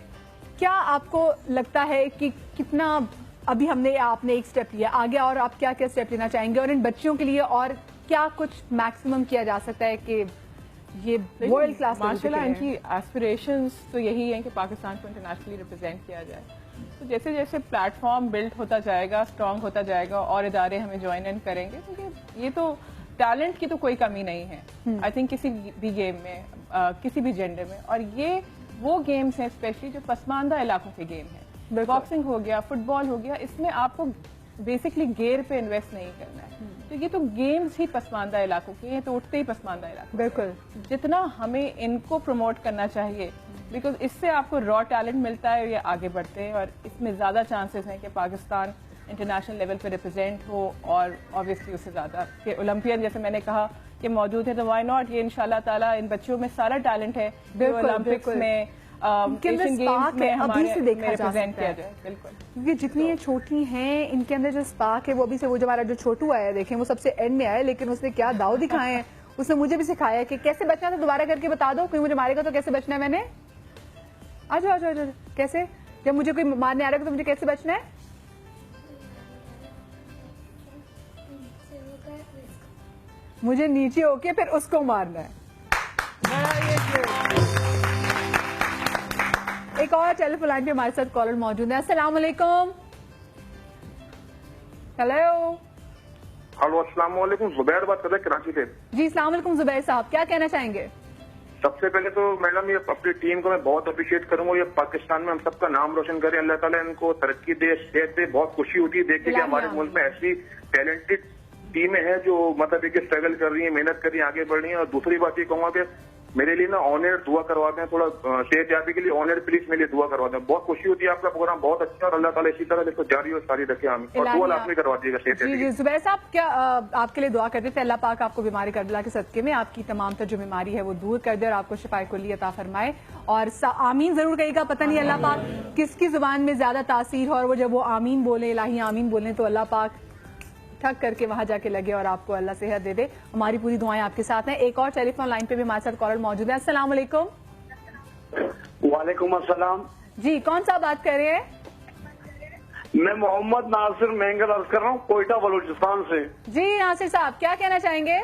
Speaker 2: क्या आपको लगता है कि कितना अभी आपने एक स्टेप लिया आगे, और आप क्या क्या स्टेप लेना चाहेंगे और इन बच्चियों के लिए और क्या कुछ मैक्सिमम किया जा सकता है कि ये वर्ल्ड क्लास?
Speaker 10: माशाल्लाह इनकी एस्पिरेशंस तो यही है कि पाकिस्तान को इंटरनेशनली रिप्रेजेंट किया जाए। तो जैसे जैसे प्लेटफॉर्म बिल्ड होता जाएगा, स्ट्रांग होता जाएगा और इदारे हमें ज्वाइन इन करेंगे, क्योंकि ये तो टैलेंट की तो कोई कमी नहीं है आई थिंक किसी भी गेम में, किसी भी जेंडर में। और ये वो गेम्स हैं स्पेशली जो पसमानदा इलाकों के गेम है। बॉक्सिंग हो गया, फुटबॉल हो गया, इसमें आपको बेसिकली गेयर पे इन्वेस्ट नहीं करना है। तो ये तो गेम्स ही पसमानदा इलाकों के हैं, तो उठते ही पसमानदा इलाकों।
Speaker 2: बिल्कुल,
Speaker 10: जितना हमें इनको प्रमोट करना चाहिए, बिकॉज इससे आपको रॉ टैलेंट मिलता है, ये आगे बढ़ते हैं और इसमें ज़्यादा चांसेस हैं कि पाकिस्तान इंटरनेशनल लेवल पे रिप्रेजेंट हो। और ऑब्वियसली उससे ज़्यादा कि ओलंपियन जैसे मैंने कहा कि मौजूद है, तो वाई नॉट, ये इंशाल्लाह ताला इन बच्चों में सारा टैलेंट है। ओलंपिक्स में एशियन गेम्स में हमारे
Speaker 2: से देखा जा
Speaker 10: रिप्रेजेंट
Speaker 2: सकता
Speaker 10: किया
Speaker 2: है।
Speaker 10: जाए। बिल्कुल,
Speaker 2: क्योंकि जितनी ये छोटी हैं इनके अंदर जो स्पार्क है वो अभी से, वो जो हमारा जो छोटू आया देखें वो सबसे एंड में आया, लेकिन उसने क्या दाव दिखाए हैं। उसने मुझे भी सिखाया कि कैसे बचना था, दोबारा करके बता दो, कोई मुझे मारेगा तो कैसे बचना है। मैंने आ जाओ कैसे, जब मुझे कोई मारने आ रहा है तो मुझे कैसे बचना है। मुझे नीचे होके फिर उसको मारना है। एक और टेलीफोन लाइन पे हमारे साथ कॉलर मौजूद है। अस्सलाम वालेकुम। हेलो
Speaker 9: अस्सलाम वालेकुम, जुबैर बात कर रहे हैं कराची से।
Speaker 2: जी अस्सलाम वालेकुम जुबैर साहब, क्या कहना चाहेंगे?
Speaker 9: सबसे पहले तो मैडम ये अपनी टीम को मैं बहुत अप्रिशिएट करूंगा, ये पाकिस्तान में हम सबका नाम रोशन करें, अल्लाह ताला इनको तरक्की दे, सेहत दे। बहुत खुशी होती है देख के कि हमारे मुल्क में ऐसी टैलेंटेड टीमें हैं जो मतलब एक स्ट्रगल कर रही है, मेहनत कर रही है, आगे बढ़ रही है। और दूसरी बात ये कहूंगा कि मेरे लिए ना ऑनर दुआ करवाते हैं, थोड़ा सेहतयाबी के लिए ऑनर प्लीज मेरे लिए दुआ करवाते हैं। बहुत खुशी होती है, आपका प्रोग्राम बहुत अच्छा और अल्लाह ताला इसी तरह इसको जारी और सारी रखे आमीन। और दुआ आपने करवा दिएगा सेहतयाबी।
Speaker 2: जी जुबैर साहब, क्या आपके लिए दुआ करते थे अल्लाह पाक आपको बीमारी करबला के सदके में आपकी तमाम तर जो बीमारी है वो दूर कर दे और आपको शिफाए कुल्ली अता फरमाए। और आमीन जरूर कहिएगा। पता नहीं अल्लाह पाक किसकी जुबान में ज्यादा तासीर हो और वो जब वो आमीन बोले, इलाही आमीन बोले, तो अल्लाह पाक ठक करके वहां जाके लगे और आपको अल्लाह सेहत दे दे। हमारी पूरी दुआएं आपके साथ हैं। एक और टेलीफोन लाइन पे भी हमारे साथ कॉलर मौजूद है। अस्सलाम वालेकुम।
Speaker 23: वालेकुम अस्सलाम।
Speaker 2: जी कौन सा बात कर रहे हैं?
Speaker 23: मैं मोहम्मद नासिर मेंगल अर्ज कर रहा हूँ कोयटा बलूचिस्तान से।
Speaker 2: जी नासिर साहब, क्या कहना चाहेंगे?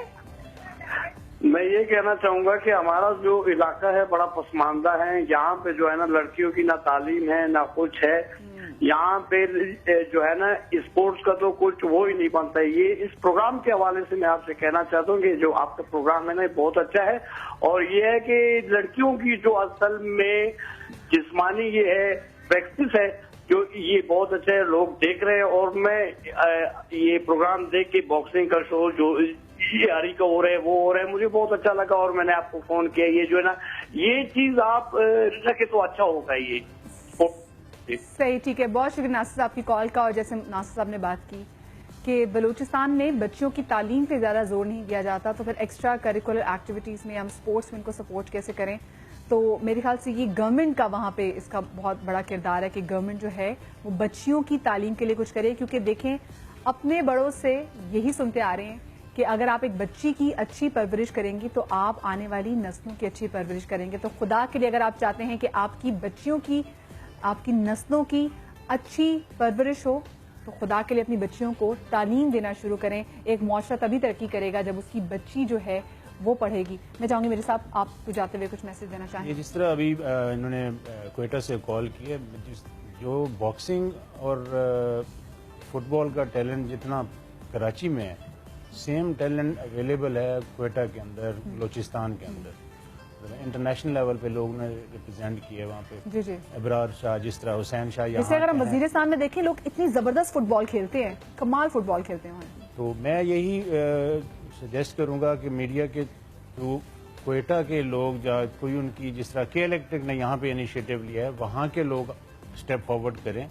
Speaker 23: मैं ये कहना चाहूंगा कि हमारा जो इलाका है बड़ा पसमानदा है। यहाँ पे जो है ना लड़कियों की ना तालीम है ना कुछ है। यहाँ पे जो है ना स्पोर्ट्स का तो कुछ वो ही नहीं बनता है। ये इस प्रोग्राम के हवाले से मैं आपसे कहना चाहता हूँ कि जो आपका प्रोग्राम है ना बहुत अच्छा है। और ये है कि लड़कियों की जो असल में जिस्मानी ये है प्रैक्टिस है जो ये बहुत अच्छा है, लोग देख रहे हैं। और मैं ये प्रोग्राम देख के बॉक्सिंग का शो जो यारी का हो रहा है वो हो रहा है, मुझे बहुत अच्छा लगा और मैंने आपको फोन किया। ये जो है ना ये चीज आप रखे तो अच्छा होगा ये।
Speaker 2: सही, ठीक है, बहुत शुक्रिया नासिर साहब की कॉल का। और जैसे नासिर साहब ने बात की कि बलूचिस्तान में बच्चों की तालीम पे ज़्यादा जोर नहीं दिया जाता, तो फिर एक्स्ट्रा करिकुलर एक्टिविटीज़ में हम स्पोर्ट्स में इनको सपोर्ट कैसे करें। तो मेरे ख्याल से ये गवर्नमेंट का वहाँ पे इसका बहुत बड़ा किरदार है कि गवर्नमेंट जो है वो बच्चियों की तालीम के लिए कुछ करे। क्योंकि देखें अपने बड़ों से यही सुनते आ रहे हैं कि अगर आप एक बच्ची की अच्छी परवरिश करेंगी तो आप आने वाली नस्लों की अच्छी परवरिश करेंगे। तो खुदा के लिए अगर आप चाहते हैं कि आपकी बच्चियों की, आपकी नस्लों की अच्छी परवरिश हो, तो खुदा के लिए अपनी बच्चियों को तालीम देना शुरू करें। एक मुआशरा तभी तरक्की करेगा जब उसकी बच्ची जो है वो पढ़ेगी। मैं चाहूंगी मेरे साथ आप जाते हुए कुछ मैसेज देना चाहें।
Speaker 8: ये जिस तरह अभी इन्होंने क्वेटा से कॉल की है, जो बॉक्सिंग और फुटबॉल का टैलेंट जितना कराची में है, सेम टैलेंट अवेलेबल है क्वेटा के अंदर, बलूचिस्तान के अंदर। इंटरनेशनल लेवल पे लोग ने रिप्रेजेंट किए वहाँ पे।
Speaker 2: जी जी।
Speaker 8: अबरार शाह, जिस तरह हुसैन शाह,
Speaker 2: जैसे अगर हम वजीरिस्तान में देखें लोग इतनी जबरदस्त फुटबॉल खेलते हैं, कमाल फुटबॉल खेलते हैं।
Speaker 8: तो मैं यही सजेस्ट करूंगा कि मीडिया के थ्रू क्वेटा के लोग कोई उनकी जिस तरह के इलेक्ट्रिक ने यहाँ पे इनिशिएटिव लिया है, वहाँ के लोग स्टेप फॉरवर्ड करें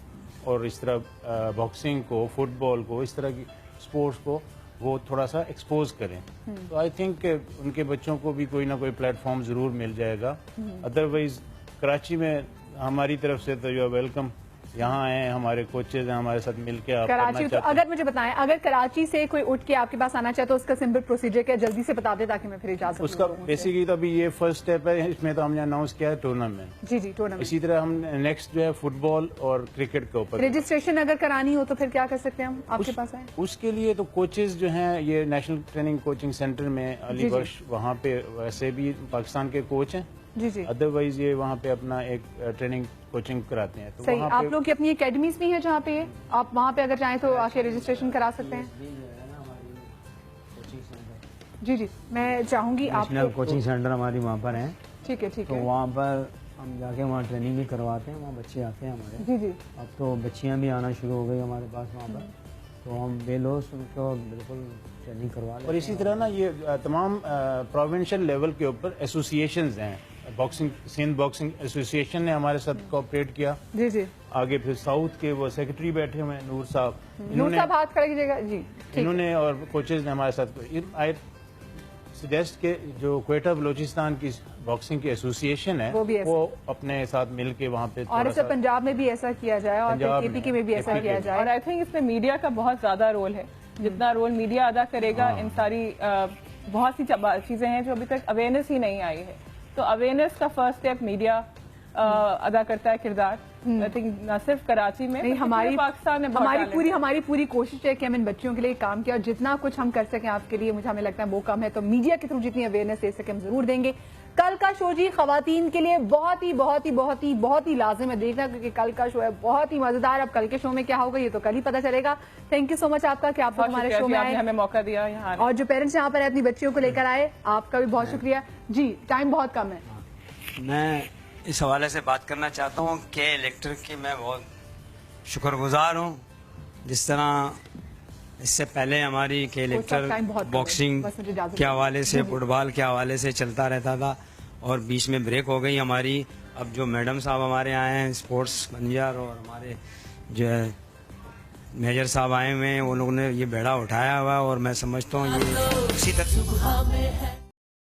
Speaker 8: और इस तरह बॉक्सिंग को, फुटबॉल को, इस तरह की स्पोर्ट्स को वो थोड़ा सा एक्सपोज करें। तो आई थिंक उनके बच्चों को भी कोई ना कोई प्लेटफॉर्म जरूर मिल जाएगा। अदरवाइज कराची में हमारी तरफ से तो यू आर वेलकम, यहाँ आए, हमारे कोचेज हैं, हमारे साथ मिलके आप
Speaker 2: कराची। तो अगर मुझे बताएं, अगर कराची से कोई उठ के आपके पास आना चाहे तो उसका सिंपल प्रोसीजर क्या, जल्दी से बता दें ताकि मैं फिर इजाजत
Speaker 8: उसका बेसिकली तो अभी ये फर्स्ट स्टेप है, इसमें तो हमने अनाउंस किया है टूर्नामेंट।
Speaker 2: जी जी, टूर्नामेंट।
Speaker 8: इसी तरह हम नेक्स्ट जो है फुटबॉल और क्रिकेट के ऊपर
Speaker 2: रजिस्ट्रेशन अगर करानी हो तो फिर क्या कर सकते हैं हम आपके पास आए?
Speaker 8: उसके लिए तो कोचेज जो हैं ये नेशनल ट्रेनिंग कोचिंग सेंटर में अलीबख्श, वहाँ पे वैसे भी पाकिस्तान के कोच हैं।
Speaker 2: जी जी।
Speaker 8: अदरवाइज ये वहाँ पे अपना एक ट्रेनिंग कोचिंग कराते हैं। तो
Speaker 2: सही,
Speaker 8: वहाँ
Speaker 2: आप लोग की अपनी एकेडमीज भी है जहाँ पे आप वहाँ पे अगर चाहें तो आके रजिस्ट्रेशन करा सकते हैं। जी जी, मैं चाहूंगी आप
Speaker 15: नेशनल कोचिंग सेंटर हमारी वहाँ पर है।
Speaker 2: ठीक है ठीक
Speaker 15: है। तो वहाँ पर हम जाके वहाँ ट्रेनिंग भी करवाते हैं, वहाँ बच्चे आते हैं हमारे।
Speaker 2: जी जी।
Speaker 15: अब तो बच्चियाँ भी आना शुरू हो गई हमारे पास वहाँ पर, तो हम बेलोस उनको बिल्कुल ट्रेनिंग करवा लेते हैं।
Speaker 8: और इसी तरह ना ये तमाम प्रोविंशियल लेवल के ऊपर एसोसिएशंस हैं। बॉक्सिंग, सिंध बॉक्सिंग एसोसिएशन ने हमारे साथ कोऑपरेट किया।
Speaker 2: जी जी।
Speaker 8: आगे फिर साउथ के वो सेक्रेटरी बैठे हुए हैं नूर साहब,
Speaker 2: नूर साहब हाथ खड़े कीजिएगा जी।
Speaker 8: इन्होंने और कोचेज ने हमारे साथ सजेस्ट के जो क्वेटा बलूचिस्तान की बॉक्सिंग की एसोसिएशन है वो अपने साथ मिलके वहाँ पे
Speaker 2: और ऐसे पंजाब में भी ऐसा किया जाए और केपीके में भी ऐसा किया जाए।
Speaker 10: और आई थिंक इसमें मीडिया का बहुत ज्यादा रोल है, जितना रोल मीडिया अदा करेगा इन सारी बहुत सी चीजें हैं जो अभी तक अवेयरनेस ही नहीं आई है, तो अवेयरनेस का फर्स्ट स्टेप मीडिया अदा करता है किरदार। आई थिंक न सिर्फ कराची में, पाकिस्तान में
Speaker 2: हमारी पूरी कोशिश है कि हम इन बच्चियों के लिए काम किया और जितना कुछ हम कर सकें आपके लिए, मुझे हमें लगता है वो कम है, तो मीडिया के थ्रू जितनी अवेयरनेस दे सके हम जरूर देंगे। कल का शो जी खवातीन के लिए बहुत ही लाजिम है देखना, क्योंकि कल का शो है बहुत ही मजेदार। अब कल के शो में क्या होगा ये तो कल ही पता चलेगा। थैंक यू सो मच आपका कि आप हमारे शो में आए,
Speaker 10: हमें मौका दिया यहाँ,
Speaker 2: और जो पेरेंट्स यहाँ पर अपनी बच्चियों को लेकर आए आपका भी बहुत शुक्रिया जी। टाइम बहुत कम है,
Speaker 16: मैं इस हवाले से बात करना चाहता हूँ कि इलेक्ट्रिक की मैं बहुत शुक्रगुजार हूँ, जिस तरह इससे पहले हमारी के इलेक्ट्रिक बॉक्सिंग के हवाले से, फुटबॉल के हवाले से चलता रहता था और बीच में ब्रेक हो गई हमारी। अब जो मैडम साहब हमारे आए हैं स्पोर्ट्स बंजार और हमारे जो है मेजर साहब आए हुए हैं, उन लोगों ने ये बेड़ा उठाया हुआ है और मैं समझता हूँ ये उसी तरह